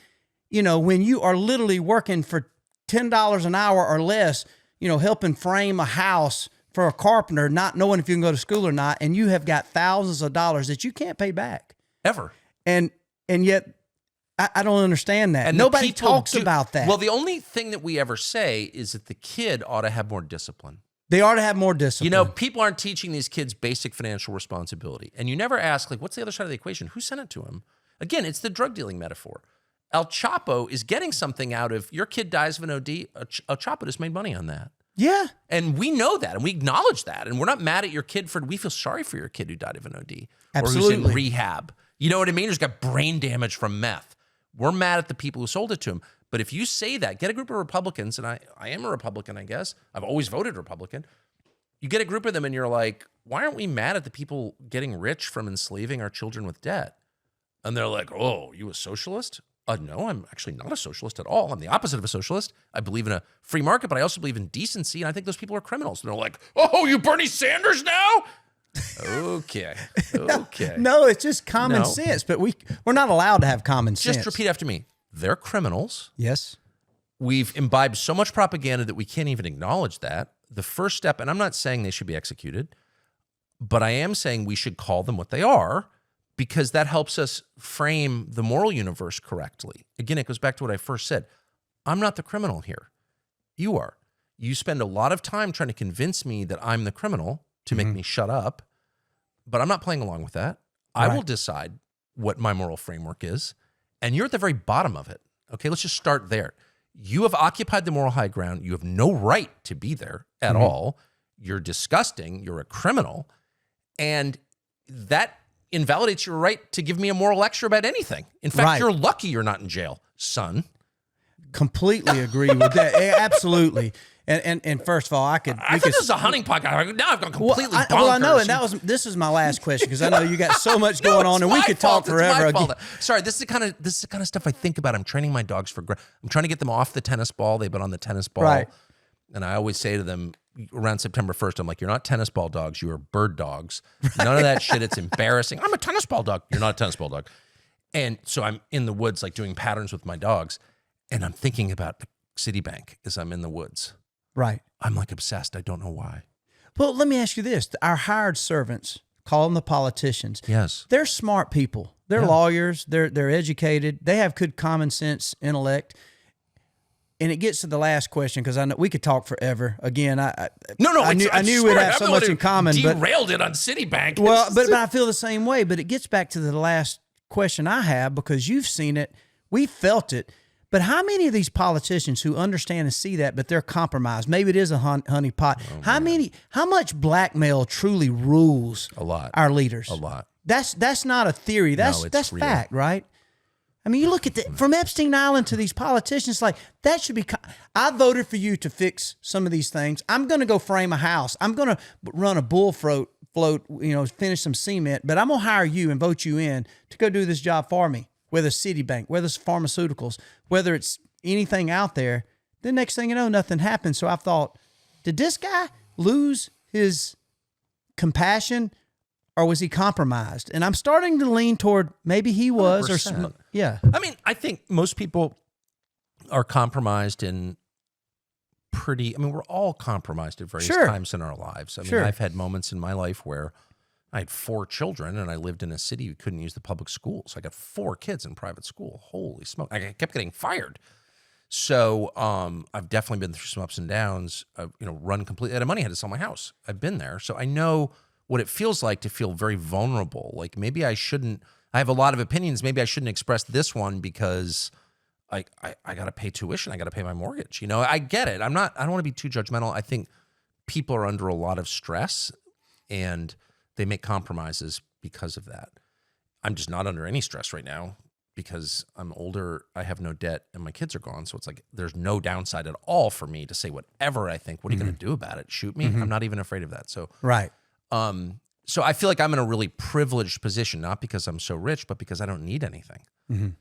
you know, when you are literally working for $10 an hour or less, you know, helping frame a house for a carpenter, not knowing if you can go to school or not, and you have got thousands of dollars that you can't pay back. Ever. And yet, I don't understand that. And nobody talks about that. Well, the only thing that we ever say is that the kid ought to have more discipline. They ought to have more discipline. You know, people aren't teaching these kids basic financial responsibility. And you never ask, like, what's the other side of the equation? Who sent it to him? Again, it's the drug dealing metaphor. El Chapo is getting something out of your kid dies of an OD. El Chapo just made money on that. Yeah. And we know that and we acknowledge that. And we're not mad at your kid we feel sorry for your kid who died of an OD. Absolutely. Or who's in rehab. You know what I mean? Who's got brain damage from meth. We're mad at the people who sold it to him. But if you say that, get a group of Republicans, and I am a Republican, I guess. I've always voted Republican. You get a group of them and you're like, why aren't we mad at the people getting rich from enslaving our children with debt? And they're like, oh, you a socialist? No, I'm actually not a socialist at all. I'm the opposite of a socialist. I believe in a free market, but I also believe in decency, and I think those people are criminals. And they're like, oh, you Bernie Sanders now? Okay. No, it's just common sense, but we're not allowed to have common sense. Just repeat after me. They're criminals. Yes. We've imbibed so much propaganda that we can't even acknowledge that. The first step, and I'm not saying they should be executed, but I am saying we should call them what they are, because that helps us frame the moral universe correctly. Again, it goes back to what I first said. I'm not the criminal here. You are. You spend a lot of time trying to convince me that I'm the criminal to make me shut up, but I'm not playing along with that. I will decide what my moral framework is, and you're at the very bottom of it. Okay, let's just start there. You have occupied the moral high ground. You have no right to be there at all. You're disgusting. You're a criminal. And that invalidates your right to give me a moral lecture about anything. In fact, you're lucky you're not in jail, son. Completely agree with that. Absolutely. And first of all, I thought this was a hunting podcast. Now I've gone completely bonkers. Well, I know, and this is my last question because I know you got so much going on, and we could talk forever. Sorry, this is the kind of stuff I think about. I'm training my dogs I'm trying to get them off the tennis ball. They've been on the tennis ball, right. And I always say to them around September 1st, I'm like, you're not tennis ball dogs, you are bird dogs. None of that shit. It's embarrassing. I'm a tennis ball dog. You're not a tennis ball dog. And so I'm in the woods, like doing patterns with my dogs, and I'm thinking about the Citibank as I'm in the woods. Right. I'm like obsessed. I don't know why. Well, let me ask you this. Our hired servants, call them the politicians. Yes. They're smart people. They're lawyers. They're educated. They have good common sense, intellect. And it gets to the last question because I know we could talk forever. Again, I knew we'd have so much in common. Derailed it on Citibank. Well, but I feel the same way. But it gets back to the last question I have because you've seen it, we've felt it. But how many of these politicians who understand and see that, but they're compromised? Maybe it is a honey pot. How much blackmail truly rules our leaders? A lot. That's not a theory. That's real. fact, right? I mean, you look at from Epstein Island to these politicians, like that should be. I voted for you to fix some of these things. I'm going to go frame a house. I'm going to run a bull float, finish some cement, but I'm going to hire you and vote you in to go do this job for me. Whether it's Citibank, whether it's pharmaceuticals, whether it's anything out there, the next thing you know, nothing happens. So I thought, did this guy lose his compassion or was he compromised? And I'm starting to lean toward maybe he was, 100%. yeah. I mean, I think most people are compromised in we're all compromised at various times in our lives. I mean, I've had moments in my life where I had 4 children and I lived in a city you couldn't use the public schools. I got 4 kids in private school. Holy smoke. I kept getting fired. So I've definitely been through some ups and downs. I've, run completely out of money. I had to sell my house. I've been there. So I know what it feels like to feel very vulnerable. Like maybe I have a lot of opinions. Maybe I shouldn't express this one because I got to pay tuition. I got to pay my mortgage. I get it. I don't want to be too judgmental. I think people are under a lot of stress and they make compromises because of that. I'm just not under any stress right now because I'm older. I have no debt and my kids are gone. So it's like, there's no downside at all for me to say whatever I think. What are you going to do about it? Shoot me? I'm not even afraid of that. So, right. So I feel like I'm in a really privileged position, not because I'm so rich, but because I don't need anything.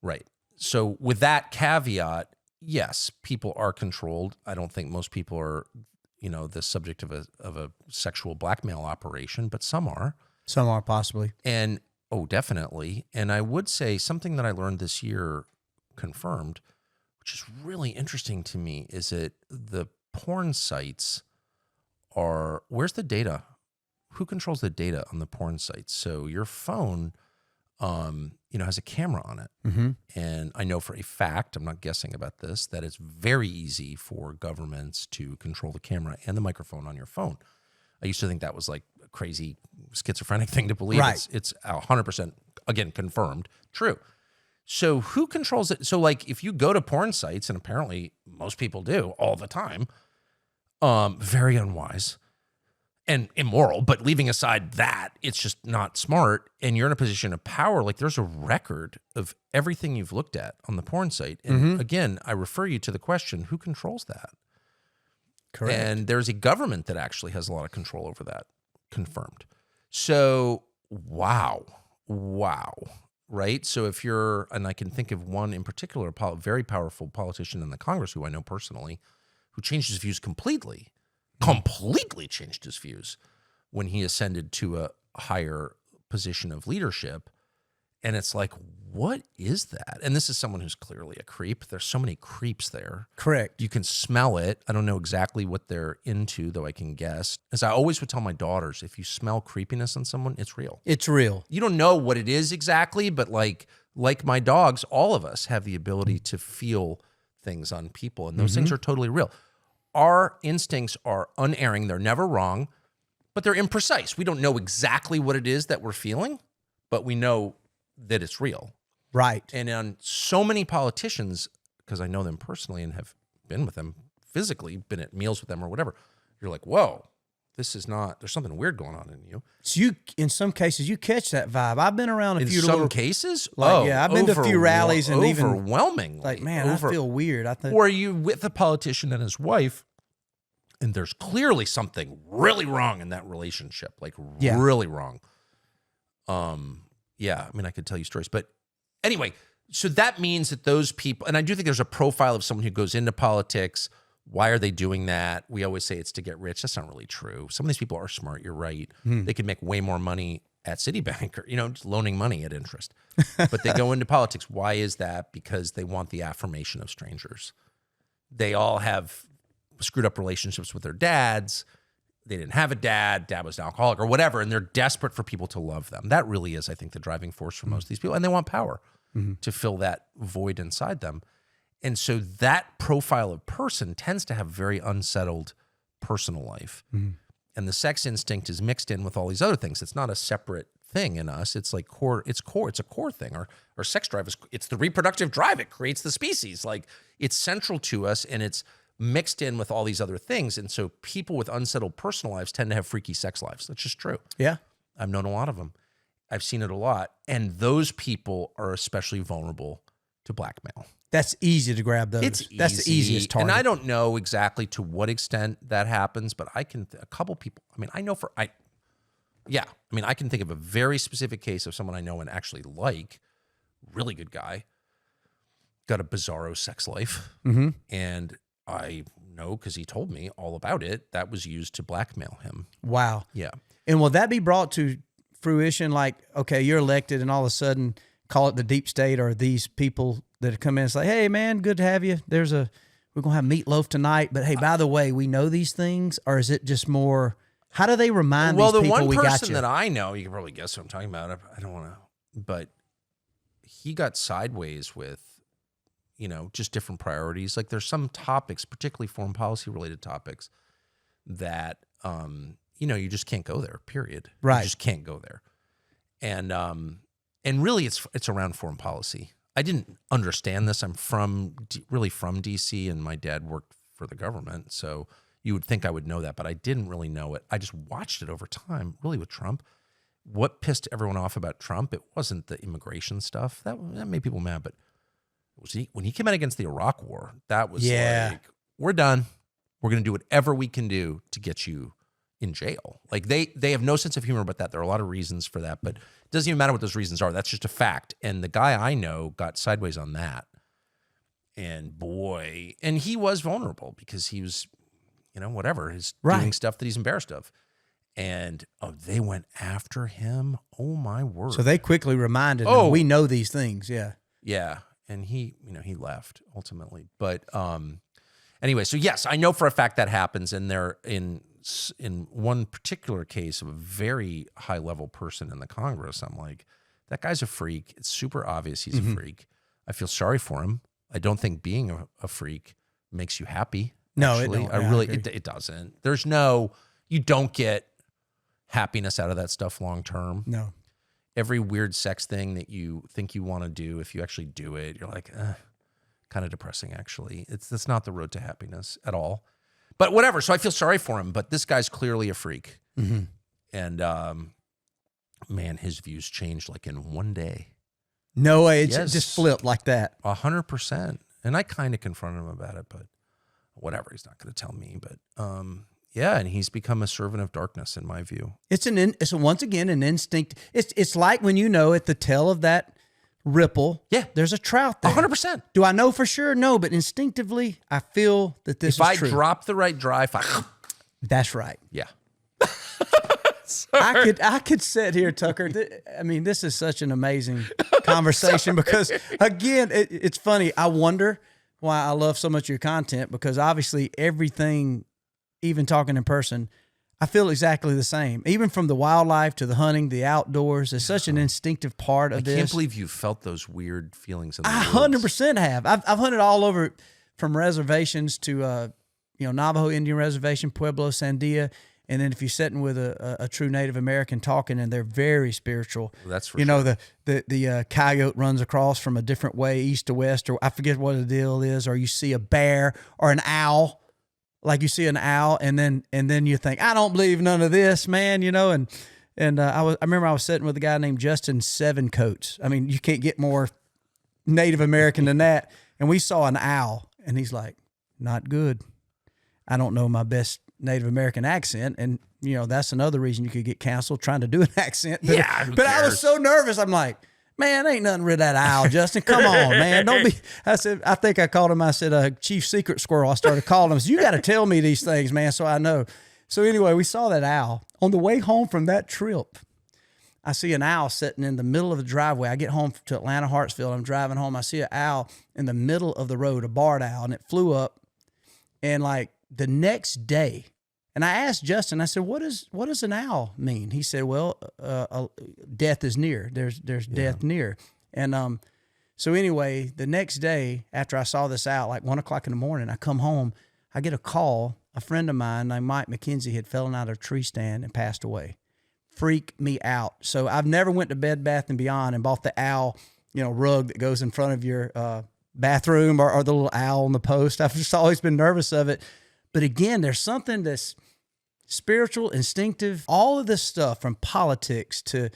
Right. So with that caveat, yes, people are controlled. I don't think most people are, the subject of a sexual blackmail operation, but some are. Some are possibly. And definitely. And I would say something that I learned this year confirmed, which is really interesting to me, is that the porn sites where's the data? Who controls the data on the porn sites? So your phone has a camera on it. And I know for a fact, I'm not guessing about this, that it's very easy for governments to control the camera and the microphone on your phone. I used to think that was like a crazy schizophrenic thing to believe. Right. It's 100%, again, confirmed, true. So who controls it? So like if you go to porn sites, and apparently most people do all the time, very unwise and immoral, but leaving aside that, it's just not smart. And you're in a position of power. Like there's a record of everything you've looked at on the porn site. And again, I refer you to the question, who controls that? Correct. And there's a government that actually has a lot of control over that, confirmed. So, wow. Right? So if and I can think of one in particular, a very powerful politician in the Congress who I know personally, who changed his views completely changed his views when he ascended to a higher position of leadership. And it's like, what is that? And this is someone who's clearly a creep. There's so many creeps there. Correct. You can smell it. I don't know exactly what they're into, though I can guess. As I always would tell my daughters, if you smell creepiness on someone, it's real. It's real. You don't know what it is exactly, but like my dogs, all of us have the ability to feel things on people, and those things are totally real. Our instincts are unerring. They're never wrong, but they're imprecise. We don't know exactly what it is that we're feeling, but we know that it's real. Right. And on so many politicians, because I know them personally and have been with them physically, been at meals with them or whatever, you're like, whoa, there's something weird going on in you. So in some cases, you catch that vibe. I've been around a few. In some cases? I've been to a few rallies and even. Overwhelmingly. Like, man, I feel weird. I think. Or are you with a politician and his wife, and there's clearly something really wrong in that relationship, really wrong. Yeah, I mean, I could tell you stories, but anyway, so that means that those people, and I do think there's a profile of someone who goes into politics. Why are they doing that? We always say it's to get rich. That's not really true. Some of these people are smart. You're right. They could make way more money at Citibank or, just loaning money at interest, but they go into politics. Why is that? Because they want the affirmation of strangers. They all have screwed up relationships with their dads. They didn't have a dad. Dad was an alcoholic or whatever. And they're desperate for people to love them. That really is, I think, the driving force for most of these people. And they want power to fill that void inside them. And so that profile of person tends to have very unsettled personal life. And the sex instinct is mixed in with all these other things. It's not a separate thing in us. It's like it's a core thing. Our sex drive it's the reproductive drive. It creates the species. Like it's central to us and it's mixed in with all these other things. And so people with unsettled personal lives tend to have freaky sex lives. That's just true. Yeah. I've known a lot of them. I've seen it a lot. And those people are especially vulnerable to blackmail. That's easy to grab those. It's easy. That's the easiest target. And I don't know exactly to what extent that happens, but I can, a couple people, I mean, I can think of a very specific case of someone I know and actually like, really good guy, got a bizarro sex life. And I know because he told me all about it. That was used to blackmail him. Wow. Yeah. And will that be brought to fruition? Like, okay, you're elected and all of a sudden call it the deep state or these people that come in and say, hey, man, good to have you. We're going to have meatloaf tonight. But, hey, by the way, we know these things. Or is it just more, how do they remind these people we got you? Well, the one person that I know, you can probably guess what I'm talking about. I don't want to, but he got sideways with, just different priorities. Like there's some topics, particularly foreign policy related topics that, you just can't go there, period. Right. You just can't go there. And really it's around foreign policy. I didn't understand this. I'm really from DC, and my dad worked for the government. So you would think I would know that, but I didn't really know it. I just watched it over time, really with Trump. What pissed everyone off about Trump? It wasn't the immigration stuff. That made people mad, but when he came out against the Iraq war, that was like, we're done. We're going to do whatever we can do to get you in jail. Like they have no sense of humor about that. There are a lot of reasons for that, but it doesn't even matter what those reasons are. That's just a fact. And the guy I know got sideways on that. And he was vulnerable because he was, whatever, he's doing stuff that he's embarrassed of. And they went after him. Oh my word. So they quickly reminded him, we know these things. Yeah. Yeah. And he left ultimately. But anyway, so yes, I know for a fact that happens. And they're in one particular case of a very high level person in the Congress. I'm like, that guy's a freak. It's super obvious he's a freak. I feel sorry for him. I don't think being a freak makes you happy. No, actually. It doesn't. You don't get happiness out of that stuff long term. No. Every weird sex thing that you think you want to do, if you actually do it, you're like, kind of depressing, actually. That's not the road to happiness at all. But whatever. So I feel sorry for him. But this guy's clearly a freak. Mm-hmm. And, man, his views changed like in one day. No way. It just flipped like that. 100%. And I kind of confronted him about it, but whatever. He's not going to tell me. But, yeah, and he's become a servant of darkness, in my view. It's once again an instinct. It's like when at the tail of that ripple, there's a trout there. 100%. Do I know for sure? No, but instinctively, I feel that this is true. If I drop the right drive, that's right. Yeah. I could sit here, Tucker. This is such an amazing conversation because, again, it's funny. I wonder why I love so much of your content because obviously everything, even talking in person, I feel exactly the same. Even from the wildlife to the hunting, the outdoors, is such an instinctive part of this. I can't believe you felt those weird feelings in the woods. I 100% have. I've hunted all over from reservations to, Navajo Indian Reservation, Pueblo, Sandia. And then if you're sitting with a true Native American talking, and they're very spiritual. Well, that's for sure. The coyote runs across from a different way, east to west, or I forget what the deal is, or you see a bear or an owl. Like you see an owl, and then you think, I don't believe none of this, man, And I remember I was sitting with a guy named Justin Sevencoats. I mean, you can't get more Native American than that. And we saw an owl, and he's like, not good. I don't know my best Native American accent, and that's another reason you could get canceled trying to do an accent. But I was so nervous. I'm like, man, ain't nothing rid of that owl, Justin. Come on, man. Don't be. I think I called him. I said, Chief Secret Squirrel. I started calling him. So you got to tell me these things, man, so I know. So anyway, we saw that owl. On the way home from that trip, I see an owl sitting in the middle of the driveway. I get home to Atlanta, Hartsfield. I'm driving home. I see an owl in the middle of the road, a barred owl, and it flew up. And like the next day, and I asked Justin, I said, what does an owl mean? He said, well, death is near. There's death near. And so anyway, the next day after I saw this owl, like 1 o'clock in the morning, I come home, I get a call. A friend of mine named Mike McKenzie had fallen out of a tree stand and passed away. Freak me out. So I've never went to Bed Bath & Beyond and bought the owl, rug that goes in front of your bathroom or the little owl on the post. I've just always been nervous of it. But again, there's something that's spiritual, instinctive, all of this stuff from politics to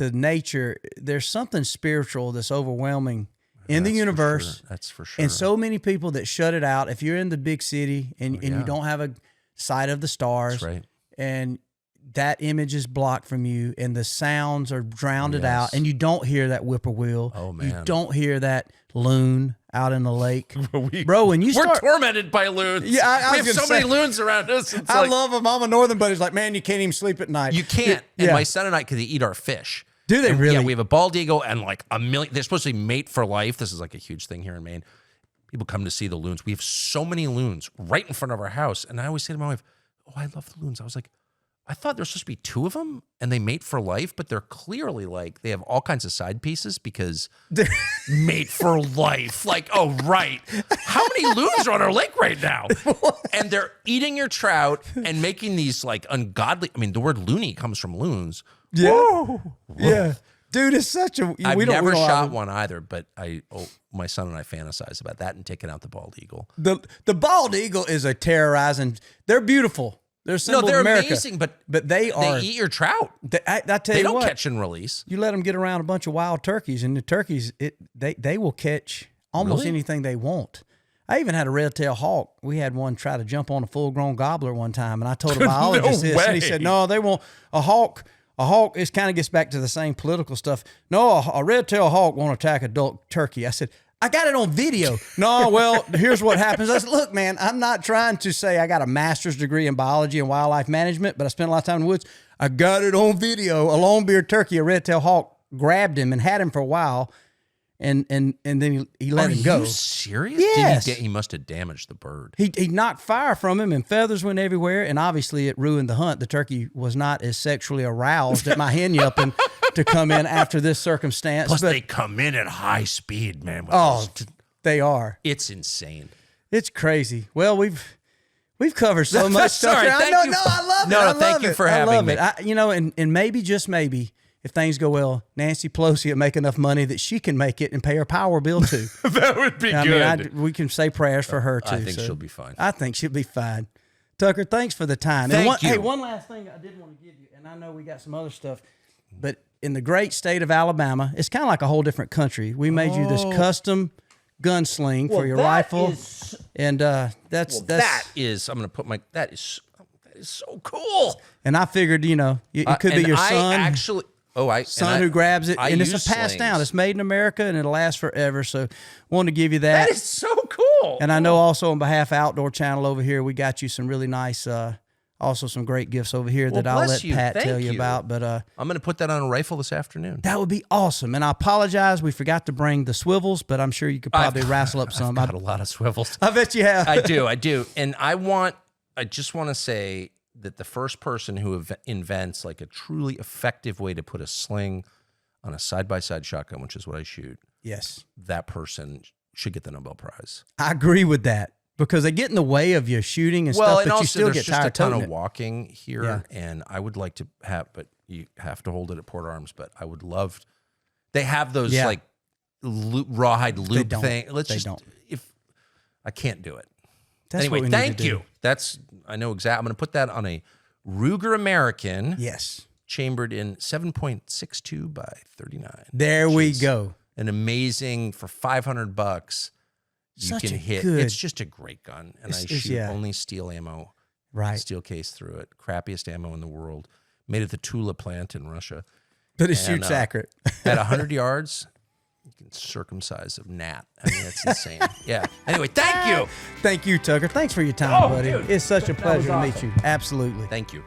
nature. There's something spiritual that's overwhelming in the universe. That's for sure. And so many people that shut it out. If you're in the big city and you don't have a sight of the stars, that's right. And that image is blocked from you and the sounds are drowned out and you don't hear that whippoorwill. Oh, man. You don't hear that loon out in the lake. Bro, when you we're start... tormented by loons. Yeah, I we was have so gonna say, many loons around us. It's I like, love them. I'm a northern buddy's like, man, you can't even sleep at night. you can't. And Yeah. my son and I, because they eat our fish. Do they And, really? Yeah, we have a bald eagle and like a million. They're supposed to be mate for life. This is like a huge thing here in Maine. People come to see the loons. We have so many loons right in front of our house. And I always say to my wife, oh, I love the loons. I was like, I thought there's supposed to be 2 of them and they mate for life, but they're clearly like, they have all kinds of side pieces because mate for life. Like, oh, right. How many loons are on our lake right now? And they're eating your trout and making these like ungodly, I mean, the word loony comes from loons. Yeah. Whoa. Yeah. Dude, it's such a... I've we don't never allow- shot one either, but my son and I fantasize about that and taking out the bald eagle. The bald eagle is a terrorizing... They're beautiful. They're a symbol they're of America. amazing, but they are... They eat your trout. I tell They you don't what, catch and release. you let them get around a bunch of wild turkeys, and the turkeys, they will catch almost Really? anything they want. I even had a red-tailed hawk. We had one try to jump on a full-grown gobbler one time, and I told a biologist No this, and he way. said, no, they won't. A hawk, it kind of gets back to the same political stuff. No, a red-tailed hawk won't attack adult turkey. I said, I got it on video. No, well, here's what happens. I said, look, man, I'm not trying to say I got a master's degree in biology and wildlife management, but I spent a lot of time in the woods. I got it on video. A long-bearded turkey, a red-tailed hawk, grabbed him and had him for a while, and then he let him go. Are you serious? Yes. He must have damaged the bird. He knocked fire from him, and feathers went everywhere, and obviously it ruined the hunt. The turkey was not as sexually aroused at my hen yupping to come in after this circumstance. Plus, but, they come in at high speed, man. oh, they are. It's insane. It's crazy. Well, we've covered so much stuff. Sorry, I thank know, you. no, I love it. No, I love thank you it. for I having love me. it. And maybe, just maybe, if things go well, Nancy Pelosi will make enough money that she can make it and pay her power bill too. That would be good. We can say prayers for her too. I think she'll be fine. I think she'll be fine. Tucker, thanks for the time. Thank you. Hey, one last thing I did want to give you, and I know we got some other stuff, but in the great state of Alabama, it's kind of like a whole different country. We made you this custom gunsling for your rifle, and that's that is. I'm going to put my. That is so cool. And I figured, it could be your son. Son who grabs it, and it's a pass down. It's made in America, and it'll last forever. So, wanted to give you that. That is so cool. And I know also on behalf of Outdoor Channel over here, we got you some really nice, also some great gifts over here that I'll let Pat tell you about. But I'm going to put that on a rifle this afternoon. that would be awesome. And I apologize, we forgot to bring the swivels, but I'm sure you could probably wrestle up some. I've got a lot of swivels. I bet you have. I do. And I just want to say that the first person who invents like a truly effective way to put a sling on a side-by-side shotgun, which is what I shoot, Yes. that person should get the Nobel Prize. I agree with that because they get in the way of your shooting and stuff, but you still get tired there's just a ton toting of it. walking here, and I would like to have, but you have to hold it at port arms, but I would love, they have those like rawhide loop thing. If I can't do it. That's anyway, what we need thank to do. you. I know exactly. I'm going to put that on a Ruger American. Yes. Chambered in 7.62 by 39. There we go. An amazing, for $500, you Such can a hit. good- It's just a great gun. And I shoot only steel ammo. Right. Steel case through it. Crappiest ammo in the world. Made at the Tula plant in Russia. But it shoots accurate. At 100 yards, you can circumcise a gnat. I mean, that's insane. Yeah. Anyway, thank you. Thank you, Tucker. Thanks for your time, buddy. Dude. It's such a pleasure to meet you. Absolutely. Thank you.